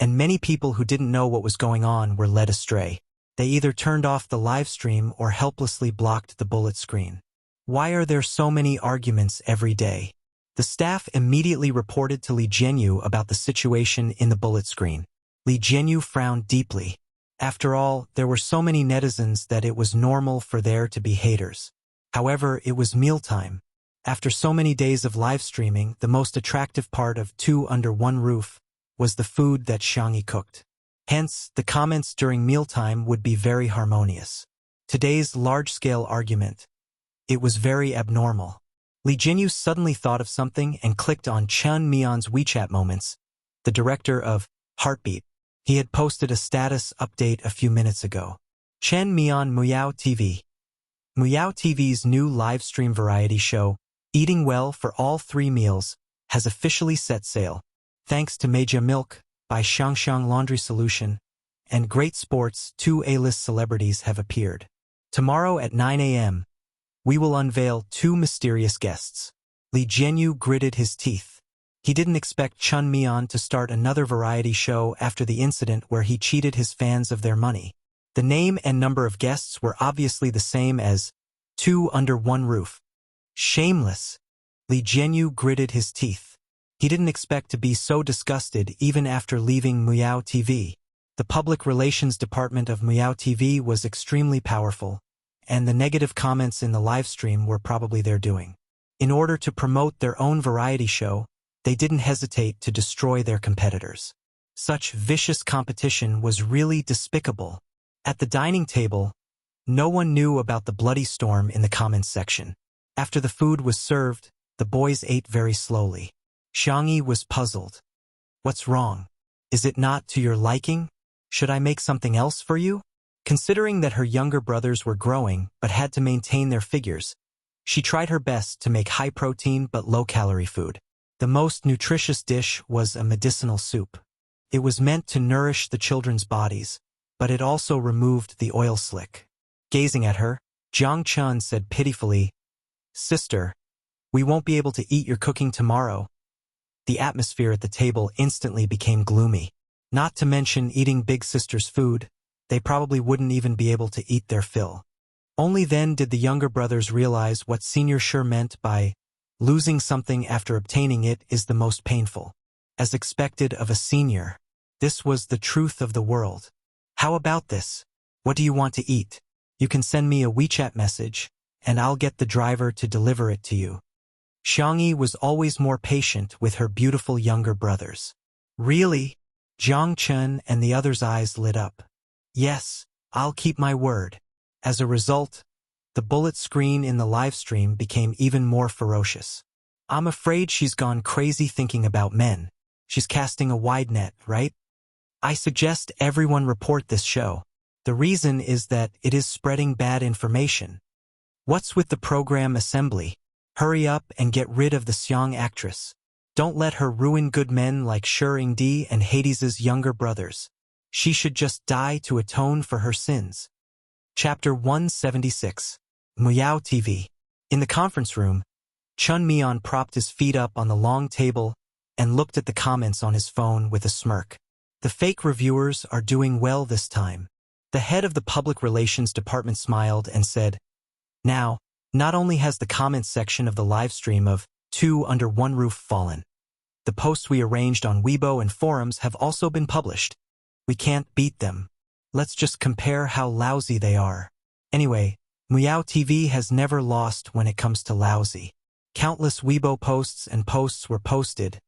and many people who didn't know what was going on were led astray. They either turned off the live stream or helplessly blocked the bullet screen. Why are there so many arguments every day? The staff immediately reported to Li Jianyu about the situation in the bullet screen. Li Jianyu frowned deeply. After all, there were so many netizens that it was normal for there to be haters. However, it was mealtime. After so many days of live streaming, the most attractive part of Two Under One Roof was the food that Xiangyi cooked. Hence, the comments during mealtime would be very harmonious. Today's large-scale argument. It was very abnormal. Li Jianyu suddenly thought of something and clicked on Chen Mian's WeChat Moments, the director of Heartbeat. He had posted a status update a few minutes ago. Chen Mian Muyao TV. Muyao TV's new live stream variety show, Eating Well for All 3 Meals, has officially set sail. Thanks to Meija Milk by Shangxiang Laundry Solution and Great Sports, 2 A-list celebrities have appeared. Tomorrow at 9 a.m., we will unveil 2 mysterious guests. Li Jianyu gritted his teeth. He didn't expect Chen Mian to start another variety show after the incident where he cheated his fans of their money. The name and number of guests were obviously the same as Two Under One Roof. Shameless. Li Jianyu gritted his teeth. He didn't expect to be so disgusted even after leaving Muyao TV. The public relations department of Muyao TV was extremely powerful, and the negative comments in the live stream were probably their doing. In order to promote their own variety show, they didn't hesitate to destroy their competitors. Such vicious competition was really despicable. At the dining table, no one knew about the bloody storm in the comments section. After the food was served, the boys ate very slowly. Xiangyi was puzzled. What's wrong? Is it not to your liking? Should I make something else for you? Considering that her younger brothers were growing but had to maintain their figures, she tried her best to make high-protein but low-calorie food. The most nutritious dish was a medicinal soup. It was meant to nourish the children's bodies, but it also removed the oil slick. Gazing at her, Jiang Chun said pitifully, "Sister, we won't be able to eat your cooking tomorrow." The atmosphere at the table instantly became gloomy. Not to mention eating big sister's food, they probably wouldn't even be able to eat their fill. Only then did the younger brothers realize what Senior Sure meant by losing something after obtaining it is the most painful. As expected of a senior, this was the truth of the world. How about this? What do you want to eat? You can send me a WeChat message, and I'll get the driver to deliver it to you. Xiangyi was always more patient with her beautiful younger brothers. Really? Jiang Chun and the others' eyes lit up. Yes, I'll keep my word. As a result, the bullet screen in the live stream became even more ferocious. I'm afraid she's gone crazy thinking about men. She's casting a wide net, right? I suggest everyone report this show. The reason is that it is spreading bad information. What's with the program assembly? Hurry up and get rid of the Xiang actress. Don't let her ruin good men like Shuri and Hades's younger brothers. She should just die to atone for her sins. Chapter 176. Muyao TV. In the conference room, Chun Mian propped his feet up on the long table and looked at the comments on his phone with a smirk. The fake reviewers are doing well this time. The head of the public relations department smiled and said, "Now, not only has the comments section of the live stream of Two Under One Roof fallen, the posts we arranged on Weibo and forums have also been published. We can't beat them. Let's just compare how lousy they are." Anyway, Muyao TV has never lost when it comes to lousy. Countless Weibo posts and posts were posted,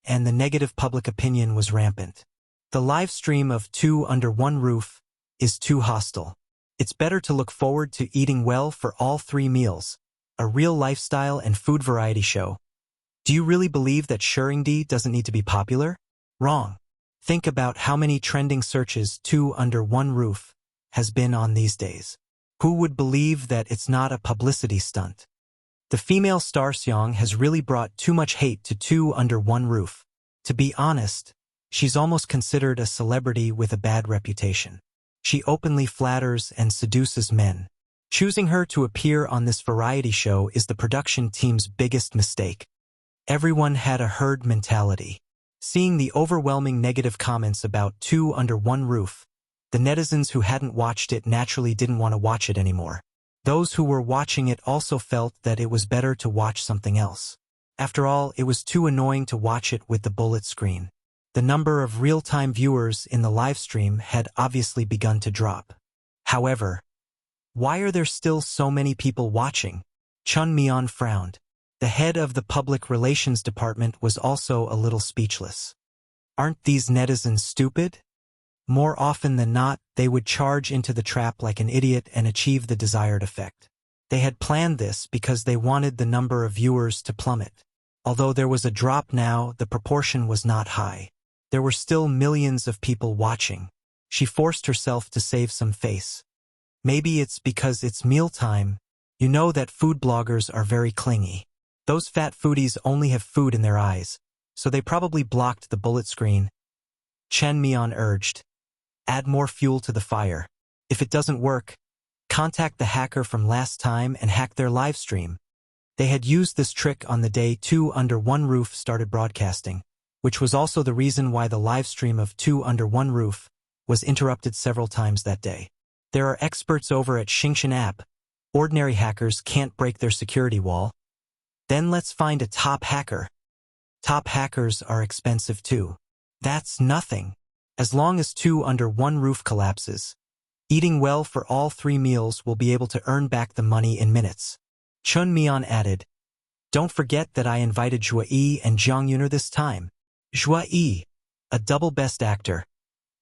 and the negative public opinion was rampant. The live stream of Two Under One Roof is too hostile. It's better to look forward to eating well for all 3 meals, a real lifestyle and food variety show. Do you really believe that Shuringdi doesn't need to be popular? Wrong. Think about how many trending searches 2 under 1 roof has been on these days. Who would believe that it's not a publicity stunt? The female star Seong has really brought too much hate to 2 under 1 roof. To be honest, she's almost considered a celebrity with a bad reputation. She openly flatters and seduces men. Choosing her to appear on this variety show is the production team's biggest mistake. Everyone had a herd mentality. Seeing the overwhelming negative comments about 2 under 1 roof, the netizens who hadn't watched it naturally didn't want to watch it anymore. Those who were watching it also felt that it was better to watch something else. After all, it was too annoying to watch it with the bullet screen. The number of real-time viewers in the livestream had obviously begun to drop. However, why are there still so many people watching? Chun Myeon frowned. The head of the public relations department was also a little speechless. Aren't these netizens stupid? More often than not, they would charge into the trap like an idiot and achieve the desired effect. They had planned this because they wanted the number of viewers to plummet. Although there was a drop now, the proportion was not high. There were still millions of people watching. She forced herself to save some face. Maybe it's because it's mealtime. You know that food bloggers are very clingy. Those fat foodies only have food in their eyes, so they probably blocked the bullet screen. Chen Myeon urged. Add more fuel to the fire. If it doesn't work, contact the hacker from last time and hack their live stream. They had used this trick on the day 2 under 1 roof started broadcasting, which was also the reason why the live stream of 2 under 1 roof was interrupted several times that day. There are experts over at Xingshan app. Ordinary hackers can't break their security wall. Then let's find a top hacker. Top hackers are expensive too. That's nothing. As long as 2 under 1 roof collapses, eating well for all 3 meals will be able to earn back the money in minutes. Chun Myeon added, don't forget that I invited Zhua Yi and Jang Yuner this time. Zhua Yi, a double best actor,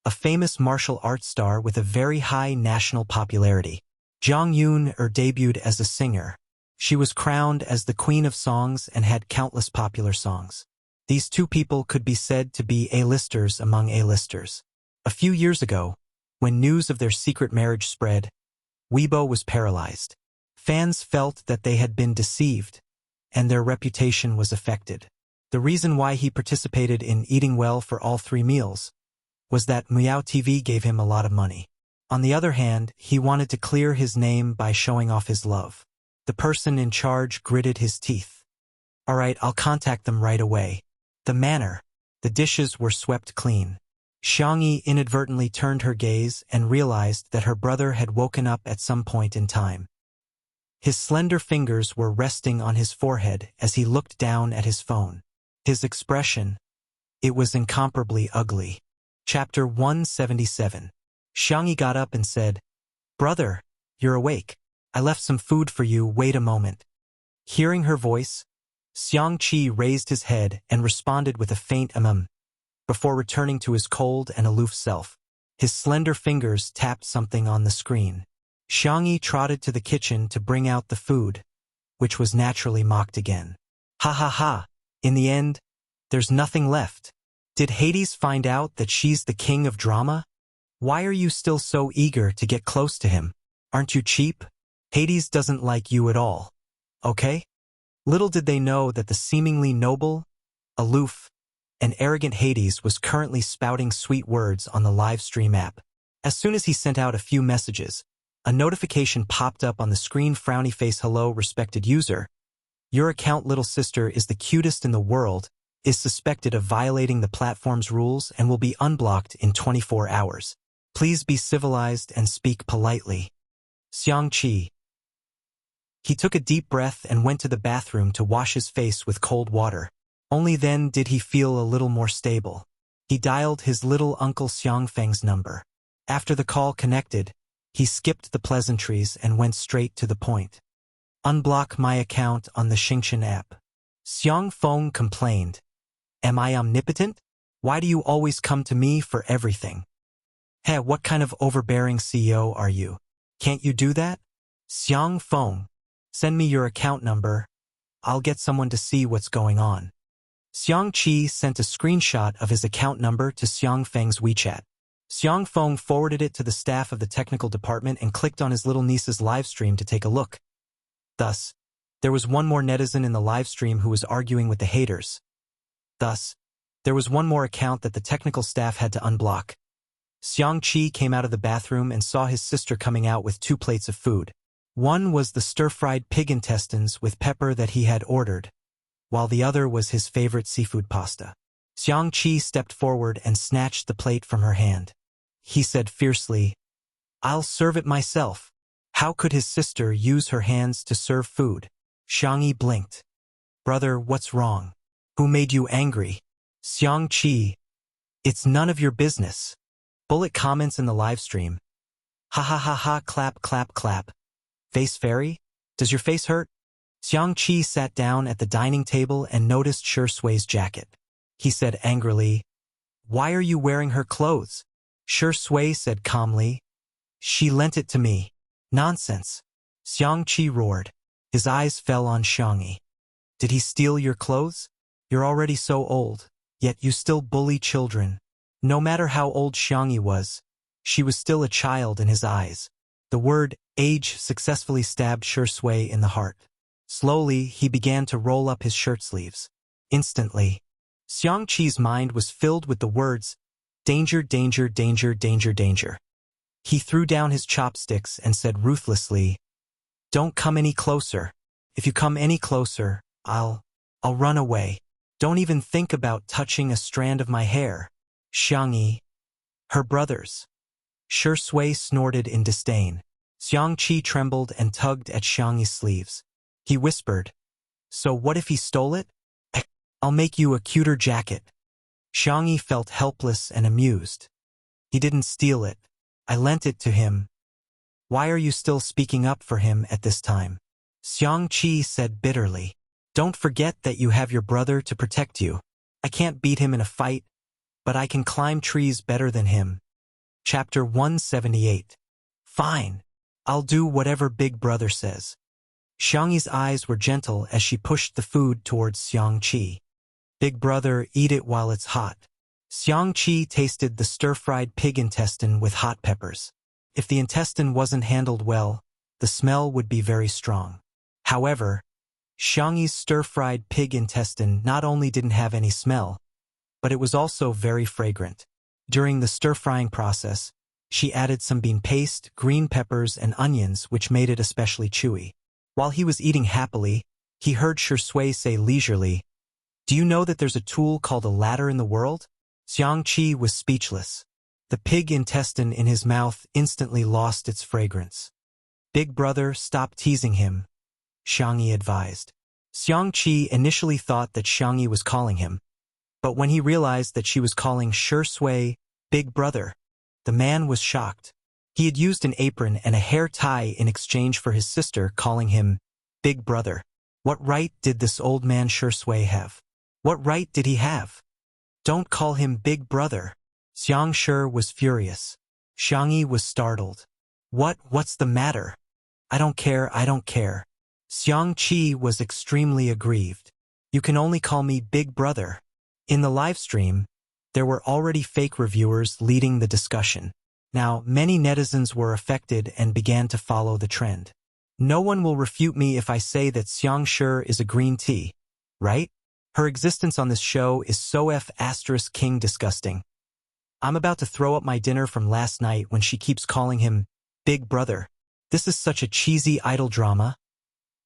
a famous martial arts star with a very high national popularity. Jang Yuner debuted as a singer. She was crowned as the Queen of Songs and had countless popular songs. These 2 people could be said to be A-listers among A-listers. A few years ago, when news of their secret marriage spread, Weibo was paralyzed. Fans felt that they had been deceived, and their reputation was affected. The reason why he participated in eating well for all 3 meals was that Meow TV gave him a lot of money. On the other hand, he wanted to clear his name by showing off his love. The person in charge gritted his teeth. All right, I'll contact them right away. The manner. The dishes were swept clean. Xiangyi inadvertently turned her gaze and realized that her brother had woken up at some point in time. His slender fingers were resting on his forehead as he looked down at his phone. His expression, it was incomparably ugly. Chapter 177. Xiangyi got up and said, Brother, you're awake. I left some food for you, wait a moment. Hearing her voice, Xiangqi raised his head and responded with a faint before returning to his cold and aloof self. His slender fingers tapped something on the screen. Xiangyi trotted to the kitchen to bring out the food, which was naturally mocked again. Ha ha ha. In the end, there's nothing left. Did Hades find out that she's the king of drama? Why are you still so eager to get close to him? Aren't you cheap? Hades doesn't like you at all. Okay? Little did they know that the seemingly noble, aloof, and arrogant Hades was currently spouting sweet words on the live stream app. As soon as he sent out a few messages, a notification popped up on the screen. Frowny face. Hello, respected user. Your account, little sister, is the cutest in the world, is suspected of violating the platform's rules and will be unblocked in 24 hours. Please be civilized and speak politely. Xiangqi. He took a deep breath and went to the bathroom to wash his face with cold water. Only then did he feel a little more stable. He dialed his little uncle Xiangfeng's number. After the call connected, he skipped the pleasantries and went straight to the point. Unblock my account on the Xingshan app. Xiangfeng complained. Am I omnipotent? Why do you always come to me for everything? Hey, what kind of overbearing CEO are you? Can't you do that? Xiang Feng, send me your account number. I'll get someone to see what's going on. Xiang Qi sent a screenshot of his account number to Xiang Feng's WeChat. Xiang Feng forwarded it to the staff of the technical department and clicked on his little niece's livestream to take a look. Thus, there was one more netizen in the livestream who was arguing with the haters. Thus, there was one more account that the technical staff had to unblock. Xiang Qi came out of the bathroom and saw his sister coming out with 2 plates of food. One was the stir-fried pig intestines with pepper that he had ordered, while the other was his favorite seafood pasta. Xiang Qi stepped forward and snatched the plate from her hand. He said fiercely, "I'll serve it myself." How could his sister use her hands to serve food? Xiang Yi blinked. "Brother, what's wrong? Who made you angry?" Xiang Qi, "It's none of your business." Bullet comments in the livestream. Ha ha ha ha, clap clap clap. Face fairy? Does your face hurt? Xiang Qi sat down at the dining table and noticed Shi Sui's jacket. He said angrily, "Why are you wearing her clothes?" Shi Sui said calmly, "She lent it to me." "Nonsense." Xiang Qi roared. His eyes fell on Xiang Yi. "Did he steal your clothes? You're already so old, yet you still bully children." No matter how old Xiang Yi was, she was still a child in his eyes. The word age successfully stabbed Shi Sui in the heart. Slowly, he began to roll up his shirt sleeves. Instantly, Xiang Qi's mind was filled with the words, "Danger, danger, danger, danger, danger." He threw down his chopsticks and said ruthlessly, "Don't come any closer. If you come any closer, I'll run away. Don't even think about touching a strand of my hair." Xiang Yi, her brothers. Shi Sui snorted in disdain. Xiang Qi trembled and tugged at Xiang Yi's sleeves. He whispered, "So what if he stole it? I'll make you a cuter jacket." Xiang Yi felt helpless and amused. "He didn't steal it. I lent it to him." "Why are you still speaking up for him at this time?" Xiang Qi said bitterly. "Don't forget that you have your brother to protect you. I can't beat him in a fight, but I can climb trees better than him." Chapter 178. Fine. I'll do whatever Big Brother says. Xiang Yi's eyes were gentle as she pushed the food towards Xiang Qi. "Big Brother, eat it while it's hot." Xiang Qi tasted the stir-fried pig intestine with hot peppers. If the intestine wasn't handled well, the smell would be very strong. However, Xiang Yi's stir-fried pig intestine not only didn't have any smell, but it was also very fragrant. During the stir-frying process, she added some bean paste, green peppers, and onions, which made it especially chewy. While he was eating happily, he heard Shi Sui say leisurely, "Do you know that there's a tool called a ladder in the world?" Xiang Qi was speechless. The pig intestine in his mouth instantly lost its fragrance. "Big Brother, stop teasing him," Xiang Yi advised. Xiang Qi initially thought that Xiang Yi was calling him, but when he realized that she was calling Shi Sui Big Brother, the man was shocked. He had used an apron and a hair tie in exchange for his sister calling him Big Brother. What right did this old man Shi Sui have? What right did he have? "Don't call him Big Brother." Xiang Shi was furious. Xiang Yi was startled. What's the matter?" I don't care." Xiang Qi was extremely aggrieved. "You can only call me Big Brother." In the live stream, there were already fake reviewers leading the discussion. Now, many netizens were affected and began to follow the trend. "No one will refute me if I say that Xiang Shi is a green tea, right? Her existence on this show is so **king disgusting. I'm about to throw up my dinner from last night when she keeps calling him Big Brother. This is such a cheesy idol drama.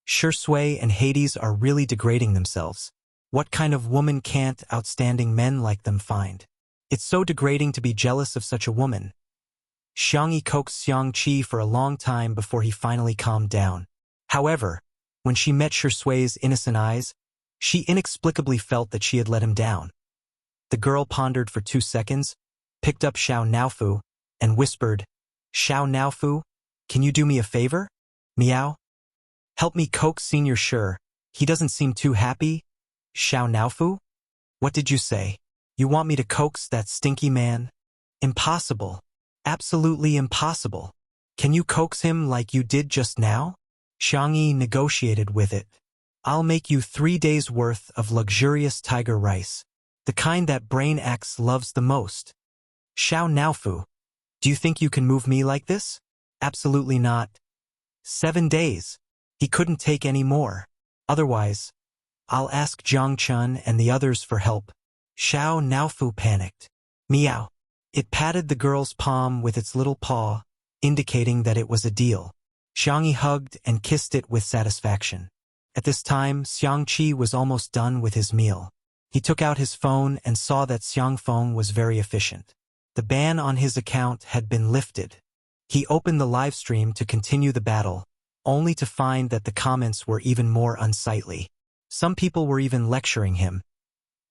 Shi Sui and Hades are really degrading themselves. What kind of woman can't outstanding men like them find? It's so degrading to be jealous of such a woman." Xiang Yi coaxed Xiang Qi for a long time before he finally calmed down. However, when she met Shi Sui's innocent eyes, she inexplicably felt that she had let him down. The girl pondered for 2 seconds, picked up Xiao Naofu, and whispered, "Xiao Naofu, can you do me a favor? Meow? Help me coax Senior Shi. He doesn't seem too happy." "Xiao Naofu? What did you say? You want me to coax that stinky man?" "Impossible. Absolutely impossible." Can you coax him like you did just now? Xiangyi negotiated with it. I'll make you 3 days' worth of luxurious tiger rice, the kind that Brain X loves the most. Xiao Naofu, do you think you can move me like this? Absolutely not. 7 days. He couldn't take any more. Otherwise, I'll ask Jiang Chun and the others for help. Xiao Naofu panicked. Meow. It patted the girl's palm with its little paw, indicating that it was a deal. Xiangyi hugged and kissed it with satisfaction. At this time, Xiangqi was almost done with his meal. He took out his phone and saw that Xiangfeng was very efficient. The ban on his account had been lifted. He opened the live stream to continue the battle, only to find that the comments were even more unsightly. Some people were even lecturing him.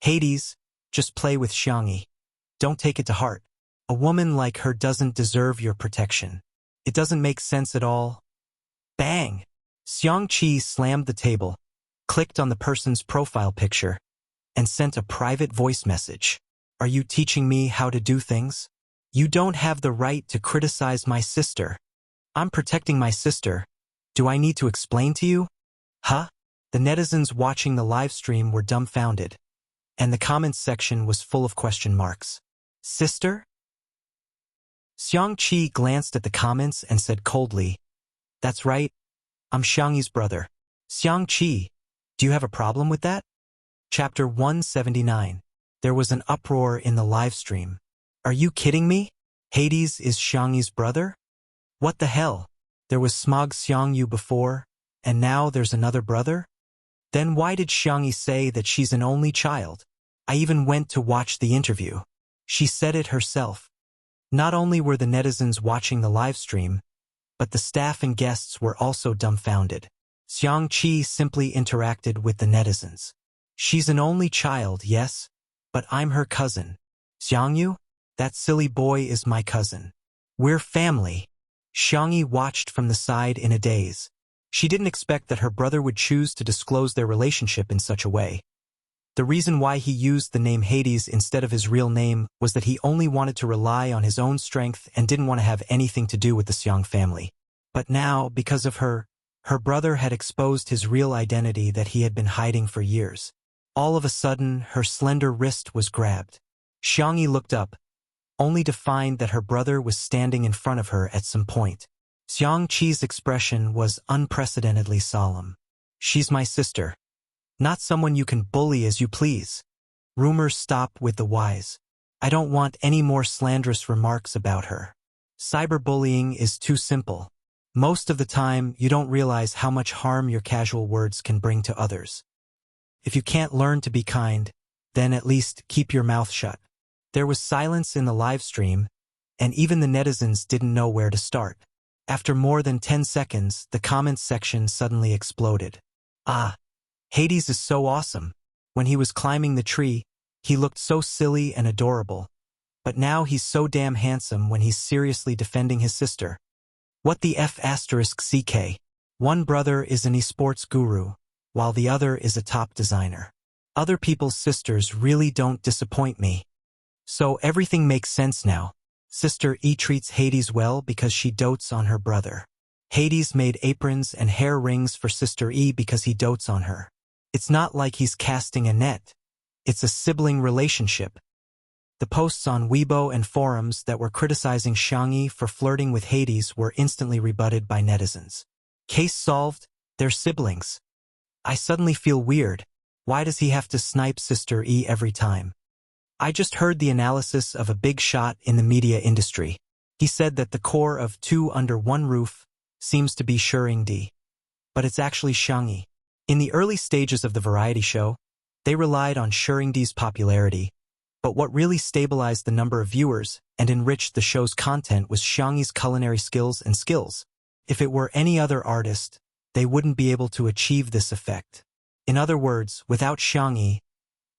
Hades, just play with Xiangyi. Don't take it to heart. A woman like her doesn't deserve your protection. It doesn't make sense at all. Bang! Xiangqi slammed the table, clicked on the person's profile picture, and sent a private voice message. Are you teaching me how to do things? You don't have the right to criticize my sister. I'm protecting my sister. Do I need to explain to you? Huh? The netizens watching the live stream were dumbfounded, and the comments section was full of question marks. Sister? Xiangqi glanced at the comments and said coldly, That's right. I'm Xiangyi's brother. Xiangqi, do you have a problem with that? Chapter 179. There was an uproar in the live stream. Are you kidding me? Hades is Xiangyi's brother? What the hell? There was Smog Xiangyu before, and now there's another brother? Then why did Xiangyi say that she's an only child? I even went to watch the interview. She said it herself. Not only were the netizens watching the live stream, but the staff and guests were also dumbfounded. Xiangqi simply interacted with the netizens. She's an only child, yes, but I'm her cousin. Xiangyu? That silly boy is my cousin. We're family. Xiangyi watched from the side in a daze. She didn't expect that her brother would choose to disclose their relationship in such a way. The reason why he used the name Hades instead of his real name was that he only wanted to rely on his own strength and didn't want to have anything to do with the Xiang family. But now, because of her brother had exposed his real identity that he had been hiding for years. All of a sudden, her slender wrist was grabbed. Xiangyi looked up, only to find that her brother was standing in front of her at some point. Xiangqi's expression was unprecedentedly solemn. She's my sister. Not someone you can bully as you please. Rumors stop with the wise. I don't want any more slanderous remarks about her. Cyberbullying is too simple. Most of the time, you don't realize how much harm your casual words can bring to others. If you can't learn to be kind, then at least keep your mouth shut. There was silence in the live stream, and even the netizens didn't know where to start. After more than 10 seconds, the comments section suddenly exploded. Ah, Hades is so awesome. When he was climbing the tree, he looked so silly and adorable. But now he's so damn handsome when he's seriously defending his sister. What the F***CK? One brother is an esports guru, while the other is a top designer. Other people's sisters really don't disappoint me. So everything makes sense now. Sister E treats Hades well because she dotes on her brother. Hades made aprons and hair rings for Sister E because he dotes on her. It's not like he's casting a net. It's a sibling relationship. The posts on Weibo and forums that were criticizing Xiangyi for flirting with Hades were instantly rebutted by netizens. Case solved, they're siblings. I suddenly feel weird. Why does he have to snipe Sister E every time? I just heard the analysis of a big shot in the media industry. He said that the core of Two Under One Roof seems to be Shuringdi. But it's actually Xiangyi. In the early stages of the variety show, they relied on Shuringdi's popularity, but what really stabilized the number of viewers and enriched the show's content was Xiangyi's culinary skills and skills. If it were any other artist, they wouldn't be able to achieve this effect. In other words, without Xiangyi,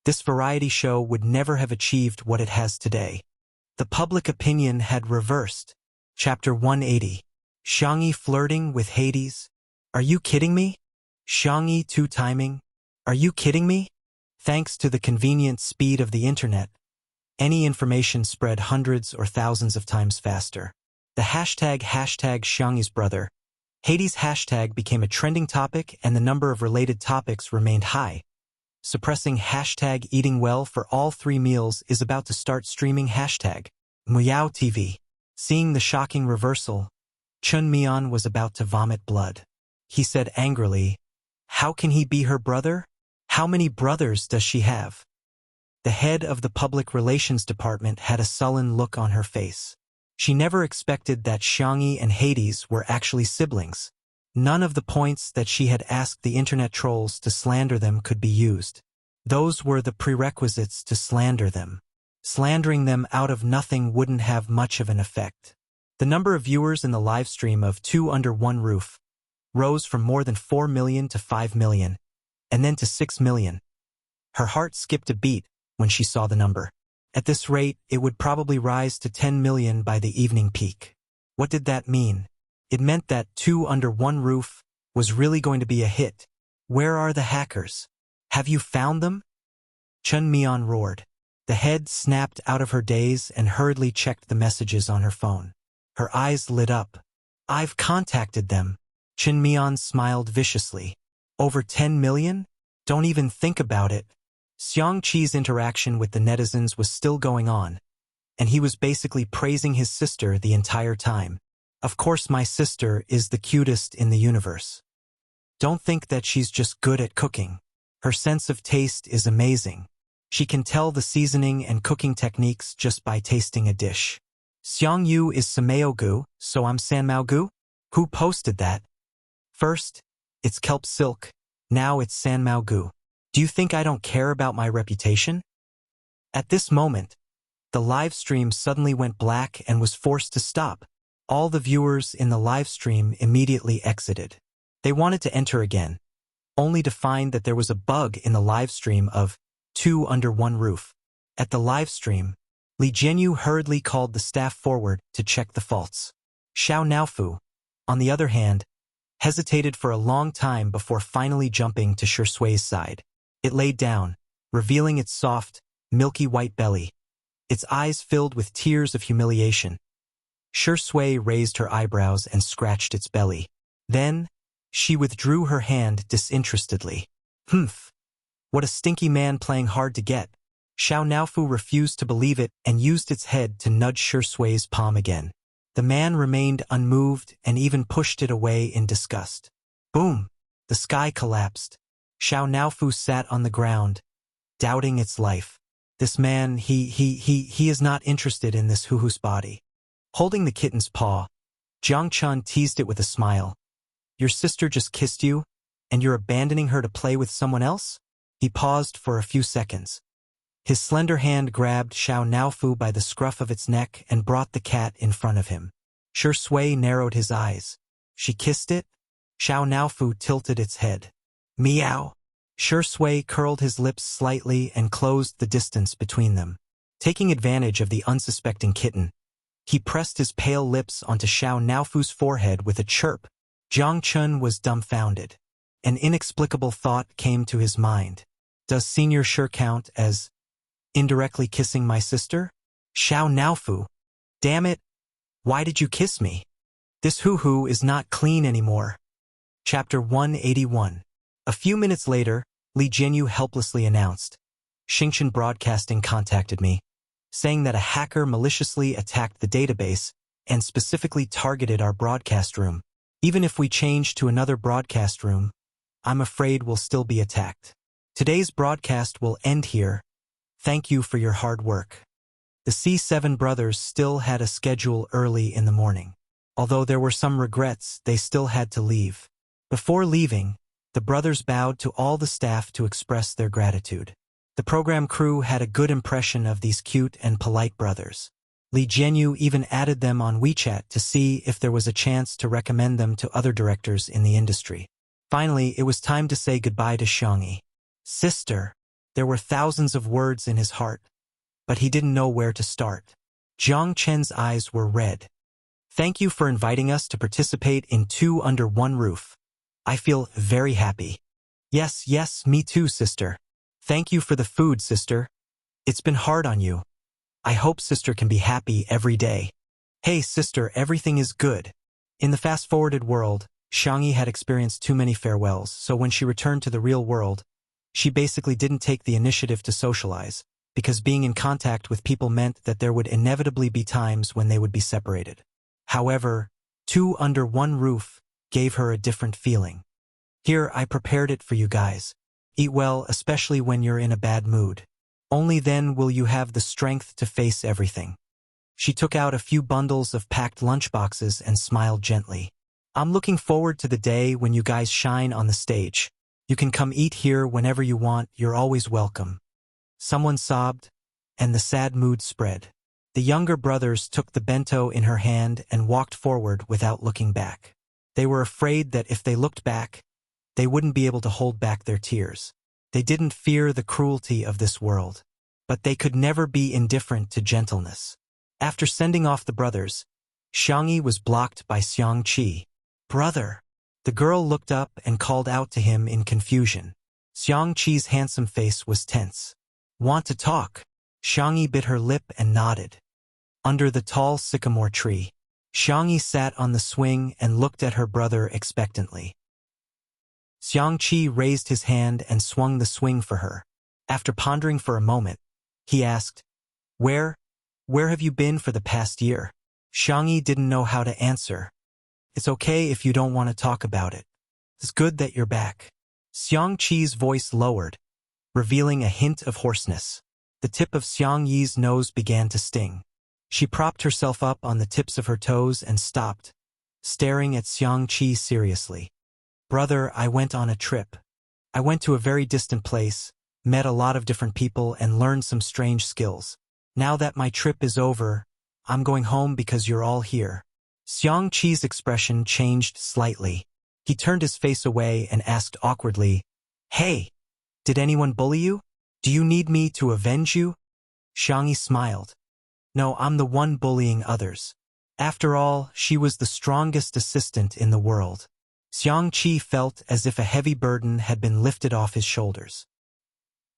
this variety show would never have achieved what it has today. The public opinion had reversed. Chapter 180. Xiangyi flirting with Hades? Are you kidding me? Xiangyi two-timing? Are you kidding me? Thanks to the convenient speed of the internet, any information spread hundreds or thousands of times faster. The hashtag Xiangyi's brother, Hades hashtag became a trending topic and the number of related topics remained high. Suppressing hashtag eating well for all 3 meals is about to start streaming hashtag Muyao TV. Seeing the shocking reversal, Chun Mian was about to vomit blood. He said angrily, "How can he be her brother? How many brothers does she have?" The head of the public relations department had a sullen look on her face. She never expected that Xiangyi and Hades were actually siblings. None of the points that she had asked the internet trolls to slander them could be used. Those were the prerequisites to slander them. Slandering them out of nothing wouldn't have much of an effect. The number of viewers in the live stream of Two Under One Roof rose from more than 4 million to 5 million, and then to 6 million. Her heart skipped a beat when she saw the number. At this rate, it would probably rise to 10 million by the evening peak. What did that mean? It meant that Two Under One Roof was really going to be a hit. Where are the hackers? Have you found them? Chun Mian roared. The head snapped out of her daze and hurriedly checked the messages on her phone. Her eyes lit up. I've contacted them. Chun Mian smiled viciously. Over 10 million? Don't even think about it. Xiang Qi's interaction with the netizens was still going on, and he was basically praising his sister the entire time. Of course my sister is the cutest in the universe. Don't think that she's just good at cooking. Her sense of taste is amazing. She can tell the seasoning and cooking techniques just by tasting a dish. Xiang Yu is Sameo Gu, so I'm Sanmao Gu? Who posted that? First, it's Kelp Silk, now it's Sanmao Gu. Do you think I don't care about my reputation? At this moment, the live stream suddenly went black and was forced to stop. All the viewers in the live stream immediately exited. They wanted to enter again, only to find that there was a bug in the live stream of Two Under One Roof. At the live stream, Li Jianyu hurriedly called the staff forward to check the faults. Xiao Naofu, on the other hand, hesitated for a long time before finally jumping to Shi Sui's side. It laid down, revealing its soft, milky white belly. Its eyes filled with tears of humiliation. Shi Sui raised her eyebrows and scratched its belly. Then, she withdrew her hand disinterestedly. Humph! What a stinky man playing hard to get. Xiao Naofu refused to believe it and used its head to nudge Shi Sui's palm again. The man remained unmoved and even pushed it away in disgust. Boom! The sky collapsed. Xiao Naofu sat on the ground, doubting its life. This man, he is not interested in this hoo-hoo's body. Holding the kitten's paw, Jiang Chun teased it with a smile. Your sister just kissed you, and you're abandoning her to play with someone else? He paused for a few seconds. His slender hand grabbed Xiao Naofu by the scruff of its neck and brought the cat in front of him. Shi Sui narrowed his eyes. She kissed it? Xiao Naofu tilted its head. Meow. Shi Sui curled his lips slightly and closed the distance between them. Taking advantage of the unsuspecting kitten, he pressed his pale lips onto Xiao Naofu's forehead with a chirp. Jiang Chun was dumbfounded. An inexplicable thought came to his mind. Does Senior Shi count as indirectly kissing my sister? Xiao Naofu. Damn it. Why did you kiss me? This hoo-hoo is not clean anymore. Chapter 181. A few minutes later, Li Jianyu helplessly announced. Xingchen Broadcasting contacted me, saying that a hacker maliciously attacked the database and specifically targeted our broadcast room. Even if we change to another broadcast room, I'm afraid we'll still be attacked. Today's broadcast will end here. Thank you for your hard work. The C7 brothers still had a schedule early in the morning. Although there were some regrets, they still had to leave. Before leaving, the brothers bowed to all the staff to express their gratitude. The program crew had a good impression of these cute and polite brothers. Li Jianyu even added them on WeChat to see if there was a chance to recommend them to other directors in the industry. Finally, it was time to say goodbye to Xiangyi. Sister. There were thousands of words in his heart, but he didn't know where to start. Jiang Chen's eyes were red. Thank you for inviting us to participate in Two Under One Roof. I feel very happy. Yes, me too, sister. Thank you for the food, sister. It's been hard on you. I hope sister can be happy every day. Hey sister, everything is good. In the fast-forwarded world, Xiangyi had experienced too many farewells, so when she returned to the real world, she basically didn't take the initiative to socialize, because being in contact with people meant that there would inevitably be times when they would be separated. However, two under one roof gave her a different feeling. Here, I prepared it for you guys. Eat well, especially when you're in a bad mood. Only then will you have the strength to face everything. She took out a few bundles of packed lunchboxes and smiled gently. I'm looking forward to the day when you guys shine on the stage. You can come eat here whenever you want, you're always welcome. Someone sobbed, and the sad mood spread. The younger brothers took the bento in her hand and walked forward without looking back. They were afraid that if they looked back, they wouldn't be able to hold back their tears. They didn't fear the cruelty of this world, but they could never be indifferent to gentleness. After sending off the brothers, Xiangyi was blocked by Xiangqi. Brother! The girl looked up and called out to him in confusion. Xiangqi's handsome face was tense. Want to talk? Xiangyi bit her lip and nodded. Under the tall sycamore tree, Xiangyi sat on the swing and looked at her brother expectantly. Xiangqi raised his hand and swung the swing for her. After pondering for a moment, he asked, Where have you been for the past year? Xiangyi didn't know how to answer. It's okay if you don't want to talk about it. It's good that you're back. Xiangqi's voice lowered, revealing a hint of hoarseness. The tip of Xiangyi's nose began to sting. She propped herself up on the tips of her toes and stopped, staring at Xiangqi seriously. Brother, I went on a trip. I went to a very distant place, met a lot of different people and learned some strange skills. Now that my trip is over, I'm going home because you're all here. Xiangqi's expression changed slightly. He turned his face away and asked awkwardly, Hey, did anyone bully you? Do you need me to avenge you? Xiangyi smiled. No, I'm the one bullying others. After all, she was the strongest assistant in the world. Xiangqi felt as if a heavy burden had been lifted off his shoulders.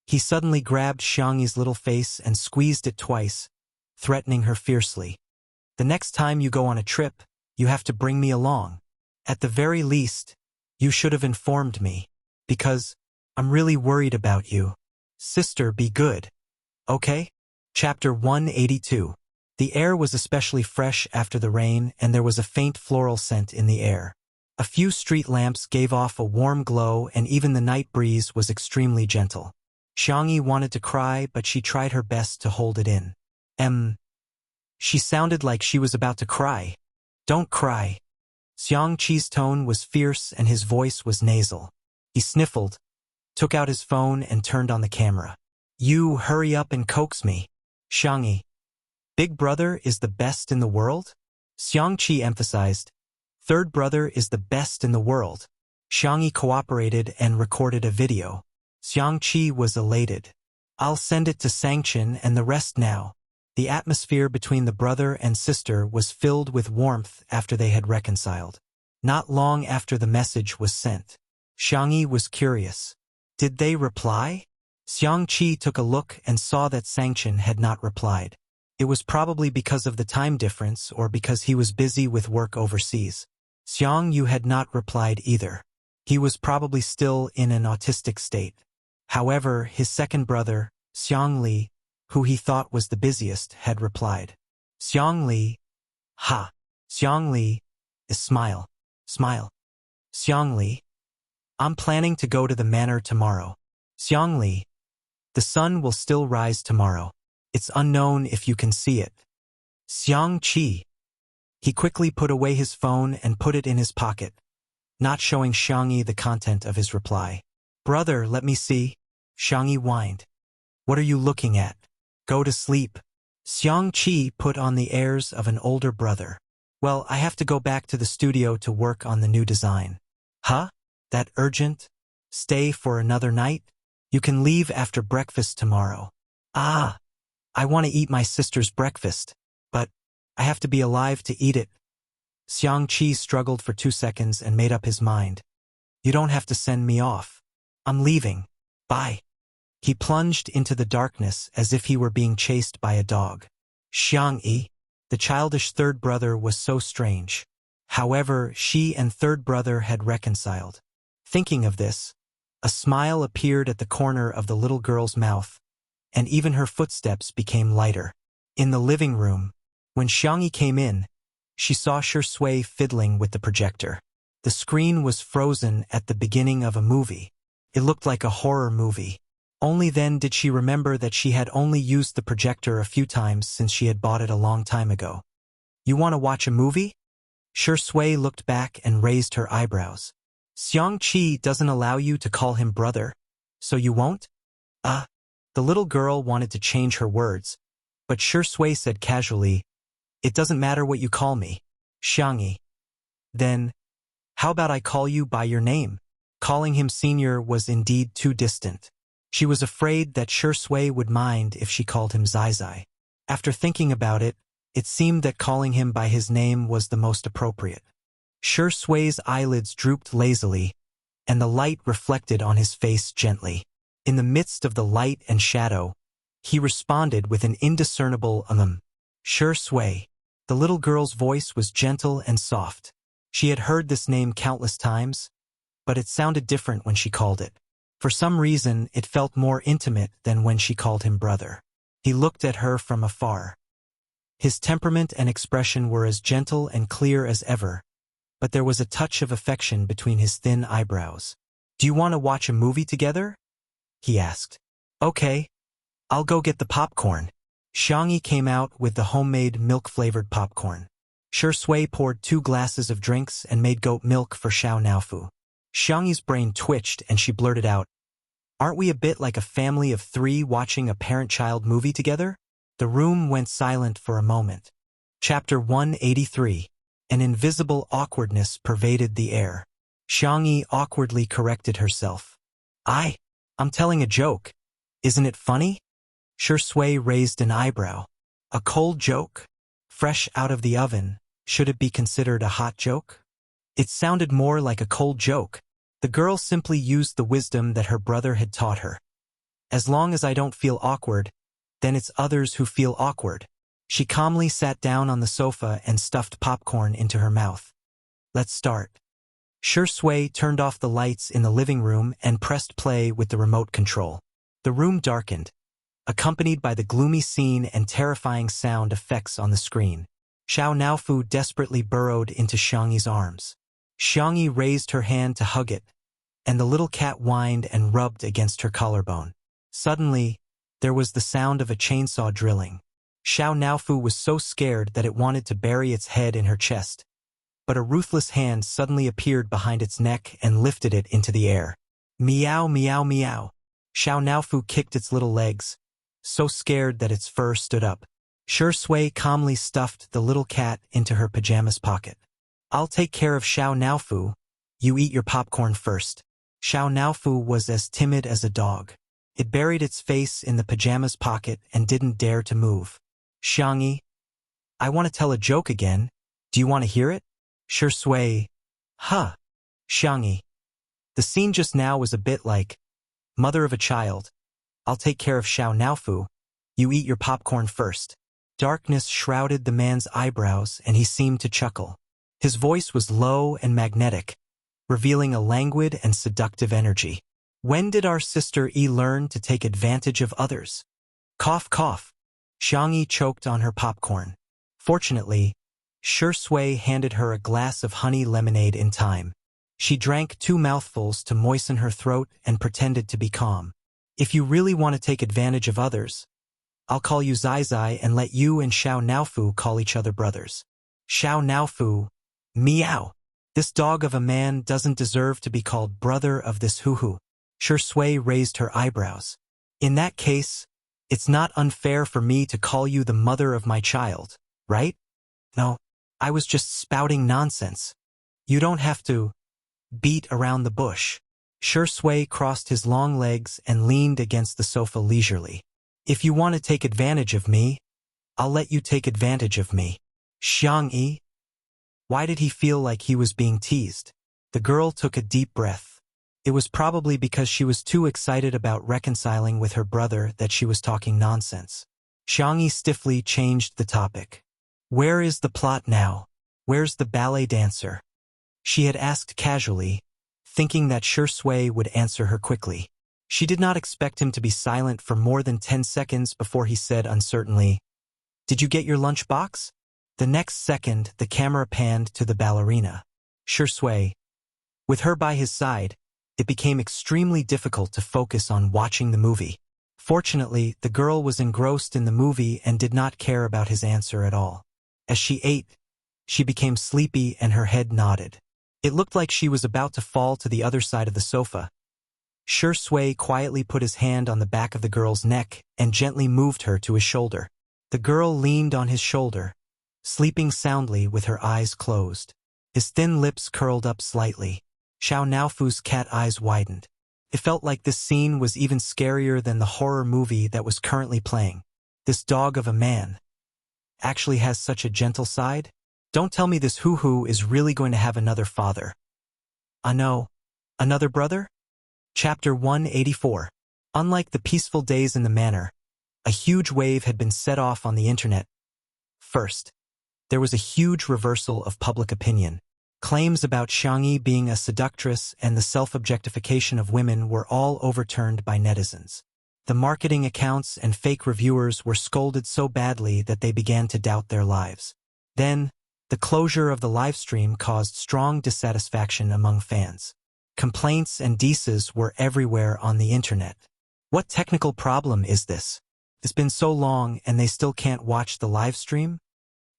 He suddenly grabbed Xiangyi's little face and squeezed it twice, threatening her fiercely. The next time you go on a trip, you have to bring me along. At the very least, you should have informed me, because I'm really worried about you. Sister, be good. Okay? Chapter 182. The air was especially fresh after the rain, and there was a faint floral scent in the air. A few street lamps gave off a warm glow, and even the night breeze was extremely gentle. Xiangyi wanted to cry, but she tried her best to hold it in. She sounded like she was about to cry. Don't cry. Xiangqi's tone was fierce and his voice was nasal. He sniffled, took out his phone and turned on the camera. You hurry up and coax me. Xiangyi. Big brother is the best in the world? Xiangqi emphasized. Third brother is the best in the world. Xiangyi cooperated and recorded a video. Xiangqi was elated. I'll send it to Sanction and the rest now. The atmosphere between the brother and sister was filled with warmth after they had reconciled. Not long after the message was sent, Xiangyi was curious. Did they reply? Xiangqi took a look and saw that Sanction had not replied. It was probably because of the time difference or because he was busy with work overseas. Xiangyu had not replied either. He was probably still in an autistic state. However, his second brother, Xiangli, who he thought was the busiest, had replied. Xiangli. Ha. Xiangli. Smile. Smile. Xiangli. I'm planning to go to the manor tomorrow. Xiangli. The sun will still rise tomorrow. It's unknown if you can see it. Xiangqi. He quickly put away his phone and put it in his pocket, not showing Xiangyi the content of his reply. Brother, let me see. Xiangyi whined. What are you looking at? Go to sleep. Xiangqi put on the airs of an older brother. Well, I have to go back to the studio to work on the new design. Huh? That urgent? Stay for another night? You can leave after breakfast tomorrow. Ah, I want to eat my sister's breakfast, but I have to be alive to eat it. Xiangqi struggled for 2 seconds and made up his mind. You don't have to send me off. I'm leaving. Bye. He plunged into the darkness as if he were being chased by a dog. Xiangyi. The childish third brother was so strange. However, she and third brother had reconciled. Thinking of this, a smile appeared at the corner of the little girl's mouth, and even her footsteps became lighter. In the living room, when Xiangyi came in, she saw Shui fiddling with the projector. The screen was frozen at the beginning of a movie. It looked like a horror movie. Only then did she remember that she had only used the projector a few times since she had bought it a long time ago. You want to watch a movie? Shui looked back and raised her eyebrows. Xiangqi doesn't allow you to call him brother, so you won't? The little girl wanted to change her words, but Shui said casually, it doesn't matter what you call me, Xiangyi. Then, how about I call you by your name? Calling him senior was indeed too distant. She was afraid that Shui would mind if she called him Zai. After thinking about it, it seemed that calling him by his name was the most appropriate. Shui's eyelids drooped lazily, and the light reflected on his face gently. In the midst of the light and shadow, he responded with an indiscernible Shui. The little girl's voice was gentle and soft. She had heard this name countless times, but it sounded different when she called it. For some reason, it felt more intimate than when she called him brother. He looked at her from afar. His temperament and expression were as gentle and clear as ever, but there was a touch of affection between his thin eyebrows. Do you want to watch a movie together? He asked. Okay, I'll go get the popcorn. Xiangyi came out with the homemade milk-flavored popcorn. Shui poured 2 glasses of drinks and made goat milk for Xiao Naofu. Xiangyi's brain twitched and she blurted out, aren't we a bit like a family of 3 watching a parent-child movie together? The room went silent for a moment. Chapter 183. An invisible awkwardness pervaded the air. Xiangyi awkwardly corrected herself. I'm telling a joke. Isn't it funny? Shui raised an eyebrow. A cold joke? Fresh out of the oven, should it be considered a hot joke? It sounded more like a cold joke. The girl simply used the wisdom that her brother had taught her. As long as I don't feel awkward, then it's others who feel awkward. She calmly sat down on the sofa and stuffed popcorn into her mouth. Let's start. Shui turned off the lights in the living room and pressed play with the remote control. The room darkened, accompanied by the gloomy scene and terrifying sound effects on the screen. Xiao Naofu desperately burrowed into Xiangyi's arms. Xiangyi raised her hand to hug it, and the little cat whined and rubbed against her collarbone. Suddenly, there was the sound of a chainsaw drilling. Xiao Naofu was so scared that it wanted to bury its head in her chest, but a ruthless hand suddenly appeared behind its neck and lifted it into the air. Meow, meow, meow. Xiao Naofu kicked its little legs, so scared that its fur stood up. Shui calmly stuffed the little cat into her pajamas pocket. I'll take care of Xiao Naofu. You eat your popcorn first. Xiao Naofu was as timid as a dog. It buried its face in the pajamas pocket and didn't dare to move. Xiangyi, I want to tell a joke again. Do you want to hear it? Shui, huh. Xiangyi, the scene just now was a bit like, mother of a child. I'll take care of Xiao Naofu. You eat your popcorn first. Darkness shrouded the man's eyebrows and he seemed to chuckle. His voice was low and magnetic, revealing a languid and seductive energy. When did our sister Yi learn to take advantage of others? Cough, cough. Xiangyi choked on her popcorn. Fortunately, Shui handed her a glass of honey lemonade in time. She drank 2 mouthfuls to moisten her throat and pretended to be calm. If you really want to take advantage of others, I'll call you Zai and let you and Xiao Naofu call each other brothers. Xiao Naofu, meow. This dog of a man doesn't deserve to be called brother of this hoo-hoo. Shui raised her eyebrows. In that case, it's not unfair for me to call you the mother of my child, right? No, I was just spouting nonsense. You don't have to beat around the bush. Shui crossed his long legs and leaned against the sofa leisurely. If you want to take advantage of me, I'll let you take advantage of me. Xiangyi. Why did he feel like he was being teased? The girl took a deep breath. It was probably because she was too excited about reconciling with her brother that she was talking nonsense. Xiangyi stiffly changed the topic. Where is the plot now? Where's the ballet dancer? She had asked casually, thinking that Shui would answer her quickly. She did not expect him to be silent for more than 10 seconds before he said uncertainly, "Did you get your lunchbox?" The next second, the camera panned to the ballerina, Shui. With her by his side, it became extremely difficult to focus on watching the movie. Fortunately, the girl was engrossed in the movie and did not care about his answer at all. As she ate, she became sleepy and her head nodded. It looked like she was about to fall to the other side of the sofa. Shui quietly put his hand on the back of the girl's neck and gently moved her to his shoulder. The girl leaned on his shoulder, sleeping soundly with her eyes closed. His thin lips curled up slightly. Xiao Naofu's cat eyes widened. It felt like this scene was even scarier than the horror movie that was currently playing. This dog of a man actually has such a gentle side? Don't tell me this hoo-hoo is really going to have another father. Ah no, another brother? Chapter 184. Unlike the peaceful days in the manor, a huge wave had been set off on the internet. First, there was a huge reversal of public opinion. Claims about Xiangyi being a seductress and the self-objectification of women were all overturned by netizens. The marketing accounts and fake reviewers were scolded so badly that they began to doubt their lives. Then, the closure of the livestream caused strong dissatisfaction among fans. Complaints and disses were everywhere on the internet. What technical problem is this? It's been so long and they still can't watch the livestream?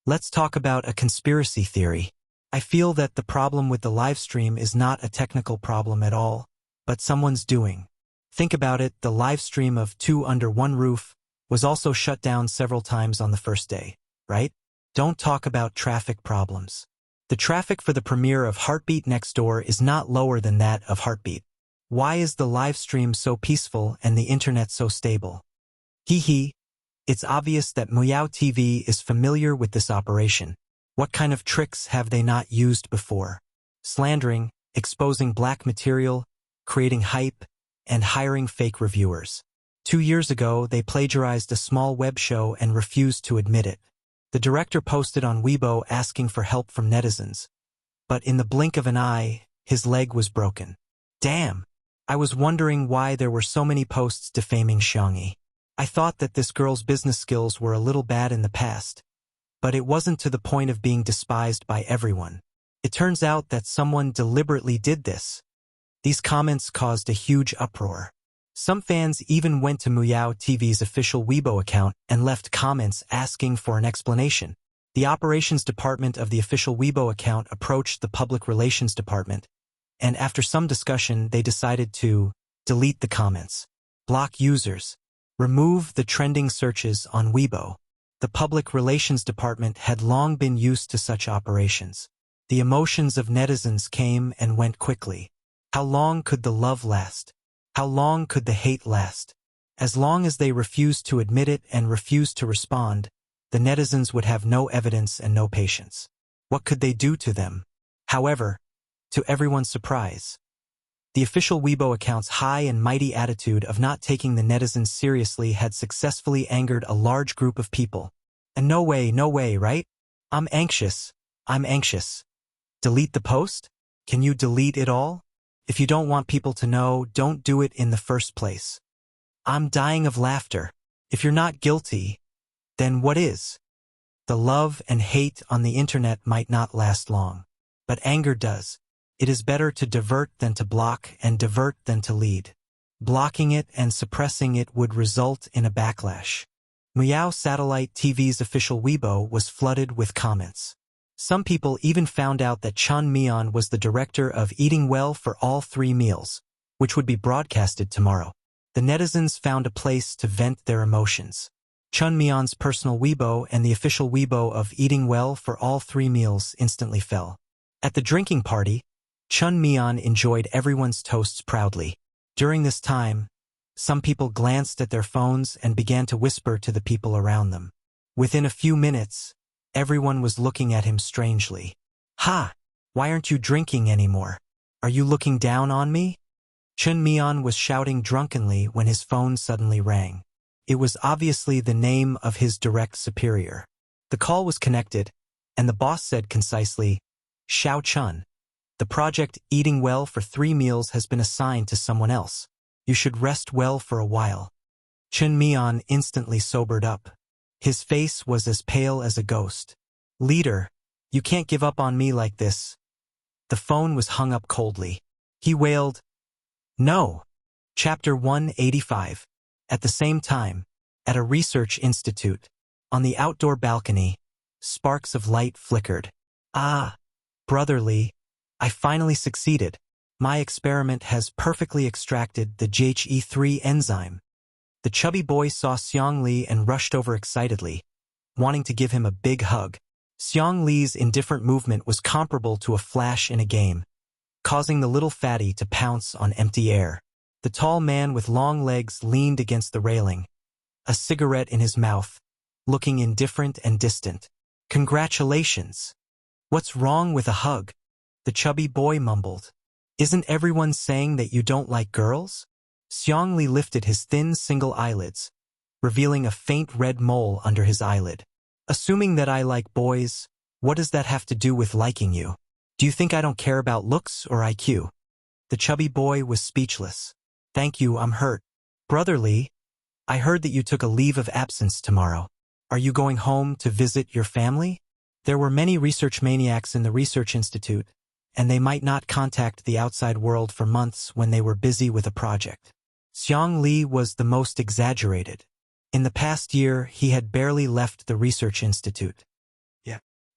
Let's talk about a conspiracy theory. I feel that the problem with the livestream is not a technical problem at all, but someone's doing. Think about it, the livestream of Two Under One Roof was also shut down several times on the first day, right? Don't talk about traffic problems. The traffic for the premiere of Heartbeat Next Door is not lower than that of Heartbeat. Why is the livestream so peaceful and the internet so stable? Hee. It's obvious that Muyao TV is familiar with this operation. What kind of tricks have they not used before? Slandering, exposing black material, creating hype, and hiring fake reviewers. 2 years ago, they plagiarized a small web show and refused to admit it. The director posted on Weibo asking for help from netizens. But in the blink of an eye, his leg was broken. Damn! I was wondering why there were so many posts defaming Xiangyi. I thought that this girl's business skills were a little bad in the past, but it wasn't to the point of being despised by everyone. It turns out that someone deliberately did this. These comments caused a huge uproar. Some fans even went to Muyao TV's official Weibo account and left comments asking for an explanation. The operations department of the official Weibo account approached the public relations department, and after some discussion they decided to delete the comments, block users, remove the trending searches on Weibo. The public relations department had long been used to such operations. The emotions of netizens came and went quickly. How long could the love last? How long could the hate last? As long as they refused to admit it and refused to respond, the netizens would have no evidence and no patience. What could they do to them? However, to everyone's surprise, the official Weibo account's high and mighty attitude of not taking the netizens seriously had successfully angered a large group of people. And no way, right? I'm anxious. Delete the post? Can you delete it all? If you don't want people to know, don't do it in the first place. I'm dying of laughter. If you're not guilty, then what is? The love and hate on the internet might not last long, but anger does. It is better to divert than to block and divert than to lead. Blocking it and suppressing it would result in a backlash. Muyao Satellite TV's official Weibo was flooded with comments. Some people even found out that Chun Mian was the director of Eating Well for All 3 Meals, which would be broadcasted tomorrow. The netizens found a place to vent their emotions. Chun Mian's personal Weibo and the official Weibo of Eating Well for All 3 Meals instantly fell. At the drinking party, Chun Mian enjoyed everyone's toasts proudly. During this time, some people glanced at their phones and began to whisper to the people around them. Within a few minutes, everyone was looking at him strangely. Ha! Why aren't you drinking anymore? Are you looking down on me? Chun Mian was shouting drunkenly when his phone suddenly rang. It was obviously the name of his direct superior. The call was connected, and the boss said concisely, Xiao Chun, the project Eating Well for 3 meals has been assigned to someone else. You should rest well for a while. Chen Mian instantly sobered up. His face was as pale as a ghost. Leader, you can't give up on me like this. The phone was hung up coldly. He wailed, No. Chapter 185. At the same time, at a research institute, on the outdoor balcony, sparks of light flickered. Ah, brotherly, I finally succeeded. My experiment has perfectly extracted the JHE3 enzyme. The chubby boy saw Xiang Li and rushed over excitedly, wanting to give him a big hug. Xiang Li's indifferent movement was comparable to a flash in a game, causing the little fatty to pounce on empty air. The tall man with long legs leaned against the railing, a cigarette in his mouth, looking indifferent and distant. Congratulations. What's wrong with a hug? The chubby boy mumbled. Isn't everyone saying that you don't like girls? Xiang Li lifted his thin single eyelids, revealing a faint red mole under his eyelid. Assuming that I like boys, what does that have to do with liking you? Do you think I don't care about looks or IQ? The chubby boy was speechless. Thank you, I'm hurt. Brotherly, I heard that you took a leave of absence tomorrow. Are you going home to visit your family? There were many research maniacs in the research institute, and they might not contact the outside world for months when they were busy with a project. Xiang Li was the most exaggerated. In the past year, he had barely left the research institute.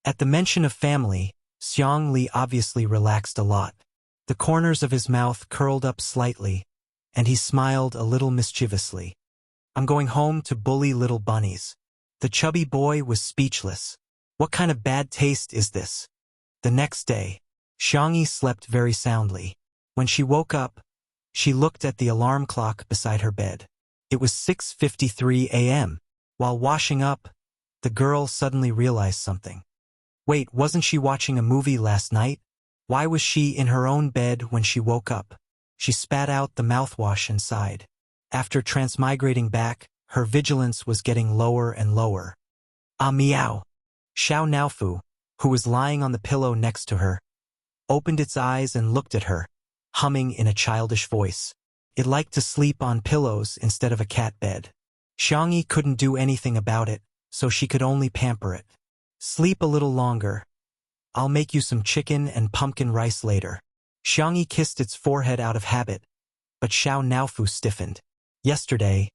At the mention of family, Xiang Li obviously relaxed a lot. The corners of his mouth curled up slightly, and he smiled a little mischievously. I'm going home to bully little bunnies. The chubby boy was speechless. What kind of bad taste is this? The next day, Xiangyi slept very soundly. When she woke up, she looked at the alarm clock beside her bed. It was 6:53 a.m. While washing up, the girl suddenly realized something. Wait, wasn't she watching a movie last night? Why was she in her own bed when she woke up? She spat out the mouthwash and sighed. After transmigrating back, her vigilance was getting lower and lower. Ah, meow. Xiao Naofu, who was lying on the pillow next to her, opened its eyes and looked at her, humming in a childish voice. It liked to sleep on pillows instead of a cat bed. Xiangyi couldn't do anything about it, so she could only pamper it. Sleep a little longer. I'll make you some chicken and pumpkin rice later. Xiangyi kissed its forehead out of habit, but Xiao Naofu stiffened. Yesterday,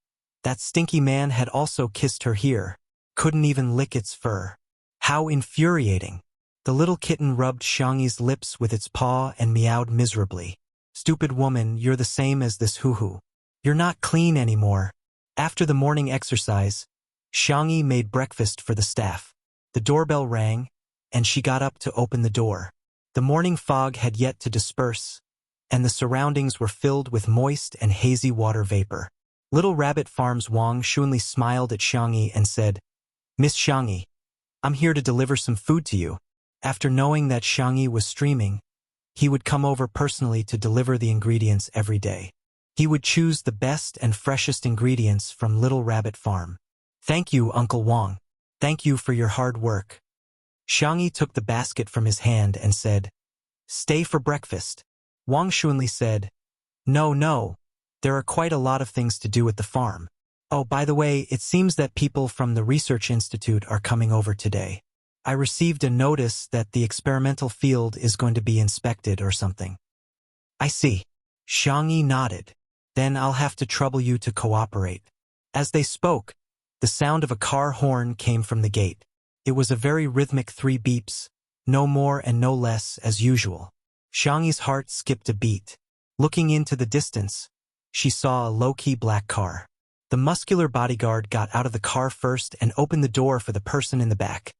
that stinky man had also kissed her here, couldn't even lick its fur. How infuriating. The little kitten rubbed Xiangyi's lips with its paw and meowed miserably. Stupid woman, you're the same as this hoo-hoo. You're not clean anymore. After the morning exercise, Xiangyi made breakfast for the staff. The doorbell rang, and she got up to open the door. The morning fog had yet to disperse, and the surroundings were filled with moist and hazy water vapor. Little Rabbit Farm's Wang Shunli smiled at Xiangyi and said, Miss Xiangyi, I'm here to deliver some food to you. After knowing that Xiangyi was streaming, he would come over personally to deliver the ingredients every day. He would choose the best and freshest ingredients from Little Rabbit Farm. Thank you, Uncle Wang. Thank you for your hard work. Xiangyi took the basket from his hand and said, Stay for breakfast. Wang Shunli said, No, there are quite a lot of things to do at the farm. Oh, by the way, it seems that people from the Research Institute are coming over today. I received a notice that the experimental field is going to be inspected or something. I see. Xiangyi nodded. Then I'll have to trouble you to cooperate. As they spoke, the sound of a car horn came from the gate. It was a very rhythmic 3 beeps, no more and no less as usual. Xiangyi's heart skipped a beat. Looking into the distance, she saw a low-key black car. The muscular bodyguard got out of the car first and opened the door for the person in the back.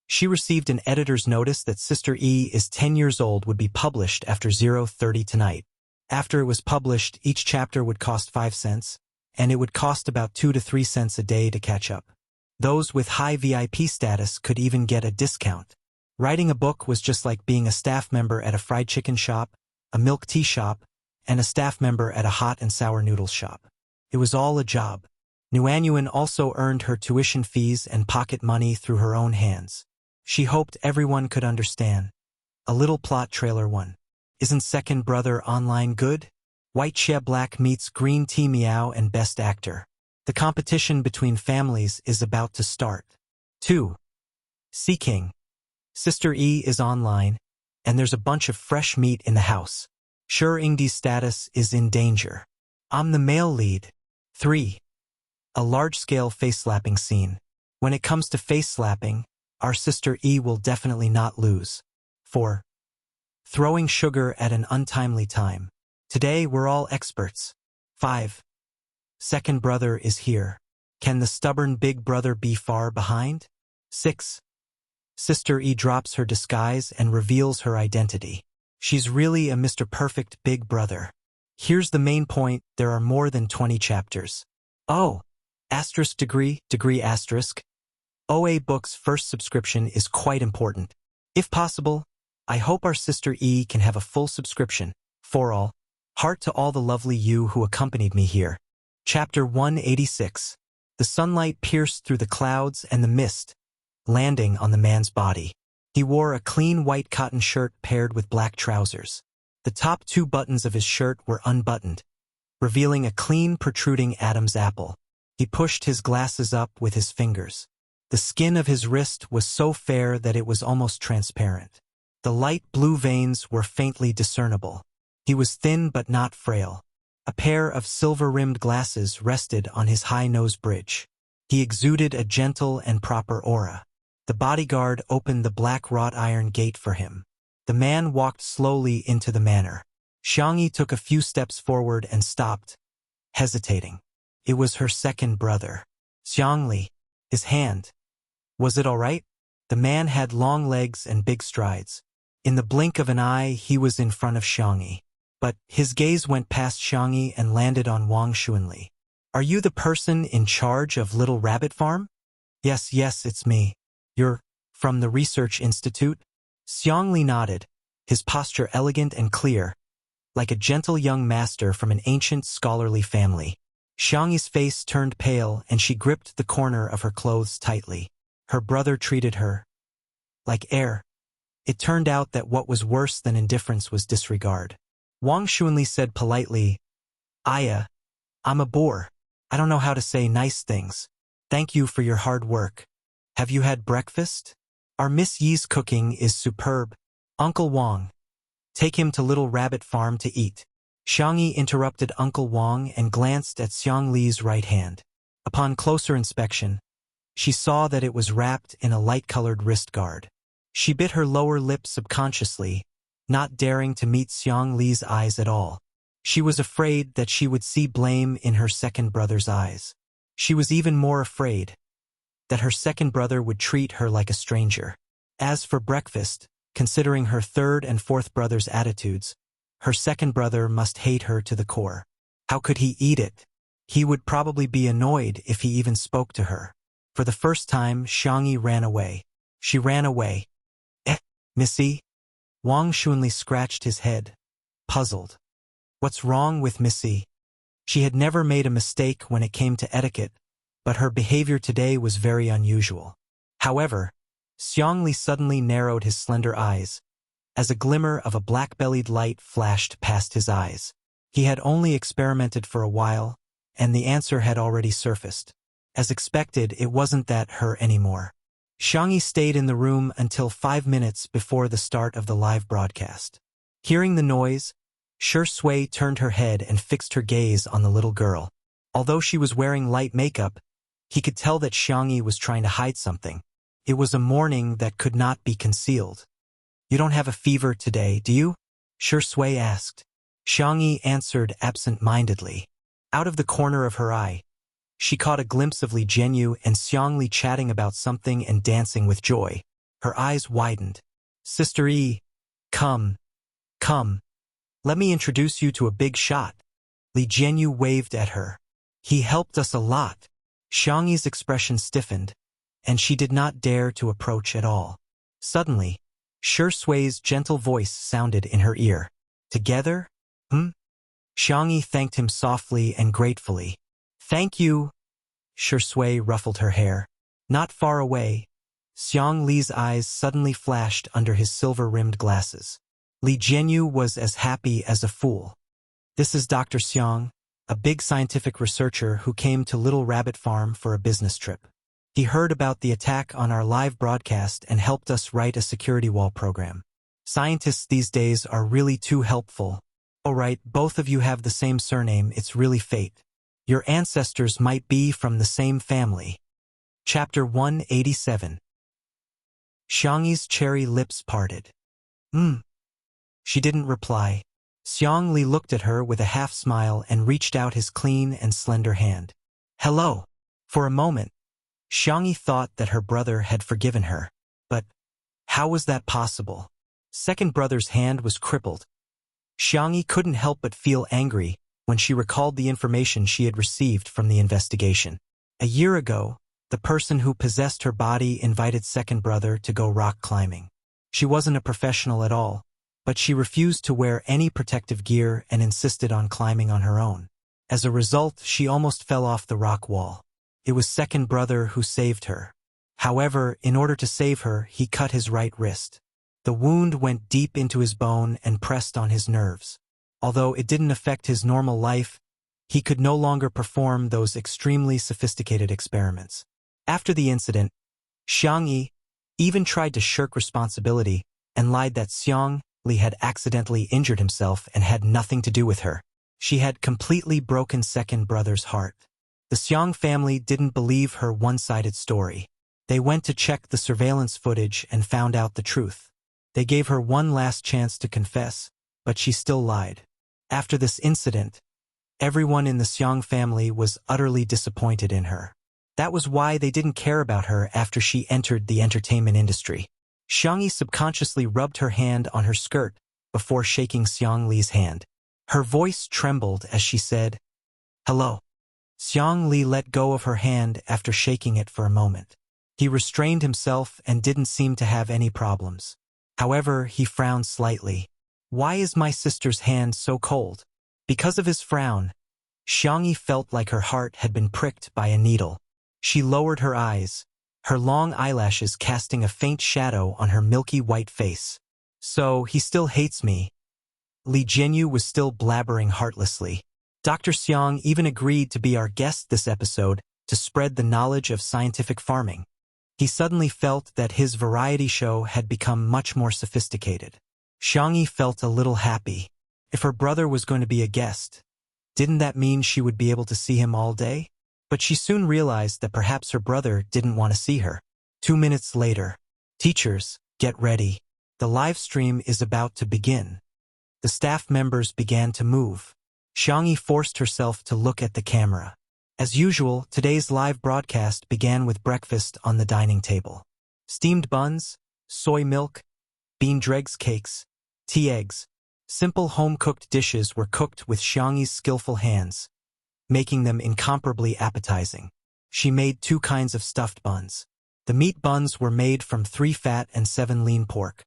She received an editor's notice that Sister E is 10 years old would be published after 0:30 tonight. After it was published, each chapter would cost 5 cents, and it would cost about 2 to 3 cents a day to catch up. Those with high VIP status could even get a discount. Writing a book was just like being a staff member at a fried chicken shop, a milk tea shop, and a staff member at a hot and sour noodles shop. It was all a job. Nguyen also earned her tuition fees and pocket money through her own hands. She hoped everyone could understand. A little plot trailer 1. Isn't Second Brother Online good? White Chia Black meets Green Tea Meow and Best Actor. The competition between families is about to start. 2. Sea King. Sister E is online, and there's a bunch of fresh meat in the house. Sure Ingdi's status is in danger. I'm the male lead. 3. A large-scale face-slapping scene. When it comes to face-slapping, our sister E will definitely not lose. 4. Throwing sugar at an untimely time. Today we're all experts. 5. Second brother is here. Can the stubborn big brother be far behind? 6. Sister E drops her disguise and reveals her identity. She's really a Mr. Perfect big brother. Here's the main point, there are more than 20 chapters. Oh! Degree asterisk. OA Books' first subscription is quite important. If possible, I hope our sister E can have a full subscription. For all, heart to all the lovely you who accompanied me here. Chapter 186. The sunlight pierced through the clouds and the mist, landing on the man's body. He wore a clean white cotton shirt paired with black trousers. The top 2 buttons of his shirt were unbuttoned, revealing a clean protruding Adam's apple. He pushed his glasses up with his fingers. The skin of his wrist was so fair that it was almost transparent. The light blue veins were faintly discernible. He was thin but not frail. A pair of silver-rimmed glasses rested on his high nose bridge. He exuded a gentle and proper aura. The bodyguard opened the black wrought iron gate for him. The man walked slowly into the manor. Xiangyi took a few steps forward and stopped, hesitating. It was her second brother. Xiangli, his hand. Was it all right? The man had long legs and big strides. In the blink of an eye, he was in front of Xiangyi. But his gaze went past Xiangyi and landed on Wang Xuanli. Are you the person in charge of Little Rabbit Farm? Yes, it's me. You're from the Research Institute? Xiangli nodded, his posture elegant and clear, like a gentle young master from an ancient scholarly family. Xiangyi's face turned pale and she gripped the corner of her clothes tightly. Her brother treated her like air. It turned out that what was worse than indifference was disregard. Wang Xuanli said politely, Aya, I'm a bore. I don't know how to say nice things. Thank you for your hard work. Have you had breakfast? Our Miss Yi's cooking is superb. Uncle Wang, take him to Little Rabbit Farm to eat. Xiangyi interrupted Uncle Wang and glanced at Xiang Li's right hand. Upon closer inspection, she saw that it was wrapped in a light-colored wrist guard. She bit her lower lip subconsciously, not daring to meet Xiang Li's eyes at all. She was afraid that she would see blame in her second brother's eyes. She was even more afraid that her second brother would treat her like a stranger. As for breakfast, considering her third and fourth brother's attitudes, her second brother must hate her to the core. How could he eat it? He would probably be annoyed if he even spoke to her. For the first time, Xiangyi ran away. She ran away. Missy? Wang Xuanli scratched his head, puzzled. What's wrong with Missy? She had never made a mistake when it came to etiquette, but her behavior today was very unusual. However, Xiangli suddenly narrowed his slender eyes, as a glimmer of a black-bellied light flashed past his eyes. He had only experimented for a while, and the answer had already surfaced. As expected, it wasn't that her anymore. Xiangyi stayed in the room until 5 minutes before the start of the live broadcast. Hearing the noise, Shi Sui turned her head and fixed her gaze on the little girl. Although she was wearing light makeup, he could tell that Xiangyi was trying to hide something. It was a mourning that could not be concealed. You don't have a fever today, do you? Shi Sui asked. Xiangyi answered absent-mindedly. Out of the corner of her eye, she caught a glimpse of Li Jianyu and Xiangli chatting about something and dancing with joy. Her eyes widened. Sister E, come. Let me introduce you to a big shot. Li Jianyu waved at her. He helped us a lot. Xiangyi's expression stiffened, and she did not dare to approach at all. Suddenly, Shi Sui's gentle voice sounded in her ear. Together? Xiangyi thanked him softly and gratefully. Thank you. Shui ruffled her hair. Not far away, Xiang Li's eyes suddenly flashed under his silver-rimmed glasses. Li Jianyu was as happy as a fool. This is Dr. Xiang, a big scientific researcher who came to Little Rabbit Farm for a business trip. He heard about the attack on our live broadcast and helped us write a security wall program. Scientists these days are really too helpful. Oh right, both of you have the same surname, it's really fate. Your ancestors might be from the same family. Chapter 187. Xiangyi's cherry lips parted. She didn't reply. Xiang Li looked at her with a half-smile and reached out his clean and slender hand. Hello. For a moment, Xiangyi thought that her brother had forgiven her. But how was that possible? Second brother's hand was crippled. Xiangyi couldn't help but feel angry when she recalled the information she had received from the investigation. A year ago, the person who possessed her body invited second brother to go rock climbing. She wasn't a professional at all, but she refused to wear any protective gear and insisted on climbing on her own. As a result, she almost fell off the rock wall. It was second brother who saved her. However, in order to save her, he cut his right wrist. The wound went deep into his bone and pressed on his nerves. Although it didn't affect his normal life, he could no longer perform those extremely sophisticated experiments. After the incident, Xiangyi even tried to shirk responsibility and lied that Xiang Li had accidentally injured himself and had nothing to do with her. She had completely broken second brother's heart. The Xiang family didn't believe her one-sided story. They went to check the surveillance footage and found out the truth. They gave her one last chance to confess, but she still lied. After this incident, everyone in the Xiang family was utterly disappointed in her. That was why they didn't care about her after she entered the entertainment industry. Xiangyi subconsciously rubbed her hand on her skirt before shaking Xiang Li's hand. Her voice trembled as she said, "Hello." Xiang Li let go of her hand after shaking it for a moment. He restrained himself and didn't seem to have any problems. However, he frowned slightly. Why is my sister's hand so cold? Because of his frown, Xiangyi felt like her heart had been pricked by a needle. She lowered her eyes, her long eyelashes casting a faint shadow on her milky white face. So, he still hates me. Li Jianyu was still blabbering heartlessly. Dr. Xiang even agreed to be our guest this episode to spread the knowledge of scientific farming. He suddenly felt that his variety show had become much more sophisticated. Xiangyi felt a little happy. If her brother was going to be a guest, didn't that mean she would be able to see him all day? But she soon realized that perhaps her brother didn't want to see her. 2 minutes later. Teachers, get ready. The live stream is about to begin. The staff members began to move. Xiangyi forced herself to look at the camera. As usual, today's live broadcast began with breakfast on the dining table. Steamed buns, soy milk, bean dregs cakes, tea eggs. Simple home-cooked dishes were cooked with Xiangyi's skillful hands, making them incomparably appetizing. She made 2 kinds of stuffed buns. The meat buns were made from 3 fat and 7 lean pork.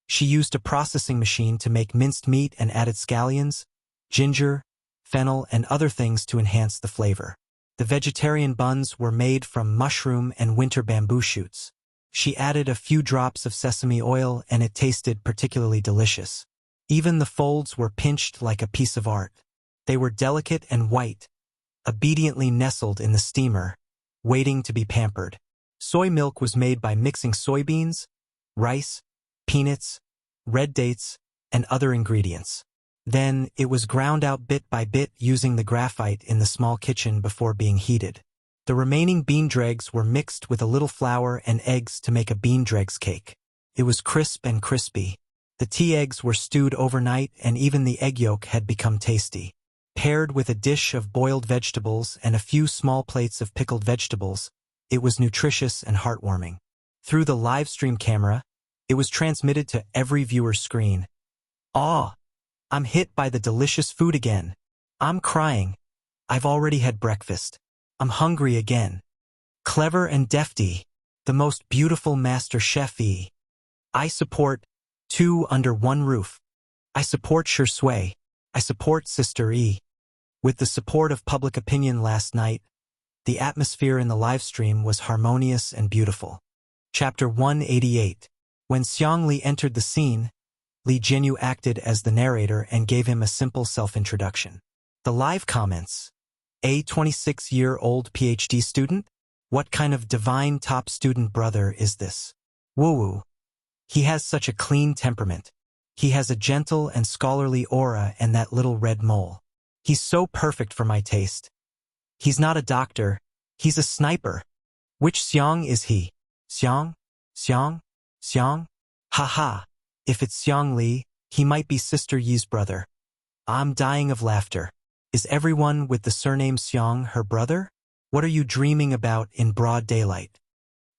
She used a processing machine to make minced meat and added scallions, ginger, fennel, and other things to enhance the flavor. The vegetarian buns were made from mushroom and winter bamboo shoots. She added a few drops of sesame oil and it tasted particularly delicious. Even the folds were pinched like a piece of art. They were delicate and white, obediently nestled in the steamer, waiting to be pampered. Soy milk was made by mixing soybeans, rice, peanuts, red dates, and other ingredients. Then, it was ground out bit by bit using the graphite in the small kitchen before being heated. The remaining bean dregs were mixed with a little flour and eggs to make a bean dregs cake. It was crisp and crispy. The tea eggs were stewed overnight and even the egg yolk had become tasty. Paired with a dish of boiled vegetables and a few small plates of pickled vegetables, it was nutritious and heartwarming. Through the live stream camera, it was transmitted to every viewer's screen. "Ah! I'm hit by the delicious food again. I'm crying. I've already had breakfast. I'm hungry again. Clever and defty. The most beautiful master chef-y. I support 2 under 1 roof. I support Shui. I support Sister E. With the support of public opinion last night, The atmosphere in the livestream was harmonious and beautiful. Chapter 188. When Xiang Li entered the scene, Li Jianyu acted as the narrator and gave him a simple self-introduction. The live comments. A 26-year-old PhD student? What kind of divine top student brother is this? Woo-woo. He has such a clean temperament. He has a gentle and scholarly aura and that little red mole. He's so perfect for my taste. He's not a doctor. He's a sniper. Which Xiang is he? Xiang? Xiang? Xiang? Ha. If it's Xiang Li, he might be Sister Yi's brother. I'm dying of laughter. Is everyone with the surname Xiang her brother? What are you dreaming about in broad daylight?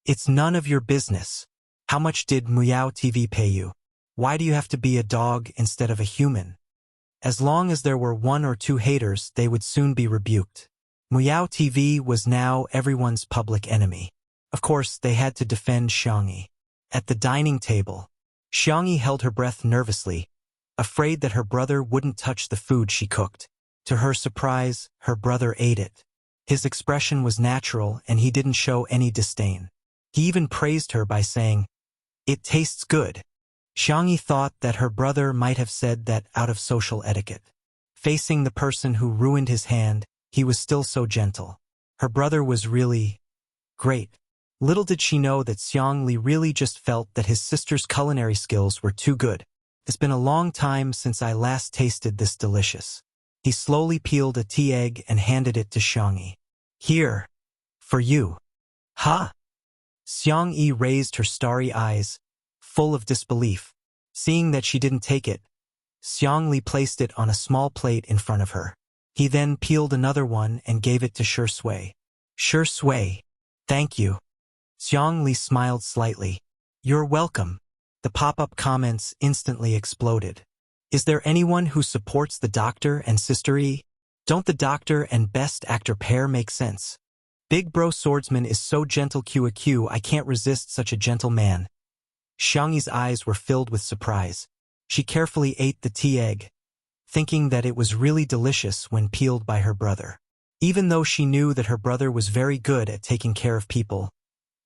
It's none of your business. How much did Muyao TV pay you? Why do you have to be a dog instead of a human? As long as there were 1 or 2 haters, they would soon be rebuked. Muyao TV was now everyone's public enemy. Of course, they had to defend Xiangyi. At the dining table, Xiangyi held her breath nervously, afraid that her brother wouldn't touch the food she cooked. To her surprise, her brother ate it. His expression was natural and he didn't show any disdain. He even praised her by saying, "It tastes good." Xiangyi thought that her brother might have said that out of social etiquette. Facing the person who ruined his hand, he was still so gentle. Her brother was really great. Little did she know that Xiang Li really just felt that his sister's culinary skills were too good. It's been a long time since I last tasted this delicious. He slowly peeled a tea egg and handed it to Xiangyi. Here. For you. Ha! Xiangyi raised her starry eyes, full of disbelief. Seeing that she didn't take it, Xiang Li placed it on a small plate in front of her. He then peeled another one and gave it to Shi Sui. Shi Sui. Thank you. Xiang Li smiled slightly. You're welcome. The pop-up comments instantly exploded. Is there anyone who supports the Doctor and Sister Yi? Don't the Doctor and Best Actor pair make sense? Big Bro Swordsman is so gentle QAQ, I can't resist such a gentle man. Xiangyi's eyes were filled with surprise. She carefully ate the tea egg, thinking that it was really delicious when peeled by her brother. Even though she knew that her brother was very good at taking care of people,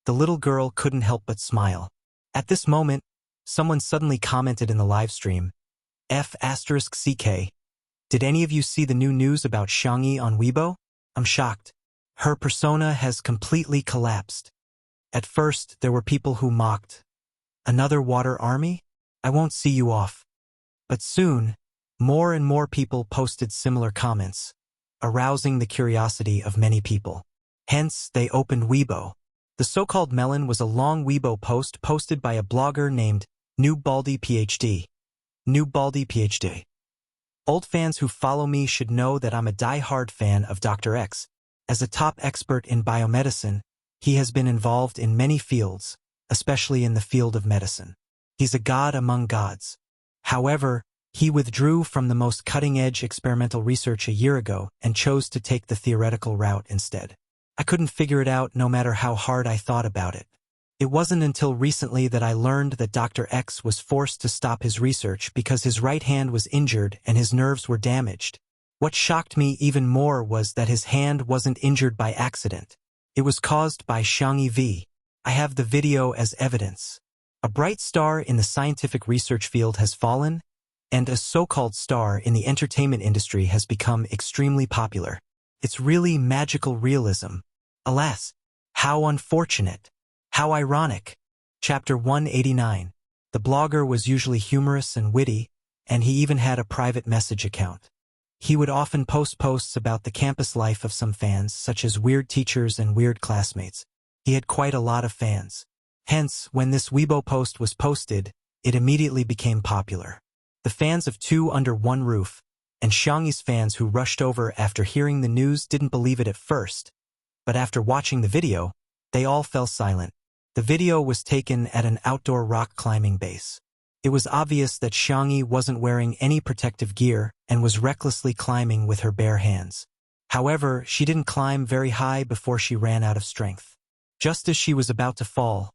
the little girl couldn't help but smile. At this moment, someone suddenly commented in the live stream, F***CK. Did any of you see the new news about Xiangyi on Weibo? I'm shocked. Her persona has completely collapsed. At first, there were people who mocked. Another water army? I won't see you off. But soon, more and more people posted similar comments, arousing the curiosity of many people. Hence, they opened Weibo. The so-called melon was a long Weibo post posted by a blogger named Noob Baldy PhD. Noob Baldy PhD. Old fans who follow me should know that I'm a die-hard fan of Dr. X. As a top expert in biomedicine, he has been involved in many fields, especially in the field of medicine. He's a god among gods. However, he withdrew from the most cutting-edge experimental research a year ago and chose to take the theoretical route instead. I couldn't figure it out no matter how hard I thought about it. It wasn't until recently that I learned that Dr. X was forced to stop his research because his right hand was injured and his nerves were damaged. What shocked me even more was that his hand wasn't injured by accident. It was caused by Xiangyi V. I have the video as evidence. A bright star in the scientific research field has fallen, and a so-called star in the entertainment industry has become extremely popular. It's really magical realism. Alas, how unfortunate. How ironic. Chapter 189. The blogger was usually humorous and witty, and he even had a private message account. He would often post posts about the campus life of some fans, such as weird teachers and weird classmates. He had quite a lot of fans. Hence, when this Weibo post was posted, it immediately became popular. The fans of Two Under One Roof, and Xiangyi's fans who rushed over after hearing the news didn't believe it at first. But after watching the video, they all fell silent. The video was taken at an outdoor rock climbing base. It was obvious that Xiangyi wasn't wearing any protective gear and was recklessly climbing with her bare hands. However, she didn't climb very high before she ran out of strength. Just as she was about to fall,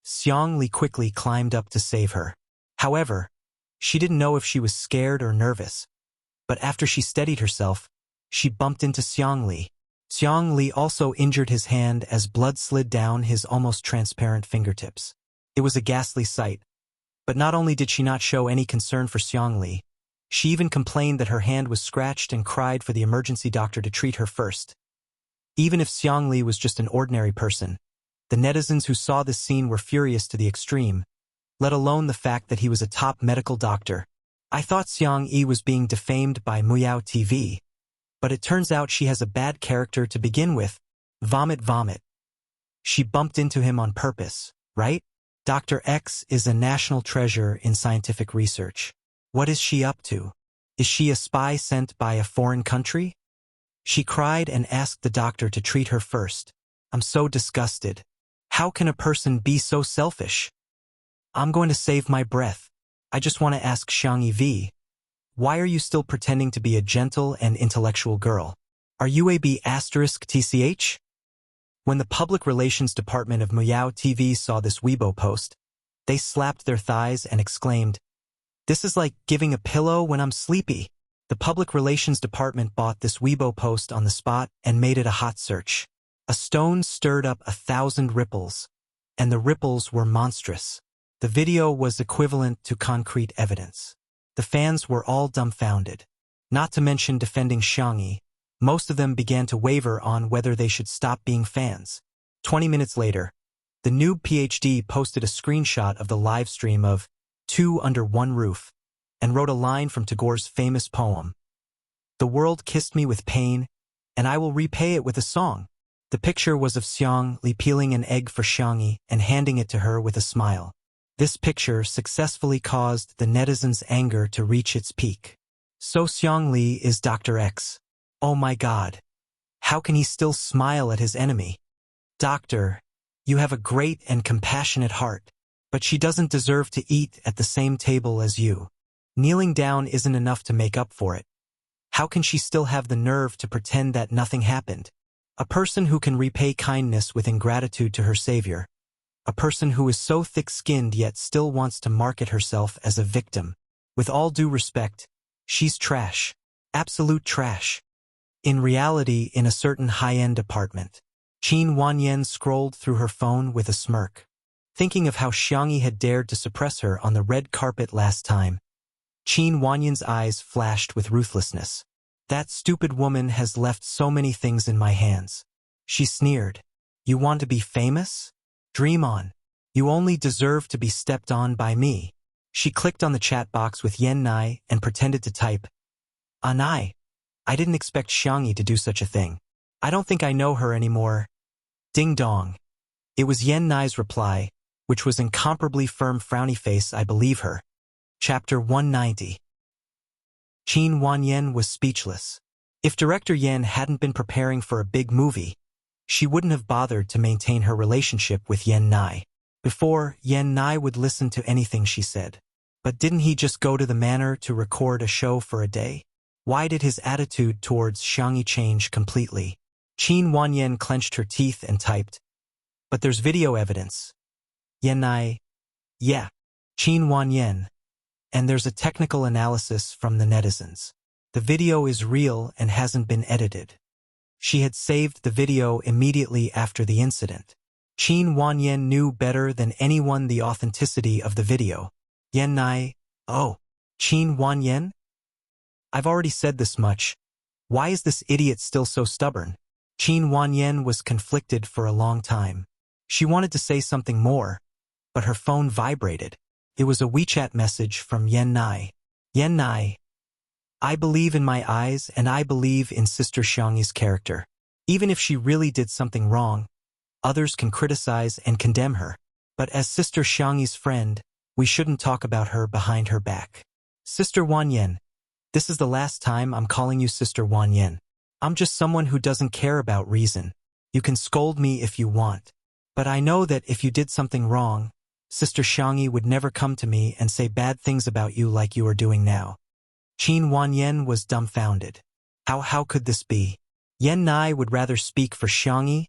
Xiang Li quickly climbed up to save her. However, she didn't know if she was scared or nervous. But after she steadied herself, she bumped into Xiang Li. Xiang Li also injured his hand as blood slid down his almost transparent fingertips. It was a ghastly sight. But not only did she not show any concern for Xiang Li, she even complained that her hand was scratched and cried for the emergency doctor to treat her first. Even if Xiang Li was just an ordinary person, the netizens who saw this scene were furious to the extreme, let alone the fact that he was a top medical doctor. I thought Xiang Yi was being defamed by Muyao TV, but it turns out she has a bad character to begin with. Vomit vomit. She bumped into him on purpose, right? Dr. X is a national treasure in scientific research. What is she up to? Is she a spy sent by a foreign country? She cried and asked the doctor to treat her first. I'm so disgusted. How can a person be so selfish? I'm going to save my breath. I just want to ask Xiangyi V. Why are you still pretending to be a gentle and intellectual girl? Are you a B***TCH? When the public relations department of Muyao TV saw this Weibo post, they slapped their thighs and exclaimed, "This is like giving a pillow when I'm sleepy." The public relations department bought this Weibo post on the spot and made it a hot search. A stone stirred up 1,000 ripples, and the ripples were monstrous. The video was equivalent to concrete evidence. The fans were all dumbfounded. Not to mention defending Xiangyi, most of them began to waver on whether they should stop being fans. 20 minutes later, the noob PhD posted a screenshot of the live stream of Two Under One Roof and wrote a line from Tagore's famous poem, "The world kissed me with pain, and I will repay it with a song." The picture was of Xiang Li peeling an egg for Xiangyi and handing it to her with a smile. This picture successfully caused the netizens' anger to reach its peak. So Xiang Li is Dr. X. Oh my God. How can he still smile at his enemy? Doctor, you have a great and compassionate heart, but she doesn't deserve to eat at the same table as you. Kneeling down isn't enough to make up for it. How can she still have the nerve to pretend that nothing happened? A person who can repay kindness with ingratitude to her savior. A person who is so thick-skinned yet still wants to market herself as a victim. With all due respect, she's trash. Absolute trash. In reality, in a certain high-end apartment, Qin Wanyan scrolled through her phone with a smirk. Thinking of how Xiangyi had dared to suppress her on the red carpet last time, Qin Wanyan's eyes flashed with ruthlessness. That stupid woman has left so many things in my hands. She sneered. You want to be famous? Dream on. You only deserve to be stepped on by me. She clicked on the chat box with Yen Nai and pretended to type, Anai. I didn't expect Xiangyi to do such a thing. I don't think I know her anymore. Ding dong. It was Yen Nai's reply, which was incomparably firm frowny face. I believe her. Chapter 190. Qin Wanyan was speechless. If director Yen hadn't been preparing for a big movie, she wouldn't have bothered to maintain her relationship with Yen Nai. Before, Yen Nai would listen to anything she said. But didn't he just go to the manor to record a show for a day? Why did his attitude towards Xiangyi change completely? Qin Wanyan clenched her teeth and typed, but there's video evidence. Yen Nai, yeah. Qin Wanyan, and there's a technical analysis from the netizens. The video is real and hasn't been edited. She had saved the video immediately after the incident. Qin Wanyan knew better than anyone the authenticity of the video. Yen Nai, oh, Qin Wanyan? I've already said this much. Why is this idiot still so stubborn? Qin Wanyan was conflicted for a long time. She wanted to say something more, but her phone vibrated. It was a WeChat message from Yen Nai. Yen Nai, I believe in my eyes and I believe in Sister Xiangyi's character. Even if she really did something wrong, others can criticize and condemn her. But as Sister Xiangyi's friend, we shouldn't talk about her behind her back. Sister Wanyan, this is the last time I'm calling you Sister Wanyan. I'm just someone who doesn't care about reason. You can scold me if you want. But I know that if you did something wrong, Sister Xiangyi would never come to me and say bad things about you like you are doing now. Qin Wanyan was dumbfounded. How could this be? Yen Nai would rather speak for Xiangyi,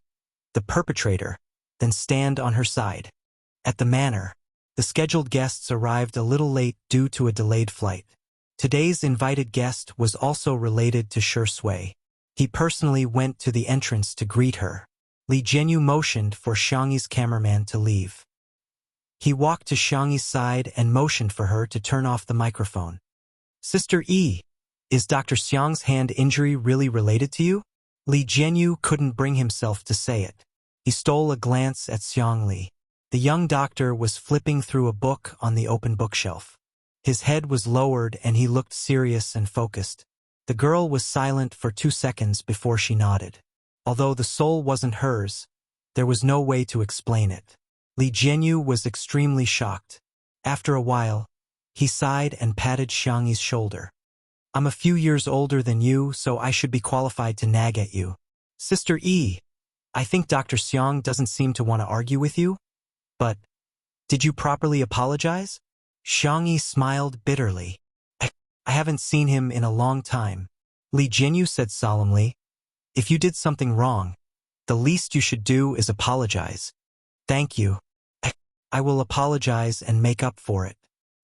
the perpetrator, than stand on her side. At the manor, the scheduled guests arrived a little late due to a delayed flight. Today's invited guest was also related to Shui Sui. He personally went to the entrance to greet her. Li Jianyu motioned for Xiangyi's cameraman to leave. He walked to Xiangyi's side and motioned for her to turn off the microphone. Sister Yi, is Dr. Xiang's hand injury really related to you? Li Jianyu couldn't bring himself to say it. He stole a glance at Xiang Li. The young doctor was flipping through a book on the open bookshelf. His head was lowered and he looked serious and focused. The girl was silent for 2 seconds before she nodded. Although the soul wasn't hers, there was no way to explain it. Li Jianyu was extremely shocked. After a while, he sighed and patted Xiangyi's shoulder. I'm a few years older than you, so I should be qualified to nag at you. Sister Yi, I think Dr. Xiang doesn't seem to want to argue with you. But, did you properly apologize? Xiangyi smiled bitterly. I haven't seen him in a long time. Li Jianyu said solemnly, if you did something wrong, the least you should do is apologize. Thank you. I will apologize and make up for it.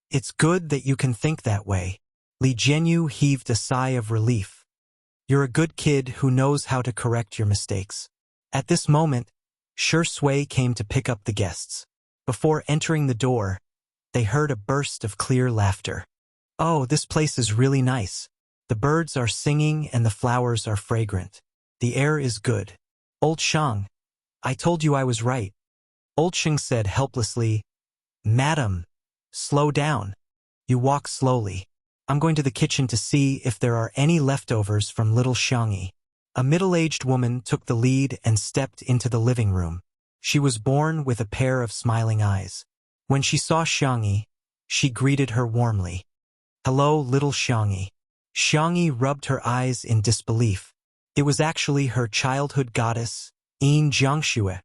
It's good that you can think that way. Li Jianyu heaved a sigh of relief. You're a good kid who knows how to correct your mistakes. At this moment, Shi Sui came to pick up the guests. Before entering the door, they heard a burst of clear laughter. Oh, this place is really nice. The birds are singing and the flowers are fragrant. The air is good. Old Shang, I told you I was right. Old Shang said helplessly, Madam, slow down. You walk slowly. I'm going to the kitchen to see if there are any leftovers from little Xiangyi. A middle-aged woman took the lead and stepped into the living room. She was born with a pair of smiling eyes. When she saw Xiangyi, she greeted her warmly. Hello, little Xiangyi. Xiangyi rubbed her eyes in disbelief. It was actually her childhood goddess, Yin Jiangxue.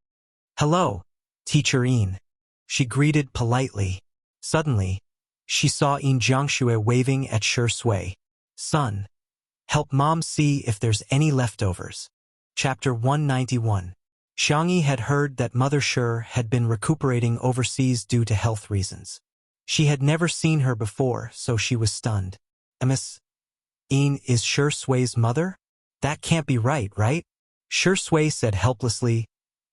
Hello, Teacher Yin. She greeted politely. Suddenly, she saw Yin Jiangxue waving at Shi Sui. Son, help Mom see if there's any leftovers. Chapter 191. Xiangyi had heard that Mother Shi had been recuperating overseas due to health reasons. She had never seen her before, so she was stunned. Miss Yin is Shi Sui's mother? That can't be right? Shi Sui said helplessly.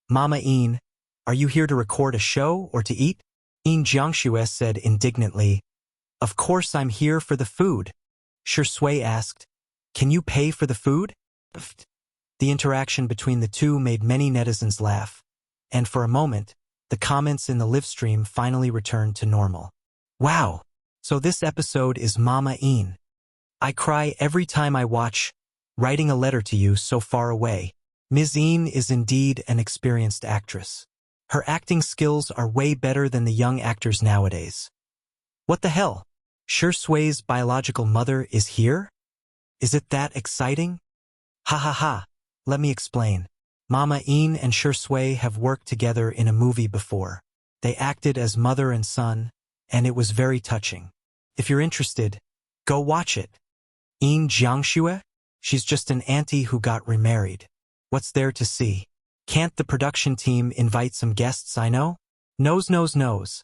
Mama Yin, are you here to record a show or to eat? Yin Jiangxue said indignantly. Of course I'm here for the food. Shi Sui asked. Can you pay for the food? The interaction between the two made many netizens laugh. And for a moment, the comments in the live stream finally returned to normal. Wow! So this episode is Mama Yin. I cry every time I watch Writing a Letter to You So Far Away. Ms. Yin is indeed an experienced actress. Her acting skills are way better than the young actors nowadays. What the hell? Shi Sui's biological mother is here? Is it that exciting? Ha ha ha. Let me explain. Mama Yin and Shi Sui have worked together in a movie before. They acted as mother and son, and it was very touching. If you're interested, go watch it. Yin Jiangxue? She's just an auntie who got remarried. What's there to see? Can't the production team invite some guests I know? Knows.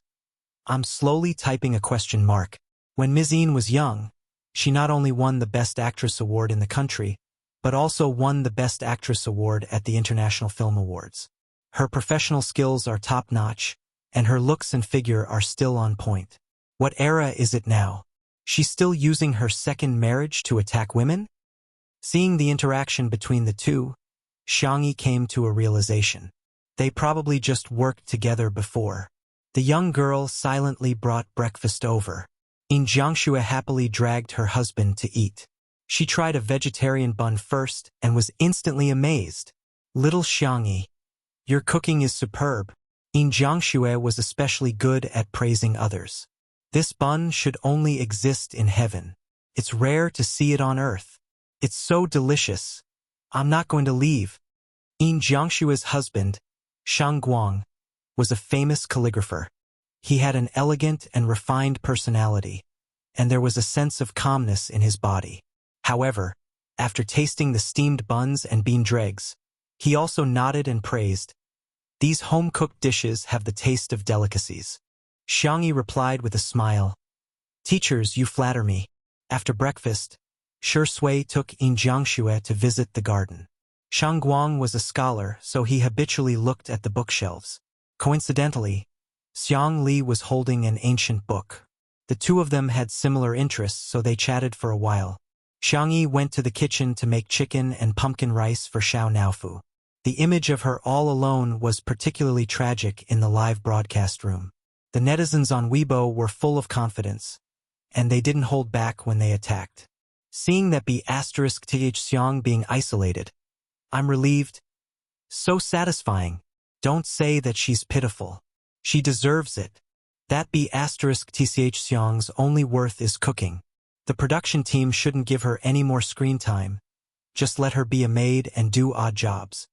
I'm slowly typing a question mark. When Ms. Yin was young, she not only won the Best Actress Award in the country, but also won the Best Actress Award at the International Film Awards. Her professional skills are top-notch, and her looks and figure are still on point. What era is it now? She's still using her second marriage to attack women? Seeing the interaction between the two, Xiangyi came to a realization. They probably just worked together before. The young girl silently brought breakfast over. Yin Jiangxue happily dragged her husband to eat. She tried a vegetarian bun first and was instantly amazed. Little Xiangyi, your cooking is superb. Yin Jiangxue was especially good at praising others. This bun should only exist in heaven. It's rare to see it on earth. It's so delicious. I'm not going to leave. Yin Jiangxue's husband, Shang Guang, was a famous calligrapher. He had an elegant and refined personality, and there was a sense of calmness in his body. However, after tasting the steamed buns and bean dregs, he also nodded and praised. These home-cooked dishes have the taste of delicacies. Xiangyi replied with a smile. Teachers, you flatter me. After breakfast, Shi Sui took In Jiangxue to visit the garden. Shang Guang was a scholar, so he habitually looked at the bookshelves. Coincidentally, Xiang Li was holding an ancient book. The two of them had similar interests, so they chatted for a while. Xiang Yi went to the kitchen to make chicken and pumpkin rice for Xiao Naofu. The image of her all alone was particularly tragic in the live broadcast room. The netizens on Weibo were full of confidence, and they didn't hold back when they attacked. Seeing that B***th Xiang being isolated, I'm relieved. So satisfying. Don't say that she's pitiful. She deserves it. That B***th Xiang's only worth is cooking. The production team shouldn't give her any more screen time. Just let her be a maid and do odd jobs.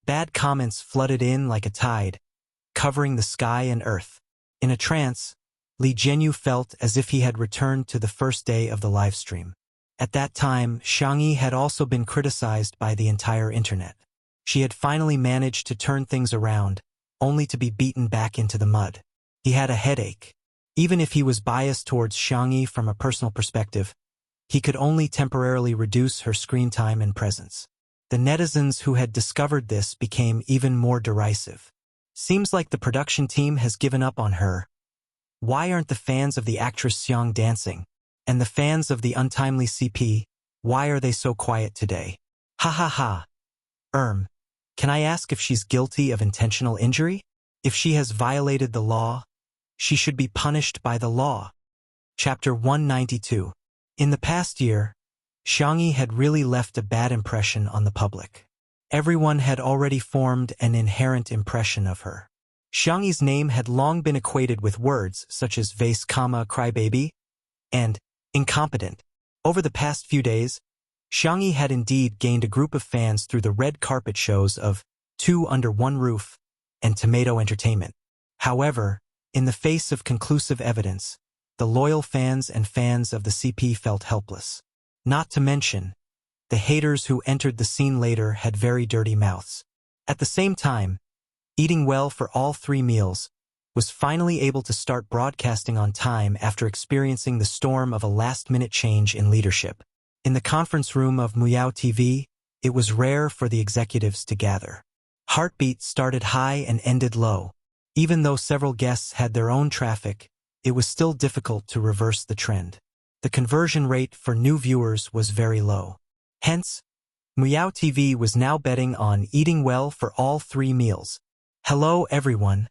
Bad comments flooded in like a tide, covering the sky and earth. In a trance, Li Jianyu felt as if he had returned to the first day of the livestream. At that time, Xiang Yi had also been criticized by the entire internet. She had finally managed to turn things around, only to be beaten back into the mud. He had a headache. Even if he was biased towards Xiang Yi from a personal perspective, he could only temporarily reduce her screen time and presence. The netizens who had discovered this became even more derisive. Seems like the production team has given up on her. Why aren't the fans of the actress Xiang dancing? And the fans of the untimely CP, why are they so quiet today? Ha ha ha. Can I ask if she's guilty of intentional injury? If she has violated the law, she should be punished by the law. Chapter 192. In the past year, Xiang Yi had really left a bad impression on the public. Everyone had already formed an inherent impression of her. Xiang Yi's name had long been equated with words such as vase, crybaby, and incompetent. Over the past few days, Xiang Yi had indeed gained a group of fans through the red carpet shows of Two Under One Roof and Tomato Entertainment. However, in the face of conclusive evidence, the loyal fans and fans of the CP felt helpless. Not to mention, the haters who entered the scene later had very dirty mouths. At the same time, Eating Well for All 3 Meals was finally able to start broadcasting on time after experiencing the storm of a last-minute change in leadership. In the conference room of Muyao TV, it was rare for the executives to gather. Heartbeat started high and ended low. Even though several guests had their own traffic, it was still difficult to reverse the trend. The conversion rate for new viewers was very low. Hence, Muyao TV was now betting on eating well for all 3 meals. Hello everyone,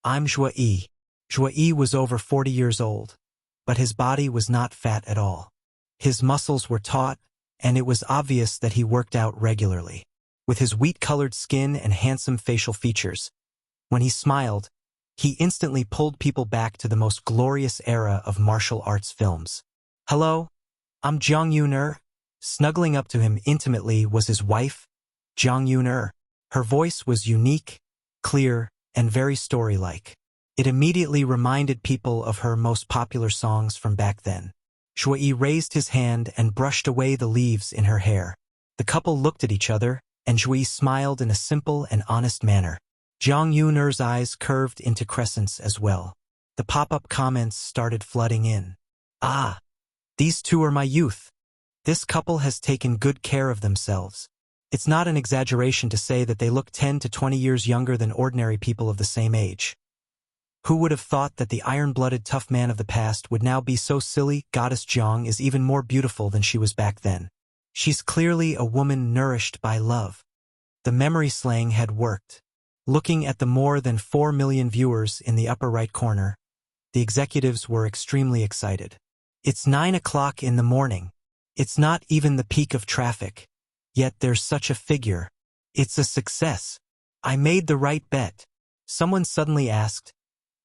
I'm Zhuo Yi. Zhuo Yi was over 40 years old, but his body was not fat at all. His muscles were taut, and it was obvious that he worked out regularly. With his wheat-colored skin and handsome facial features, when he smiled, he instantly pulled people back to the most glorious era of martial arts films. Hello, I'm Jiang Yuner. Snuggling up to him intimately was his wife, Jiang Yuner. Her voice was unique, clear, and very story-like. It immediately reminded people of her most popular songs from back then. Zhuo Yi raised his hand and brushed away the leaves in her hair. The couple looked at each other, and Zhuo Yi smiled in a simple and honest manner. Jiang Yuner's eyes curved into crescents as well. The pop-up comments started flooding in. Ah, these two are my youth. This couple has taken good care of themselves. It's not an exaggeration to say that they look 10 to 20 years younger than ordinary people of the same age. Who would have thought that the iron-blooded tough man of the past would now be so silly? Goddess Jiang is even more beautiful than she was back then. She's clearly a woman nourished by love. The memory slang had worked. Looking at the more than 4 million viewers in the upper right corner, the executives were extremely excited. It's 9 o'clock in the morning. It's not even the peak of traffic. Yet there's such a figure. It's a success. I made the right bet. Someone suddenly asked,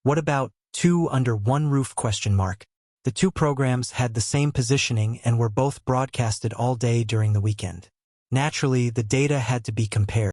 what about Two Under One Roof ? The two programs had the same positioning and were both broadcasted all day during the weekend. Naturally, the data had to be compared.